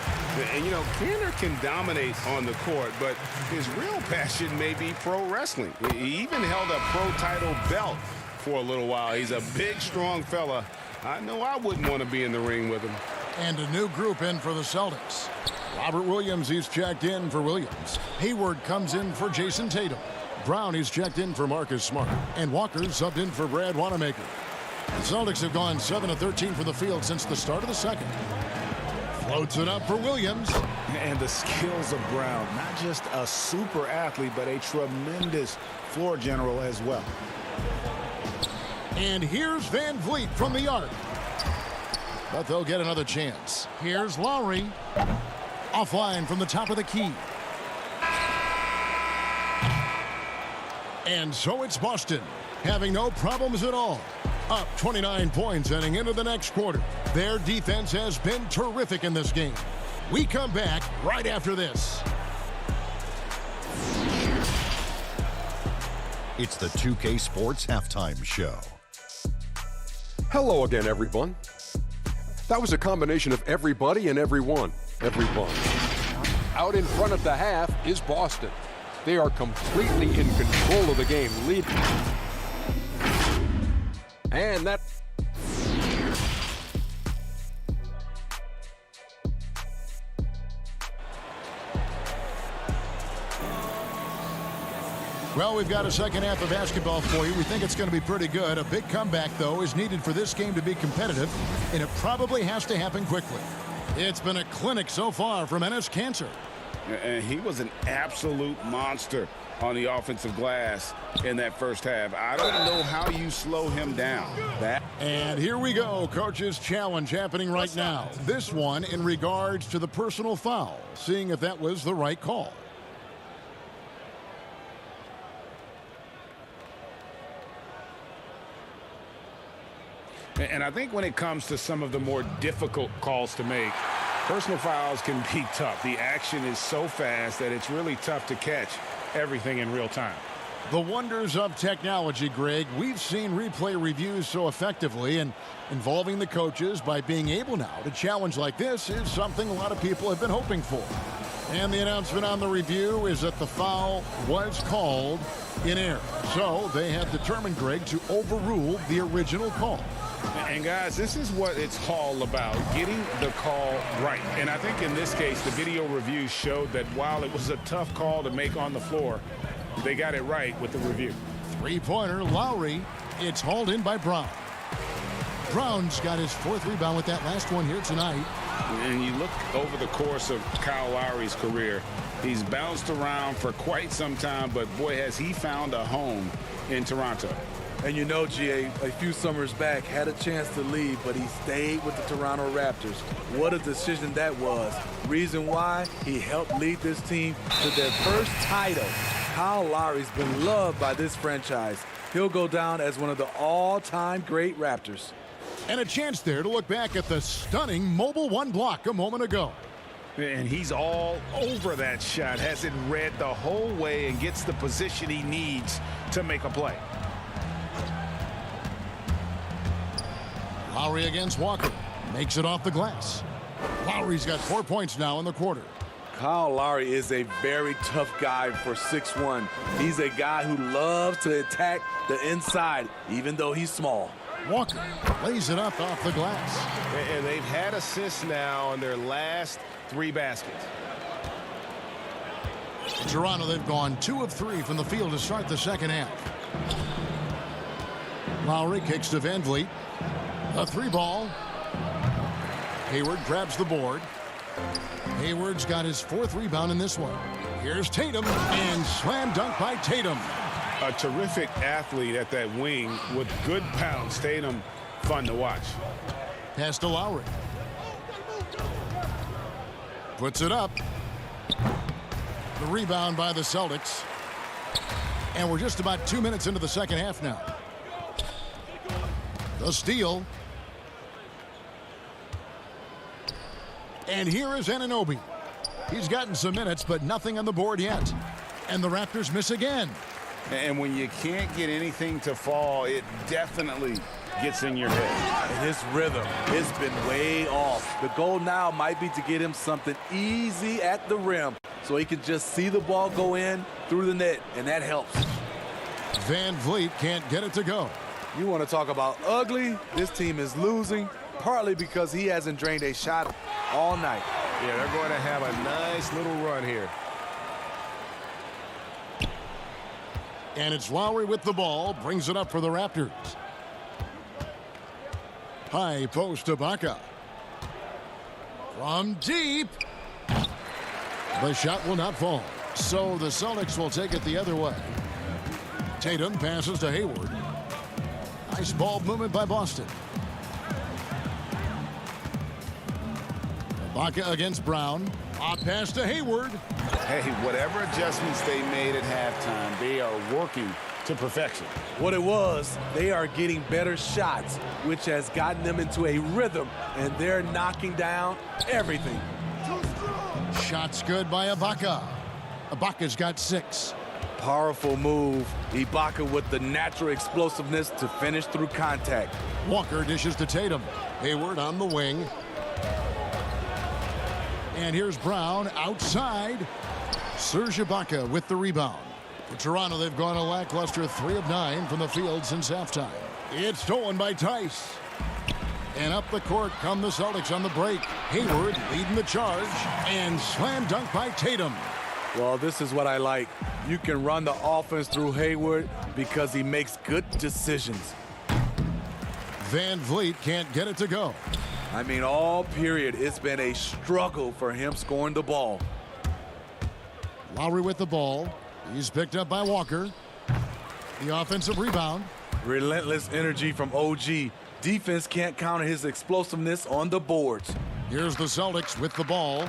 D: And, you know, Cantor can dominate on the court, but his real passion may be pro wrestling. He even held a pro title belt for a little while. He's a big, strong fella. I know I wouldn't want to be in the ring with him.
B: And a new group in for the Celtics. Robert Williams, he's checked in for Williams. Hayward comes in for Jason Tatum. Brown, he's checked in for Marcus Smart. And Walker subbed in for Brad Wanamaker. The Celtics have gone 7 of 13 from the field since the start of the second. Floats it up for Williams.
D: And the skills of Brown, not just a super athlete, but a tremendous floor general as well.
B: And here's Van Vliet from the arc. But they'll get another chance. Here's Lowry. Offline from the top of the key. And so it's Boston, having no problems at all. Up 29 points heading into the next quarter. Their defense has been terrific in this game. We come back right after this.
F: It's the 2K Sports Halftime Show.
G: Hello again, everyone. That was a combination of everybody and everyone. Everyone. Out in front of the half is Boston. They are completely in control of the game, leading. And that...
B: Well, we've got a second half of basketball for you. We think it's going to be pretty good. A big comeback, though, is needed for this game to be competitive, and it probably has to happen quickly. It's been a clinic so far from Enes Kanter.
D: And he was an absolute monster on the offensive glass in that first half. I don't know how you slow him down.
B: And here we go. Coach's challenge happening right now. This one in regards to the personal foul, seeing if that was the right call.
D: And I think when it comes to some of the more difficult calls to make, personal fouls can be tough. The action is so fast that it's really tough to catch everything in real time.
B: The wonders of technology, Greg. We've seen replay reviews so effectively, and involving the coaches by being able now to challenge like this is something a lot of people have been hoping for. And the announcement on the review is that the foul was called in error. So they have determined, Greg, to overrule the original call.
D: And guys, this is what it's all about, getting the call right. And I think in this case, the video review showed that while it was a tough call to make on the floor, they got it right with the review.
B: Three-pointer, Lowry. It's hauled in by Brown. Brown's got his fourth rebound with that last one here tonight.
D: And you look over the course of Kyle Lowry's career, he's bounced around for quite some time, but boy, has he found a home in Toronto.
H: And you know, GA, a few summers back, had a chance to leave, but he stayed with the Toronto Raptors. What a decision that was. Reason why? He helped lead this team to their first title. Kyle Lowry's been loved by this franchise. He'll go down as one of the all-time great Raptors.
B: And a chance there to look back at the stunning mobile one block a moment ago.
D: And he's all over that shot, has it read the whole way and gets the position he needs to make a play.
B: Lowry against Walker. Makes it off the glass. Lowry's got 4 points now in the quarter.
H: Kyle Lowry is a very tough guy for 6'1". He's a guy who loves to attack the inside, even though he's small.
B: Walker lays it up off the glass.
I: And they've had assists now on their last 3 baskets.
B: In Toronto, they've gone 2 of 3 from the field to start the second half. Lowry kicks to Van Vliet. A 3-ball. Hayward grabs the board. Hayward's got his 4th rebound in this one. Here's Tatum, and slam dunk by Tatum.
D: A terrific athlete at that wing with good pounds. Tatum, fun to watch.
B: Pass to Lowry. Puts it up. The rebound by the Celtics. And we're just about 2 minutes into the second half now. The steal. And here is Anunoby. He's gotten some minutes, but nothing on the board yet. And the Raptors miss again.
D: And when you can't get anything to fall, it definitely gets in your head.
H: And his rhythm has been way off. The goal now might be to get him something easy at the rim so he can just see the ball go in through the net, and that helps.
B: Van Vliet can't get it to go.
H: You want to talk about ugly? This team is losing, partly because he hasn't drained a shot all night.
I: Yeah, they're going to have a nice little run here.
B: And it's Lowry with the ball, brings it up for the Raptors. High post to Ibaka. From deep. The shot will not fall. So the Celtics will take it the other way. Tatum passes to Hayward. Nice ball movement by Boston. Ibaka against Brown. A pass to Hayward.
D: Hey, whatever adjustments they made at halftime, they are working to perfection.
H: What it was, they are getting better shots, which has gotten them into a rhythm, and they're knocking down everything.
B: Shots good by Ibaka. Ibaka's got 6.
H: Powerful move. Ibaka with the natural explosiveness to finish through contact.
B: Walker dishes to Tatum. Hayward on the wing. And here's Brown outside. Serge Ibaka with the rebound. For Toronto, they've gone a lackluster 3 of 9 from the field since halftime. It's stolen by Tice. And up the court come the Celtics on the break. Hayward leading the charge. And slam dunk by Tatum.
H: Well, this is what I like. You can run the offense through Hayward because he makes good decisions.
B: Van Vliet can't get it to go.
H: I mean, all period, it's been a struggle for him scoring the ball.
B: Lowry with the ball. He's picked up by Walker. The offensive rebound.
H: Relentless energy from OG. Defense can't counter his explosiveness on the boards.
B: Here's the Celtics with the ball.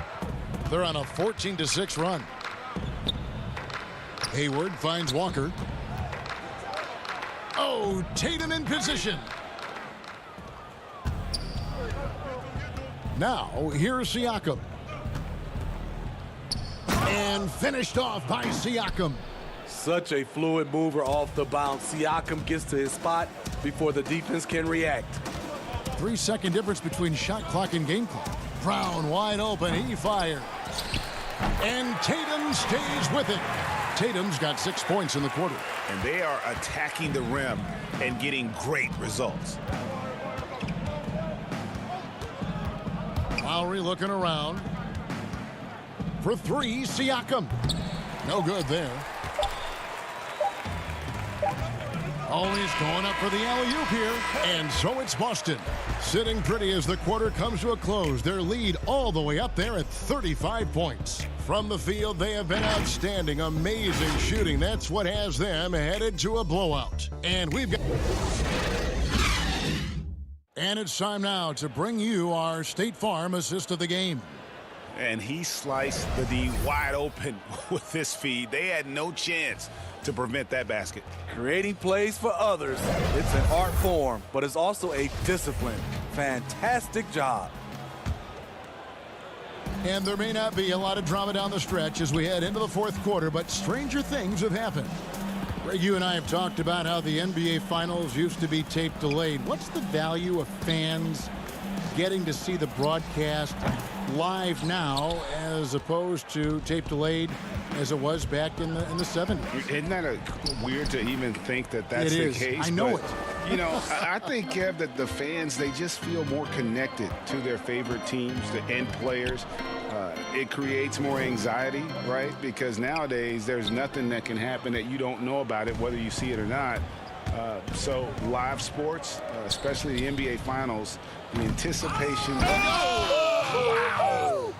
B: They're on a 14-6 run. Hayward finds Walker. Oh, Tatum in position. Now, here's Siakam. And finished off by Siakam.
H: Such a fluid mover off the bounce. Siakam gets to his spot before the defense can react.
B: 3-second difference between shot clock and game clock. Brown wide open. He fires. And Tatum stays with it. Tatum's got 6 points in the quarter.
D: And they are attacking the rim and getting great results.
B: Lowry looking around. For 3, Siakam. No good there. Always going up for the alley-oop here. And so it's Boston. Sitting pretty as the quarter comes to a close. Their lead all the way up there at 35 points. From the field, they have been outstanding. Amazing shooting. That's what has them headed to a blowout. And we've got... And it's time now to bring you our State Farm assist of the game.
D: And he sliced the D wide open with his feed. They had no chance to prevent that basket.
H: Creating plays for others, it's an art form, but it's also a discipline. Fantastic job.
B: And there may not be a lot of drama down the stretch as we head into the fourth quarter, but stranger things have happened. Greg, you and I have talked about how the NBA Finals used to be tape delayed. What's the value of fans getting to see the broadcast live now as opposed to tape delayed as it was back in the 70s?
D: Isn't that weird to even think that that's the case?
B: I know it.
D: You know, I think, Kev, that the fans, they just feel more connected to their favorite teams, the end players. It creates more anxiety, right? Because nowadays there's nothing that can happen that you don't know about it, whether you see it or not. So live sports, especially the NBA Finals, the anticipation.
B: Wow!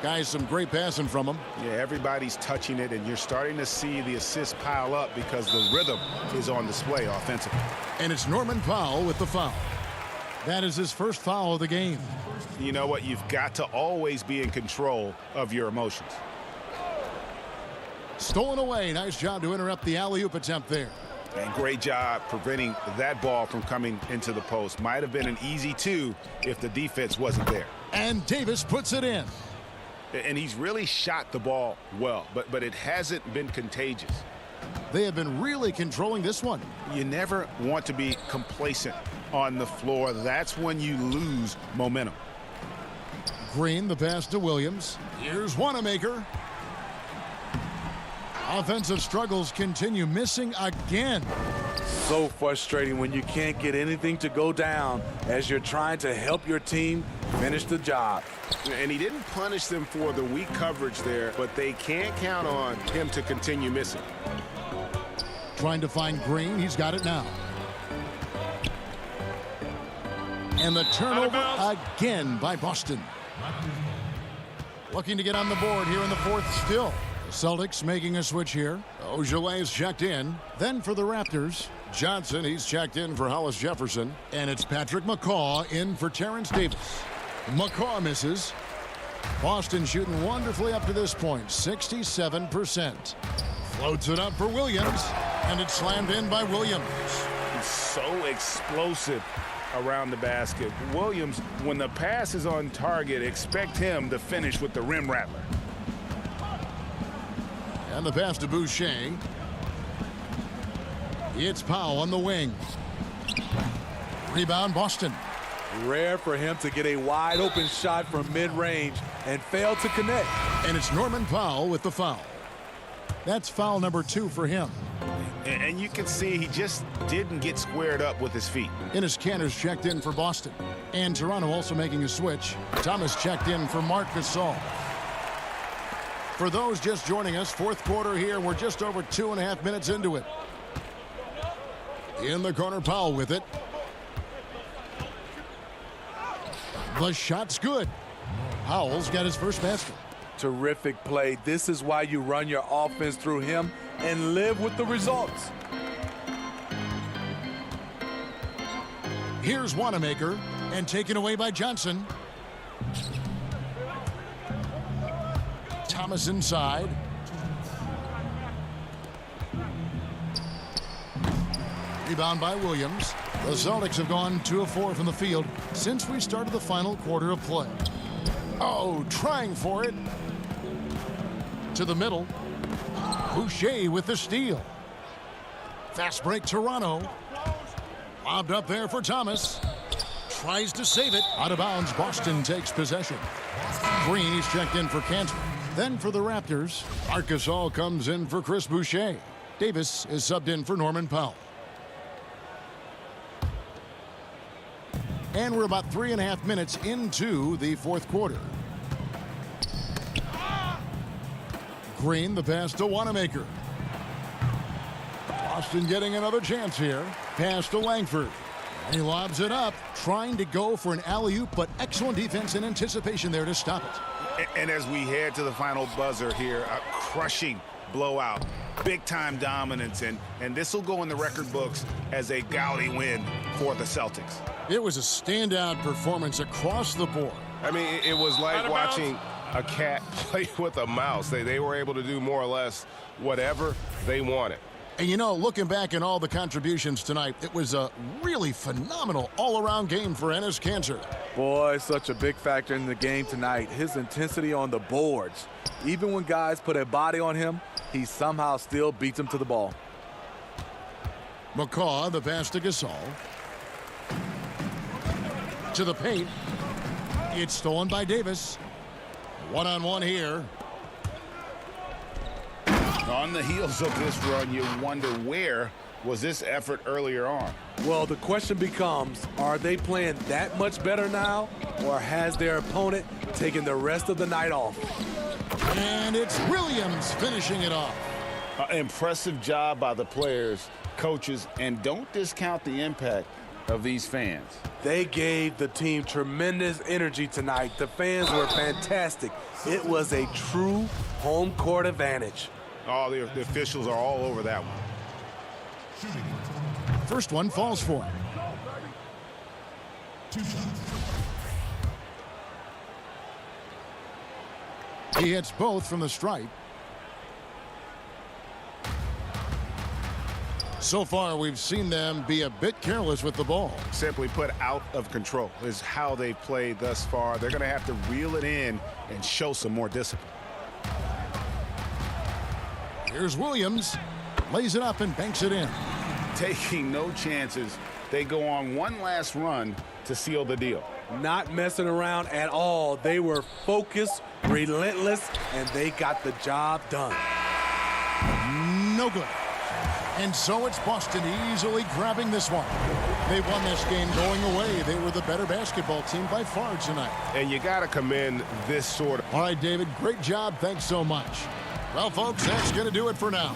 B: Guys, some great passing from him.
D: Yeah, everybody's touching it, and you're starting to see the assists pile up because the rhythm is on display offensively.
B: And it's Norman Powell with the foul. That is his first foul of the game.
D: You know what? You've got to always be in control of your emotions.
B: Stolen away. Nice job to interrupt the alley-oop attempt there.
D: And great job preventing that ball from coming into the post. Might have been an easy two if the defense wasn't there.
B: And Davis puts it in.
D: And he's really shot the ball well, but it hasn't been contagious.
B: They have been really controlling this one.
D: You never want to be complacent on the floor. That's when you lose momentum.
B: Green, the pass to Williams. Here's Wanamaker. Offensive struggles continue, missing again.
H: So frustrating when you can't get anything to go down as you're trying to help your team finish the job.
D: And he didn't punish them for the weak coverage there, but they can't count on him to continue missing.
B: Trying to find Green. He's got it now. And the turnover again by Boston. Looking to get on the board here in the fourth still. The Celtics making a switch here. Ojeley's checked in. Then for the Raptors, Johnson, he's checked in for Hollis Jefferson. And it's Patrick McCaw in for Terrence Davis. McCaw misses. Boston shooting wonderfully up to this point, 67%. Floats it up for Williams, and it's slammed in by Williams.
D: He's so explosive around the basket. Williams, when the pass is on target, expect him to finish with the rim rattler.
B: And the pass to Boucher. It's Powell on the wing. Rebound Boston.
H: Rare for him to get a wide open shot from mid-range and fail to connect.
B: And it's Norman Powell with the foul. That's foul number 2 for him.
D: And you can see he just didn't get squared up with his feet.
B: Ennis Kanter's checked in for Boston. And Toronto also making a switch. Thomas checked in for Marc Gasol. For those just joining us, fourth quarter here. We're just over 2.5 minutes into it. In the corner, Powell with it. The shot's good. Powell's got his first basket.
H: Terrific play. This is why you run your offense through him and live with the results.
B: Here's Wanamaker, and taken away by Johnson. Thomas inside. Rebound by Williams. The Celtics have gone 2 of 4 from the field since we started the final quarter of play. Oh, trying for it. To the middle. Boucher with the steal. Fast break Toronto. Lobbed up there for Thomas. Tries to save it. Out of bounds, Boston takes possession. Green, he's checked in for Cantor. Then for the Raptors, Marc Gasol comes in for Chris Boucher. Davis is subbed in for Norman Powell. And we're about 3.5 minutes into the fourth quarter. Green, the pass to Wanamaker. Boston getting another chance here. Pass to Langford. He lobs it up, trying to go for an alley-oop, but excellent defense and anticipation there to stop it.
D: And as we head to the final buzzer here, a crushing blowout, big-time dominance, and this will go in the record books as a gaudy win for the Celtics.
B: It was a standout performance across the board.
I: I mean, it was like watching a cat play with a mouse. They were able to do more or less whatever they wanted.
B: And you know, looking back at all the contributions tonight, it was a really phenomenal all-around game for Enes Kanter.
H: Boy, such a big factor in the game tonight. His intensity on the boards. Even when guys put a body on him, he somehow still beats them to the ball.
B: McCaw, the pass to Gasol. To the paint. It's stolen by Davis. One-on-one here.
D: On the heels of this run, you wonder where was this effort earlier on?
H: Well, the question becomes, are they playing that much better now, or has their opponent taken the rest of the night off?
B: And it's Williams finishing it off.
D: Impressive job by the players, coaches, and don't discount the impact of these fans.
H: They gave the team tremendous energy tonight. The fans were fantastic. It was a true home court advantage.
I: Oh, the officials are all over that one.
B: First one falls for him. He hits both from the stripe. So far, we've seen them be a bit careless with the ball.
D: Simply put, out of control is how they've played thus far. They're going to have to reel it in and show some more discipline.
B: Here's Williams. Lays it up and banks it in.
D: Taking no chances. They go on one last run to seal the deal.
H: Not messing around at all. They were focused, relentless, and they got the job done.
B: No good. And so it's Boston easily grabbing this one. They won this game going away. They were the better basketball team by far tonight.
I: And you got to commend this sort of...
B: All right, David, great job. Thanks so much. Well, folks, that's going to do it for now.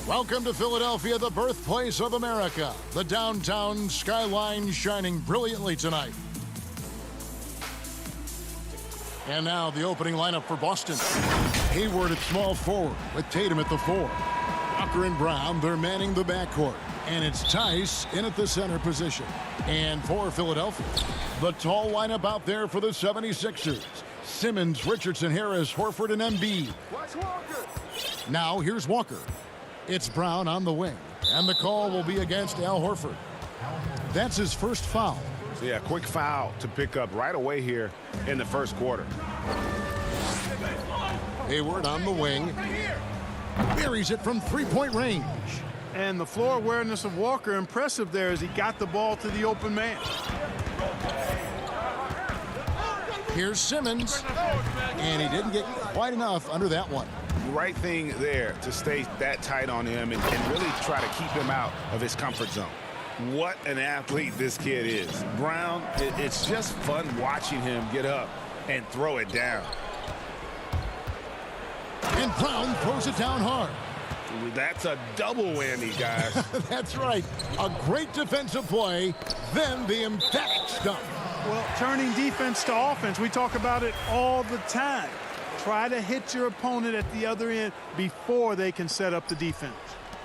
B: Welcome to Philadelphia, the birthplace of America. The downtown skyline shining brilliantly tonight. And now the opening lineup for Boston. Hayward at small forward with Tatum at the 4. Walker and Brown, they're manning the backcourt. And it's Tice in at the center position. And for Philadelphia, the tall lineup out there for the 76ers. Simmons, Richardson, Harris, Horford, and Embiid. Now here's Walker. It's Brown on the wing, and the call will be against Al Horford. That's his first foul.
D: Yeah, quick foul to pick up right away here in the first quarter.
B: Hayward on the wing. Buries it from three-point range.
M: And the floor awareness of Walker impressive there as he got the ball to the open man.
B: Here's Simmons, and he didn't get quite enough under that one.
D: Right thing there to stay that tight on him and really try to keep him out of his comfort zone. What an athlete this kid is. Brown, it's just fun watching him get up and throw it down.
B: And Brown throws it down hard.
D: That's a double whammy, guys.
B: That's right. A great defensive play, then the emphatic stuff.
M: Well, turning defense to offense, we talk about it all the time. Try to hit your opponent at the other end before they can set up the defense.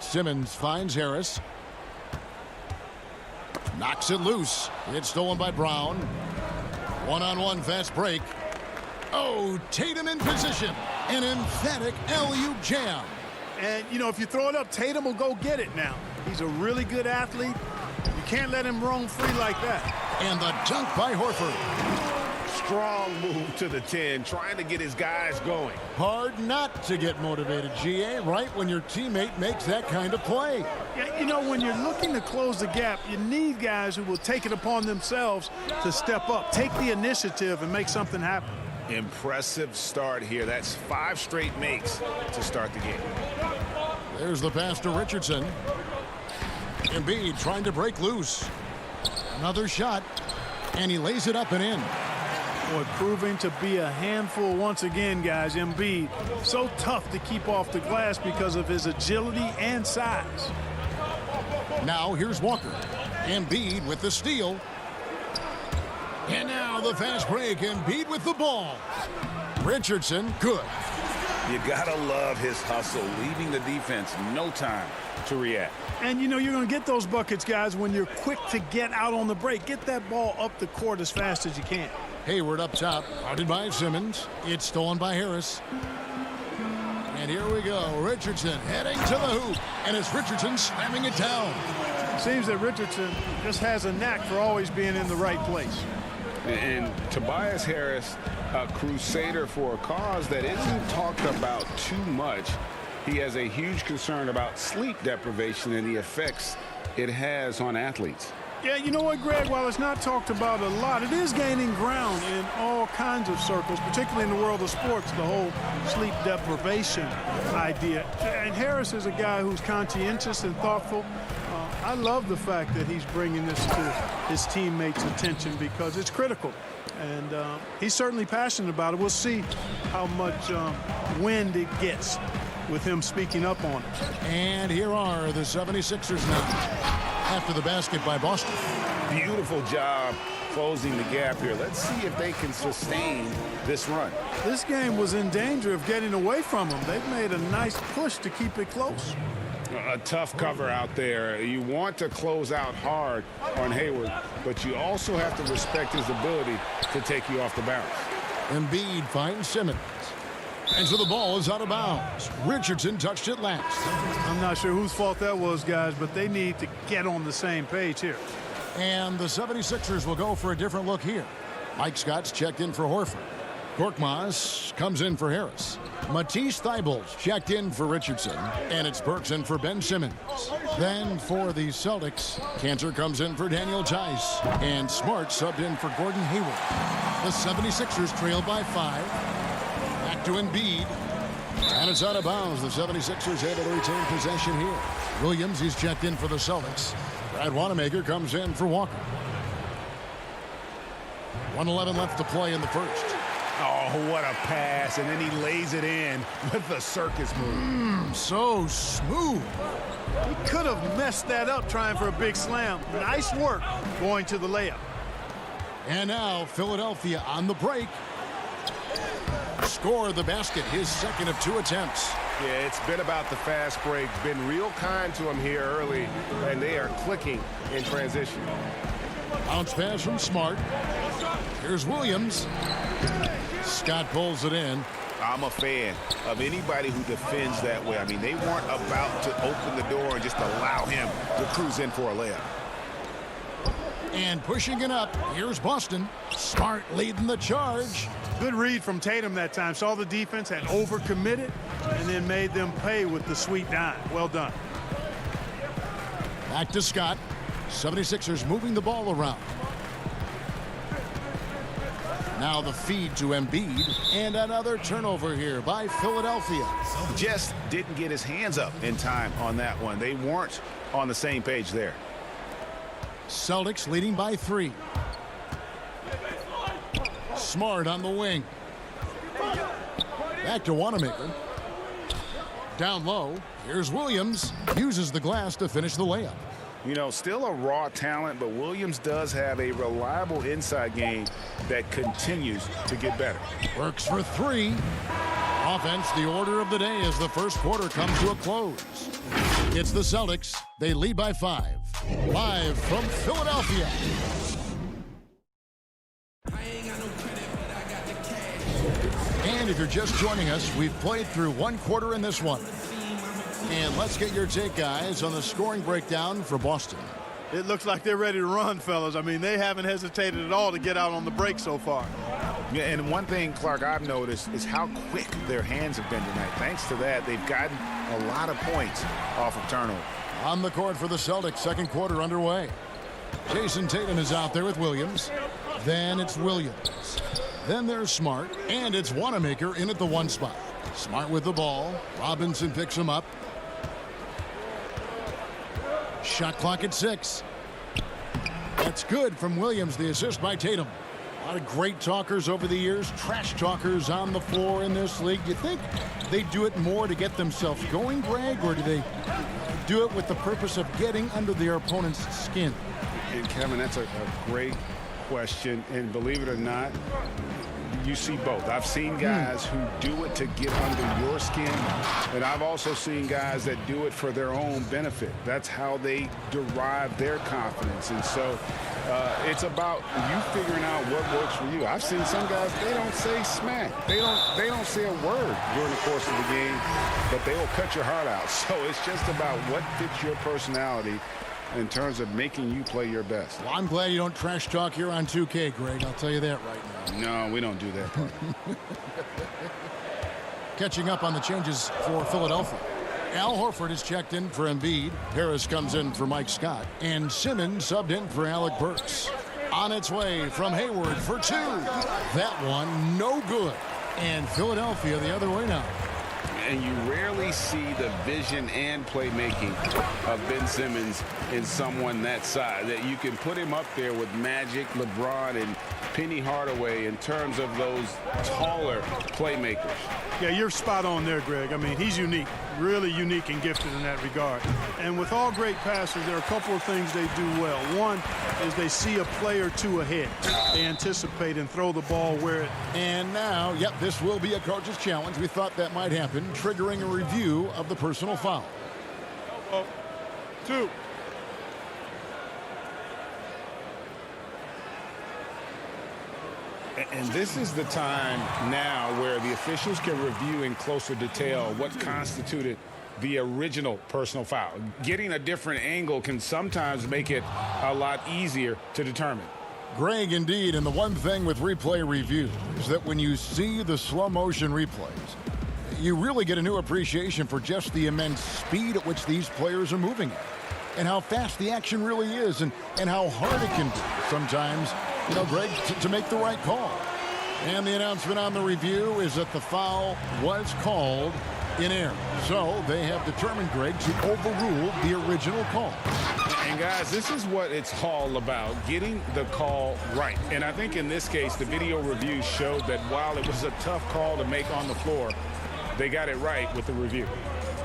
B: Simmons finds Harris. Knocks it loose. It's stolen by Brown. One-on-one fast break. Oh, Tatum in position. An emphatic LU jam.
M: And, you know, if you throw it up, Tatum will go get it now. He's a really good athlete. You can't let him roam free like that.
B: And the dunk by Horford.
D: Strong move to the 10, trying to get his guys going.
B: Hard not to get motivated, GA, right when your teammate makes that kind of play.
M: Yeah, you know, when you're looking to close the gap, you need guys who will take it upon themselves to step up, take the initiative, and make something happen.
D: Impressive start here. That's 5 straight makes to start the game.
B: There's the pass to Richardson. Embiid trying to break loose. Another shot, and he lays it up and in.
M: Boy, proving to be a handful once again, guys. Embiid, so tough to keep off the glass because of his agility and size.
B: Now here's Walker. Embiid with the steal. And now the fast break. Embiid with the ball. Richardson, good.
D: You gotta love his hustle, leaving the defense no time to react.
M: And you know you're going to get those buckets, guys, when you're quick to get out on the break. Get that ball up the court as fast as you can.
B: Hayward up top, guarded by Simmons. It's stolen by Harris. And here we go. Richardson heading to the hoop. And it's Richardson slamming it down.
M: Seems that Richardson just has a knack for always being in the right place.
D: And Tobias Harris, a crusader for a cause that isn't talked about too much. He has a huge concern about sleep deprivation and the effects it has on athletes.
M: Yeah, you know what, Greg? While it's not talked about a lot, it is gaining ground in all kinds of circles, particularly in the world of sports, the whole sleep deprivation idea. And Harris is a guy who's conscientious and thoughtful. I love the fact that he's bringing this to his teammates' attention because it's critical. And he's certainly passionate about it. We'll see how much wind it gets with him speaking up on it.
B: And here are the 76ers now after the basket by Boston.
D: Beautiful job closing the gap here. Let's see if they can sustain this run.
M: This game was in danger of getting away from them. They've made a nice push to keep it close.
D: A tough cover out there. You want to close out hard on Hayward, but you also have to respect his ability to take you off the bounce.
B: Embiid finds Simmons. And so the ball is out of bounds. Richardson touched it last.
M: I'm not sure whose fault that was, guys, but they need to get on the same page here.
B: And the 76ers will go for a different look here. Mike Scott's checked in for Horford. Korkmaz comes in for Harris. Matisse Thybulle's checked in for Richardson. And it's Burks in for Ben Simmons. Then for the Celtics, Cantor comes in for Daniel Tice. And Smart subbed in for Gordon Hayward. The 76ers trail by 5. Back to Embiid. And it's out of bounds. The 76ers able to retain possession here. Williams, he's checked in for the Celtics. Brad Wanamaker comes in for Walker. 1:11 left to play in the first.
D: Oh, what a pass, and then he lays it in with the circus move.
B: So smooth.
M: He could have messed that up trying for a big slam. Nice work going to the layup.
B: And now Philadelphia on the break. Score the basket, his second of 2 attempts.
I: Yeah, it's been about the fast break. Been real kind to him here early, and they are clicking in transition.
B: Bounce pass from Smart. Here's Williams. Scott pulls it in.
D: I'm a fan of anybody who defends that way. I mean, they weren't about to open the door and just allow him to cruise in for a layup.
B: And pushing it up, here's Boston. Smart leading the charge.
M: Good read from Tatum that time. Saw the defense, had overcommitted, and then made them pay with the sweet dime. Well done.
B: Back to Scott. 76ers moving the ball around. Now the feed to Embiid, and another turnover here by Philadelphia.
D: Just didn't get his hands up in time on that one. They weren't on the same page there.
B: Celtics leading by 3. Smart on the wing. Back to Wanamaker. Down low. Here's Williams. Uses the glass to finish the layup.
D: You know, still a raw talent, but Williams does have a reliable inside game that continues to get better.
B: Works for 3. Offense, the order of the day as the first quarter comes to a close. It's the Celtics. They lead by 5. Live from Philadelphia. And if you're just joining us, we've played through 1 quarter in this one. And let's get your take, guys, on the scoring breakdown for Boston.
M: It looks like they're ready to run, fellas. I mean, they haven't hesitated at all to get out on the break so far.
D: Yeah, and one thing, Clark, I've noticed is how quick their hands have been tonight. Thanks to that, they've gotten a lot of points off of turnover.
B: On the court for the Celtics, second quarter underway. Jason Tatum is out there with Williams. Then it's Williams. Then there's Smart, and it's Wanamaker in at the 1 spot. Smart with the ball. Robinson picks him up. Shot clock at 6. That's good from Williams, the assist by Tatum. A lot of great talkers over the years, trash talkers on the floor in this league. Do you think they do it more to get themselves going, Greg, or do they do it with the purpose of getting under their opponent's skin?
D: And Kevin, that's a great question, and believe it or not, you see both. I've seen guys who do it to get under your skin, and I've also seen guys that do it for their own benefit. That's how they derive their confidence. And so it's about you figuring out what works for you. I've seen some guys, they don't say smack. They don't say a word during the course of the game, but they will cut your heart out. So it's just about what fits your personality in terms of making you play your best.
B: Well, I'm glad you don't trash talk here on 2K, Greg. I'll tell you that right
D: now. No, we don't do that part.
B: Catching up on the changes for Philadelphia. Al Horford is checked in for Embiid. Harris comes in for Mike Scott. And Simmons subbed in for Alec Burks. On its way from Hayward for 2. That one no good. And Philadelphia the other way now.
D: And you rarely see the vision and playmaking of Ben Simmons in someone that size. That you can put him up there with Magic, LeBron, and Penny Hardaway in terms of those taller playmakers.
M: Yeah, you're spot on there, Greg. I mean, he's unique, really unique and gifted in that regard. And with all great passers, there are a couple of things they do well. One is they see a play or two ahead. They anticipate and throw the ball where it...
B: And now, yep, this will be a coach's challenge. We thought that might happen, triggering a review of the personal foul.
M: 2.
D: And this is the time now where the officials can review in closer detail what constituted the original personal foul. Getting a different angle can sometimes make it a lot easier to determine.
B: Greg, indeed, and the one thing with replay review is that when you see the slow motion replays, you really get a new appreciation for just the immense speed at which these players are moving and how fast the action really is and how hard it can be sometimes, you know, Greg, to make the right call. And the announcement on the review is that the foul was called in error. So they have determined, Greg, to overrule the original call.
D: And guys, this is what it's all about, getting the call right. And I think in this case, the video review showed that while it was a tough call to make on the floor, they got it right with the review.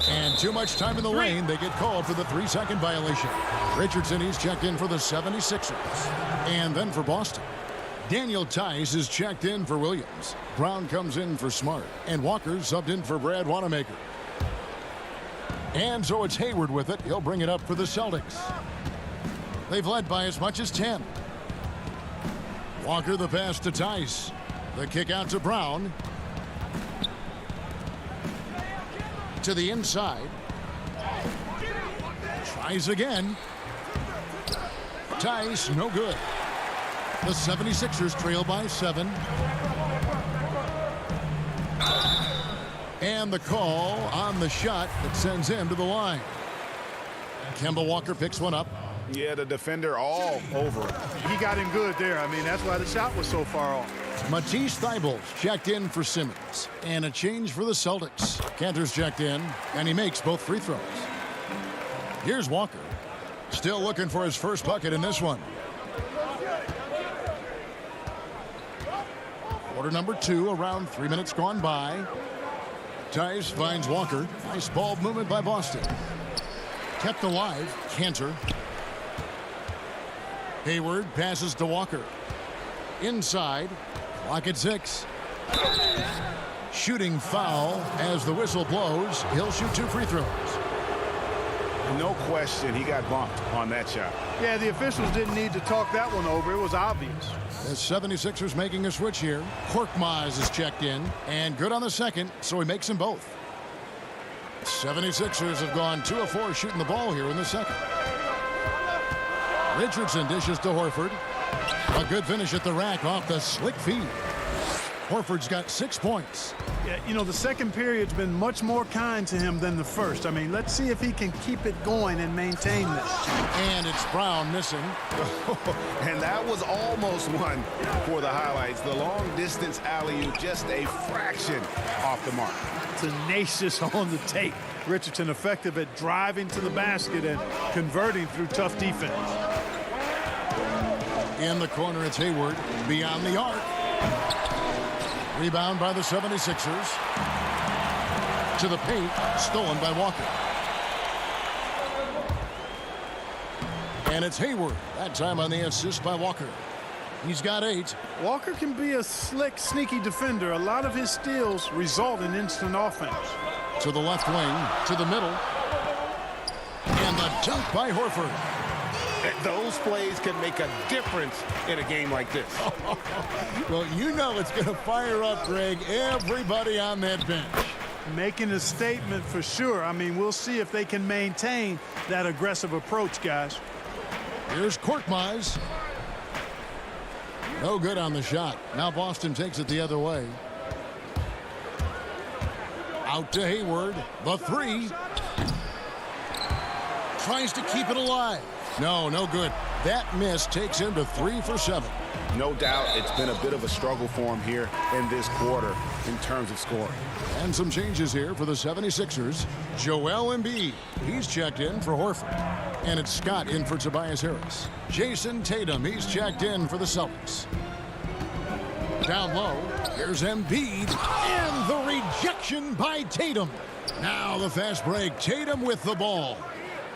B: And too much time in the lane. They get called for the 3-second violation. Richardson, he's checked in for the 76ers. And then for Boston, Daniel Tice is checked in for Williams. Brown comes in for Smart. And Walker subbed in for Brad Wanamaker. And so it's Hayward with it. He'll bring it up for the Celtics. They've led by as much as 10. Walker the pass to Tice. The kick out to Brown. To the inside. Tries again. Tice, no good. The 76ers trail by 7. And the call on the shot that sends him to the line. Kemba Walker picks one up.
D: Yeah, the defender all over him.
M: He got him good there. I mean, that's why the shot was so far off.
B: Matisse Thybulle checked in for Simmons. And a change for the Celtics. Cantor's checked in, and he makes both free throws. Here's Walker. Still looking for his first bucket in this one. Quarter number 2, around 3 minutes gone by. Tice finds Walker. Nice ball movement by Boston. Kept alive, Cantor. Hayward passes to Walker. Inside, clock at 6. Shooting foul as the whistle blows. He'll shoot 2 free throws.
D: No question, he got bumped on that shot.
M: Yeah, the officials didn't need to talk that one over. It was obvious.
B: The 76ers making a switch here. Korkmaz is checked in, and good on the second, so he makes them both. 76ers have gone 2 of 4 shooting the ball here in the second. Richardson dishes to Horford. A good finish at the rack off the slick feed. Horford's got 6 points.
M: Yeah, you know, the second period's been much more kind to him than the first. I mean, let's see if he can keep it going and maintain this.
B: And it's Brown missing.
D: And that was almost one for the highlights. The long-distance alley-oop, just a fraction off the mark.
M: Tenacious on the tape. Richardson effective at driving to the basket and converting through tough defense.
B: In the corner, it's Hayward. Beyond the arc. Rebound by the 76ers. To the paint. Stolen by Walker. And it's Hayward. That time on the assist by Walker. He's got 8.
M: Walker can be a slick, sneaky defender. A lot of his steals result in instant offense.
B: To the left wing. To the middle. And the dunk by Horford.
D: Those plays can make a difference in a game like this.
B: Well, you know it's going to fire up, Greg, everybody on that bench.
M: Making a statement for sure. I mean, we'll see if they can maintain that aggressive approach, guys.
B: Here's Korkmaz. No good on the shot. Now Boston takes it the other way. Out to Hayward. The 3. Tries to keep it alive. No good. That miss takes him to 3 for 7.
D: No doubt it's been a bit of a struggle for him here in this quarter in terms of scoring.
B: And some changes here for the 76ers. Joel Embiid. He's checked in for Horford. And it's Scott in for Tobias Harris. Jason Tatum. He's checked in for the Celtics. Down low. Here's Embiid. And the rejection by Tatum. Now the fast break. Tatum with the ball.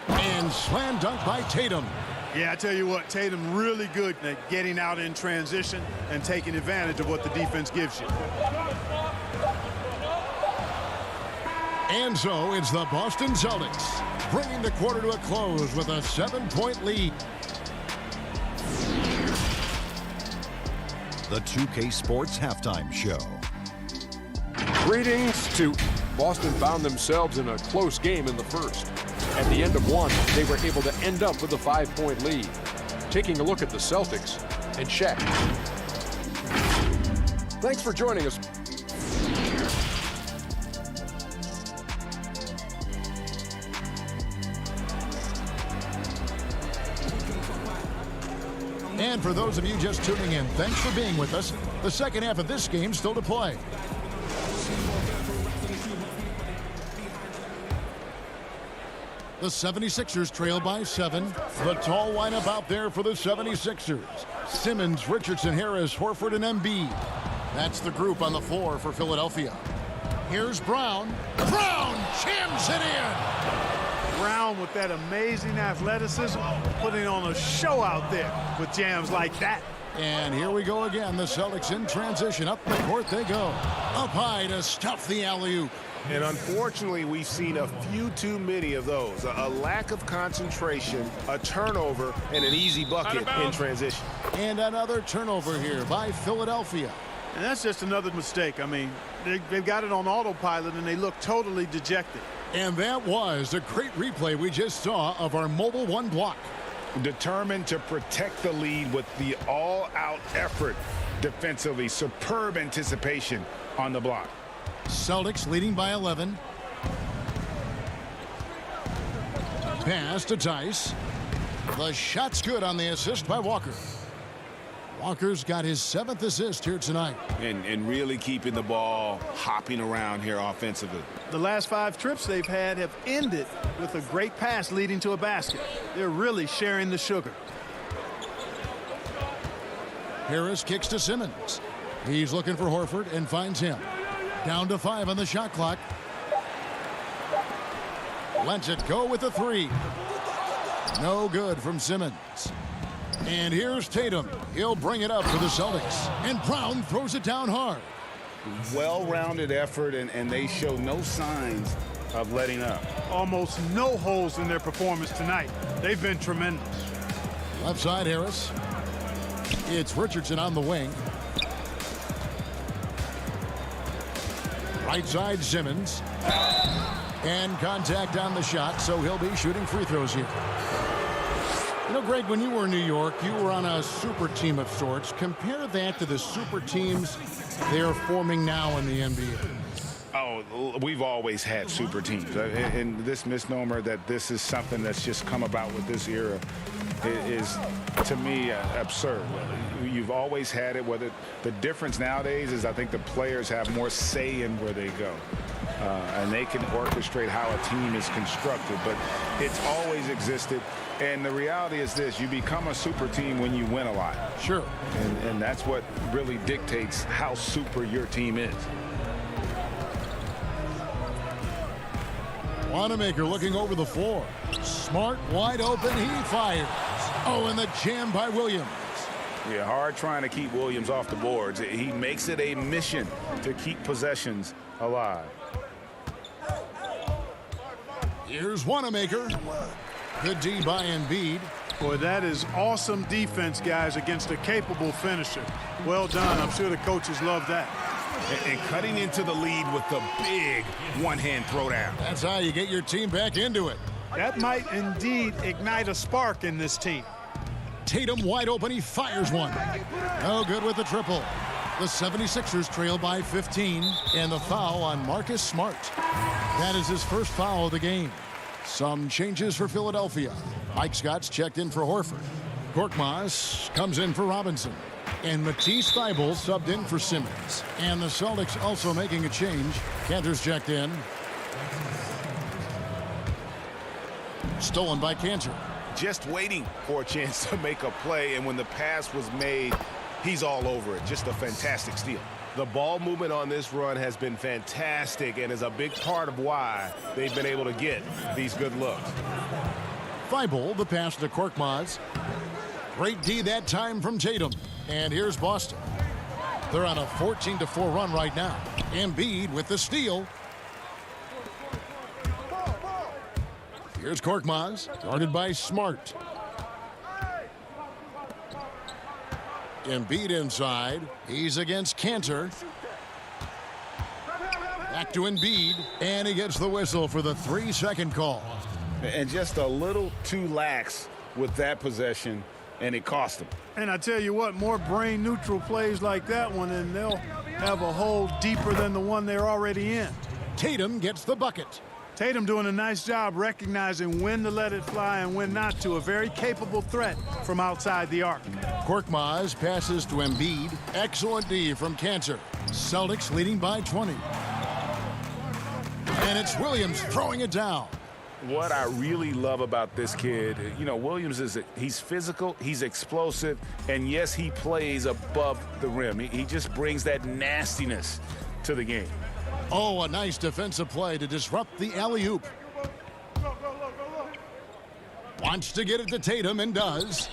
B: And slam dunk by Tatum.
M: Yeah, I tell you what, Tatum really good at getting out in transition and taking advantage of what the defense gives you.
B: And so it's the Boston Celtics bringing the quarter to a close with a 7-point lead.
F: The 2K Sports Halftime Show.
G: Greetings to Boston found themselves in a close game in the first. At the end of one, they were able to end up with a 5-point lead. Taking a look at the Celtics and Shaq. Thanks for joining us.
B: And for those of you just tuning in, thanks for being with us. The second half of this game still to play. The 76ers trail by 7. The tall lineup out there for the 76ers. Simmons, Richardson, Harris, Horford, and Embiid. That's the group on the floor for Philadelphia. Here's Brown. Brown jams it in.
M: Brown with that amazing athleticism, putting on a show out there with jams like that.
B: And here we go again. The Celtics in transition. Up the court they go. Up high to stuff the alley-oop.
I: And unfortunately, we've seen a few too many of those. A lack of concentration, a turnover, and an easy bucket in transition.
B: And another turnover here by Philadelphia.
M: And that's just another mistake. I mean, they've got it on autopilot, and they look totally dejected.
B: And that was a great replay we just saw of our mobile one block.
D: Determined to protect the lead with the all-out effort defensively. Superb anticipation on the block.
B: Celtics leading by 11. Pass to Tice. The shot's good on the assist by Walker. Walker's got his 7th assist here tonight.
D: And really keeping the ball hopping around here offensively.
M: The last 5 trips they've had have ended with a great pass leading to a basket. They're really sharing the sugar.
B: Harris kicks to Simmons. He's looking for Horford and finds him. Down to 5 on the shot clock. Lets it go with the 3. No good from Simmons. And here's Tatum. He'll bring it up for the Celtics. And Brown throws it down hard.
D: Well-rounded effort, and they show no signs of letting up.
M: Almost no holes in their performance tonight. They've been tremendous.
B: Left side, Harris. It's Richardson on the wing. Right side, Simmons. And contact on the shot, so he'll be shooting free throws here. You know, Greg, when you were in New York, you were on a super team of sorts. Compare that to the super teams they are forming now in the NBA.
D: Oh, we've always had super teams. And this misnomer that this is something that's just come about with this era is, to me, absurd. You've always had it. Whether the difference nowadays is I think the players have more say in where they go. And they can orchestrate how a team is constructed. But it's always existed. And the reality is this, you become a super team when you win a lot.
B: Sure.
D: And that's what really dictates how super your team is.
B: Wanamaker looking over the floor. Smart, wide open, he fires. Oh, and the jam by Williams.
D: Yeah, hard trying to keep Williams off the boards. He makes it a mission to keep possessions alive.
B: Here's Wanamaker. Good D by Embiid.
M: Boy, that is awesome defense, guys, against a capable finisher. Well done. I'm sure the coaches love that.
D: And cutting into the lead with the big one-hand throwdown.
B: That's how you get your team back into it.
M: That might indeed ignite a spark in this team.
B: Tatum wide open. He fires one. No good with the triple. The 76ers trail by 15. And the foul on Marcus Smart. That is his first foul of the game. Some changes for Philadelphia. Mike Scott's checked in for Horford. Korkmaz comes in for Robinson. And Matisse Thybulle subbed in for Simmons. And the Celtics also making a change. Kanter's checked in. Stolen by Kanter.
D: Just waiting for a chance to make a play, and when the pass was made, he's all over it. Just a fantastic steal.
I: The ball movement on this run has been fantastic and is a big part of why they've been able to get these good looks.
B: Thybulle, the pass to Korkmaz. Great D that time from Tatum. And here's Boston. They're on a 14-4 run right now. Embiid with the steal. Here's Korkmaz, guarded by Smart. Embiid inside. He's against Kanter. Back to Embiid. And he gets the whistle for the 3-second call.
D: And just a little too lax with that possession, and it cost him.
M: And I tell you what, more brain-neutral plays like that one, and they'll have a hole deeper than the one they're already in.
B: Tatum gets the bucket.
M: Tatum doing a nice job recognizing when to let it fly and when not to. A very capable threat from outside the arc.
B: Korkmaz passes to Embiid. Excellent D from Kanter. Celtics leading by 20. And it's Williams throwing it down.
D: what I really love about this kid, you know, Williams he's physical, he's explosive, and yes, he plays above the rim. He just brings that nastiness to the game.
B: Oh, a nice defensive play to disrupt the alley-oop. Wants to get it to Tatum and does.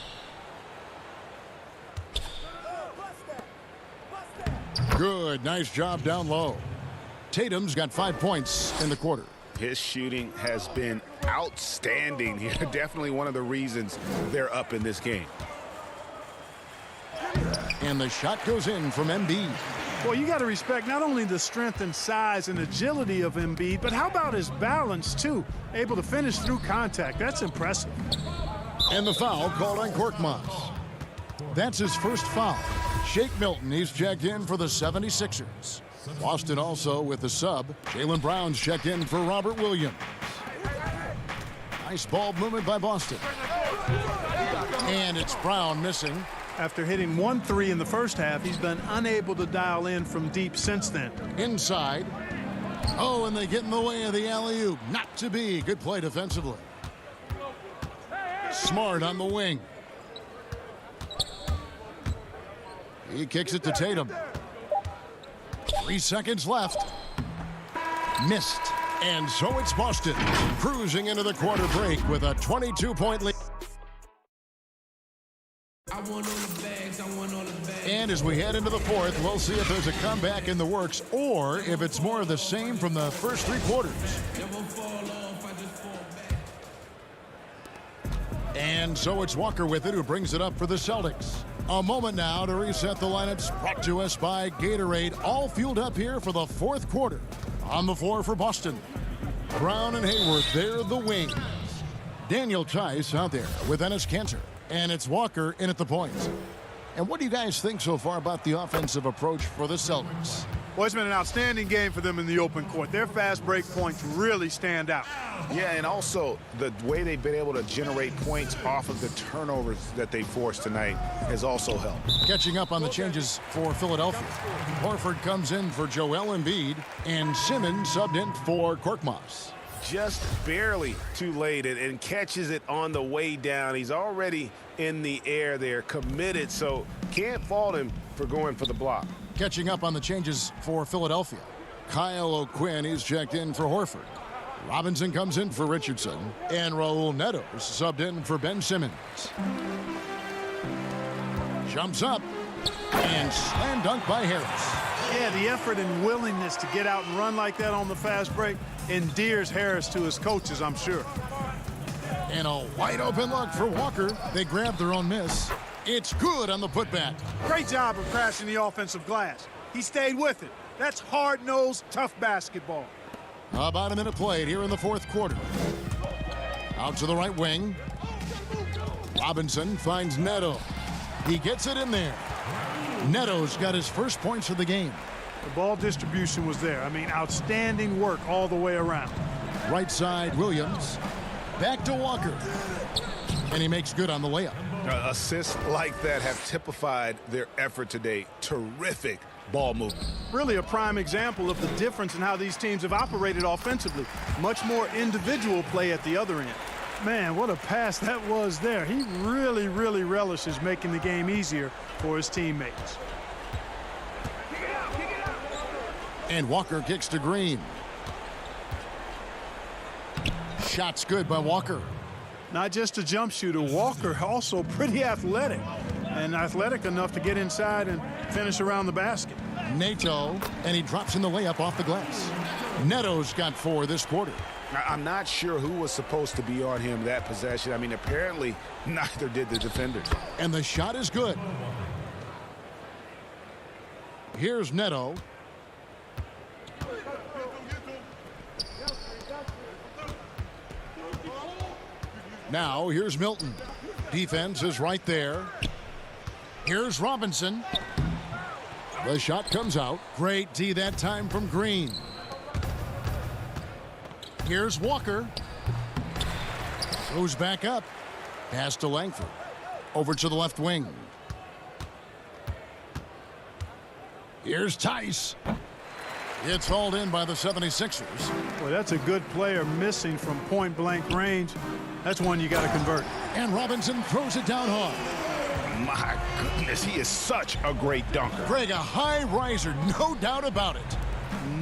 B: Good, nice job down low. Tatum's got 5 points in the quarter.
D: His shooting has been outstanding here. Definitely one of the reasons they're up in this game.
B: And the shot goes in from Embiid.
M: Well, you got to respect not only the strength and size and agility of Embiid, but how about his balance, too? Able to finish through contact. That's impressive.
B: And the foul called on Korkmaz. That's his first foul. Shake Milton, he's checked in for the 76ers. Boston also with the sub. Jaylen Brown's checked in for Robert Williams. Nice ball movement by Boston. And it's Brown missing.
M: After hitting 1-3 in the first half, he's been unable to dial in from deep since then.
B: Inside. Oh, and they get in the way of the alley-oop. Not to be. Good play defensively. Smart on the wing. He kicks it to Tatum. 3 seconds left. Missed. And so it's Boston cruising into the quarter break with a 22-point lead. And as we head into the fourth, we'll see if there's a comeback in the works or if it's more of the same from the first 3 quarters. And so it's Walker with it, who brings it up for the Celtics. A moment now to reset the lineups, brought to us by Gatorade, all fueled up here for the fourth quarter. On the floor for Boston, Brown and Hayward, they're the wings. Daniel Tice out there with Enes Kanter, and it's Walker in at the point. And what do you guys think so far about the offensive approach for the Celtics?
M: Well, it's been an outstanding game for them in the open court. Their fast break points really stand out.
D: Yeah, and also the way they've been able to generate points off of the turnovers that they forced tonight has also helped.
B: Catching up on the changes for Philadelphia. Horford comes in for Joel Embiid, and Simmons subbed in for Korkmaz.
D: Just barely too late and catches it on the way down. He's already in the air there, committed, so can't fault him for going for the block.
B: Catching up on the changes for Philadelphia. Kyle O'Quinn is checked in for Horford. Robinson comes in for Richardson. And Raul Neto subbed in for Ben Simmons. Jumps up. And slam dunk by Harris.
M: Yeah, the effort and willingness to get out and run like that on the fast break endears Harris to his coaches, I'm sure.
B: And a wide open look for Walker. They grab their own miss. It's good on the putback.
M: Great job of crashing the offensive glass. He stayed with it. That's hard-nosed, tough basketball.
B: About a minute played here in the fourth quarter. Out to the right wing. Robinson finds Neto. He gets it in there. Neto's got his first points of the game.
M: The ball distribution was there. I mean, outstanding work all the way around.
B: Right side, Williams. Back to Walker. And he makes good on the layup.
D: Assists like that have typified their effort today. Terrific ball movement.
M: Really a prime example of the difference in how these teams have operated offensively. Much more individual play at the other end. Man, what a pass that was there. He really, really relishes making the game easier for his teammates.
B: And Walker kicks to Green. Shot's good by Walker.
M: Not just a jump shooter, Walker also pretty athletic. And athletic enough to get inside and finish around the basket.
B: Neto, and he drops in the layup off the glass. Neto's got 4 this quarter.
D: I'm not sure who was supposed to be on him that possession. I mean, apparently neither did the defenders.
B: And the shot is good. Here's Neto. Now, here's Milton. Defense is right there. Here's Robinson. The shot comes out. Great D that time from Green. Here's Walker. Goes back up. Pass to Langford. Over to the left wing. Here's Tice. It's hauled in by the 76ers.
M: Well, that's a good player missing from point-blank range. That's one you got to convert.
B: And Robinson throws it down hard.
D: My goodness, he is such a great dunker.
B: Greg, a high riser, no doubt about it.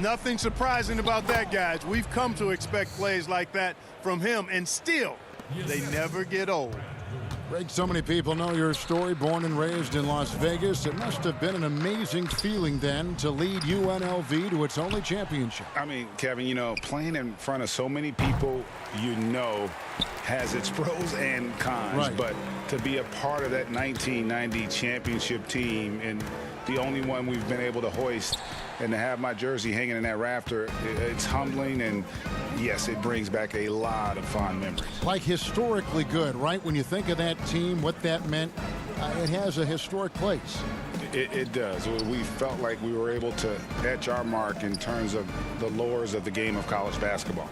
M: Nothing surprising about that, guys. We've come to expect plays like that from him, and still, they never get old.
B: Greg, so many people know your story. Born and raised in Las Vegas. It must have been an amazing feeling then to lead UNLV to its only championship.
D: I mean, Kevin, you know, playing in front of so many people, you know, has its pros and cons.
B: Right.
D: But to be a part of that 1990 championship team and the only one we've been able to hoist and to have my jersey hanging in that rafter, it's humbling, and yes, it brings back a lot of fond memories.
B: Like historically good, right? When you think of that team, what that meant, it has a historic place.
D: It does. We felt like we were able to etch our mark in terms of the lures of the game of college basketball.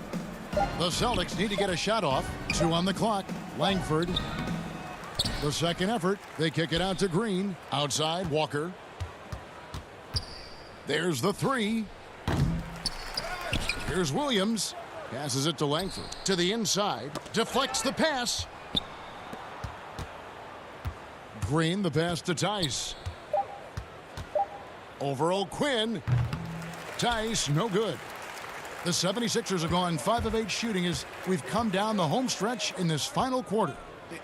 B: The Celtics need to get a shot off. 2 on the clock. Langford. The second effort. They kick it out to Green. Outside, Walker. There's the 3. Here's Williams. Passes it to Langford. To the inside. Deflects the pass. Green, the pass to Tice. Over O'Quinn. Tice, no good. The 76ers have gone 5 of 8 shooting as we've come down the home stretch in this final quarter.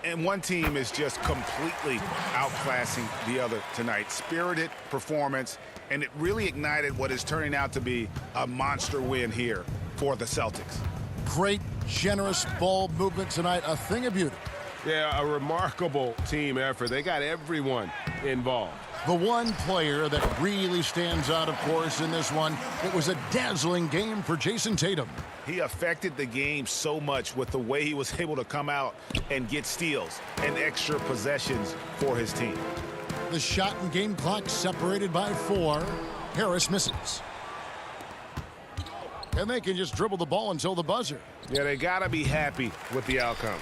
D: And one team is just completely outclassing the other tonight. Spirited performance, and it really ignited what is turning out to be a monster win here for the Celtics.
B: Great, generous ball movement tonight. A thing of beauty.
I: Yeah, a remarkable team effort. They got everyone involved.
B: The one player that really stands out, of course, in this one, it was a dazzling game for Jason Tatum.
D: He affected the game so much with the way he was able to come out and get steals and extra possessions for his team.
B: The shot and game clock separated by 4. Harris misses. And they can just dribble the ball until the buzzer.
I: Yeah, they got to be happy with the outcome.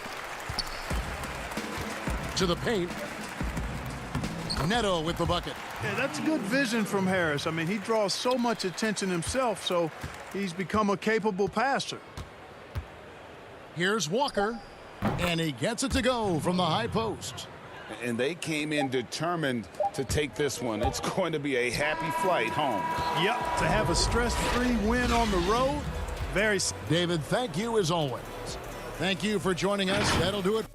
B: To the paint. Neto with the bucket.
M: Yeah, that's good vision from Harris. I mean, he draws so much attention himself, so he's become a capable passer.
B: Here's Walker, and he gets it to go from the high post.
D: And they came in determined to take this one. It's going to be a happy flight home.
M: Yep, to have a stress-free win on the road, very...
B: David, thank you as always. Thank you for joining us. That'll do it.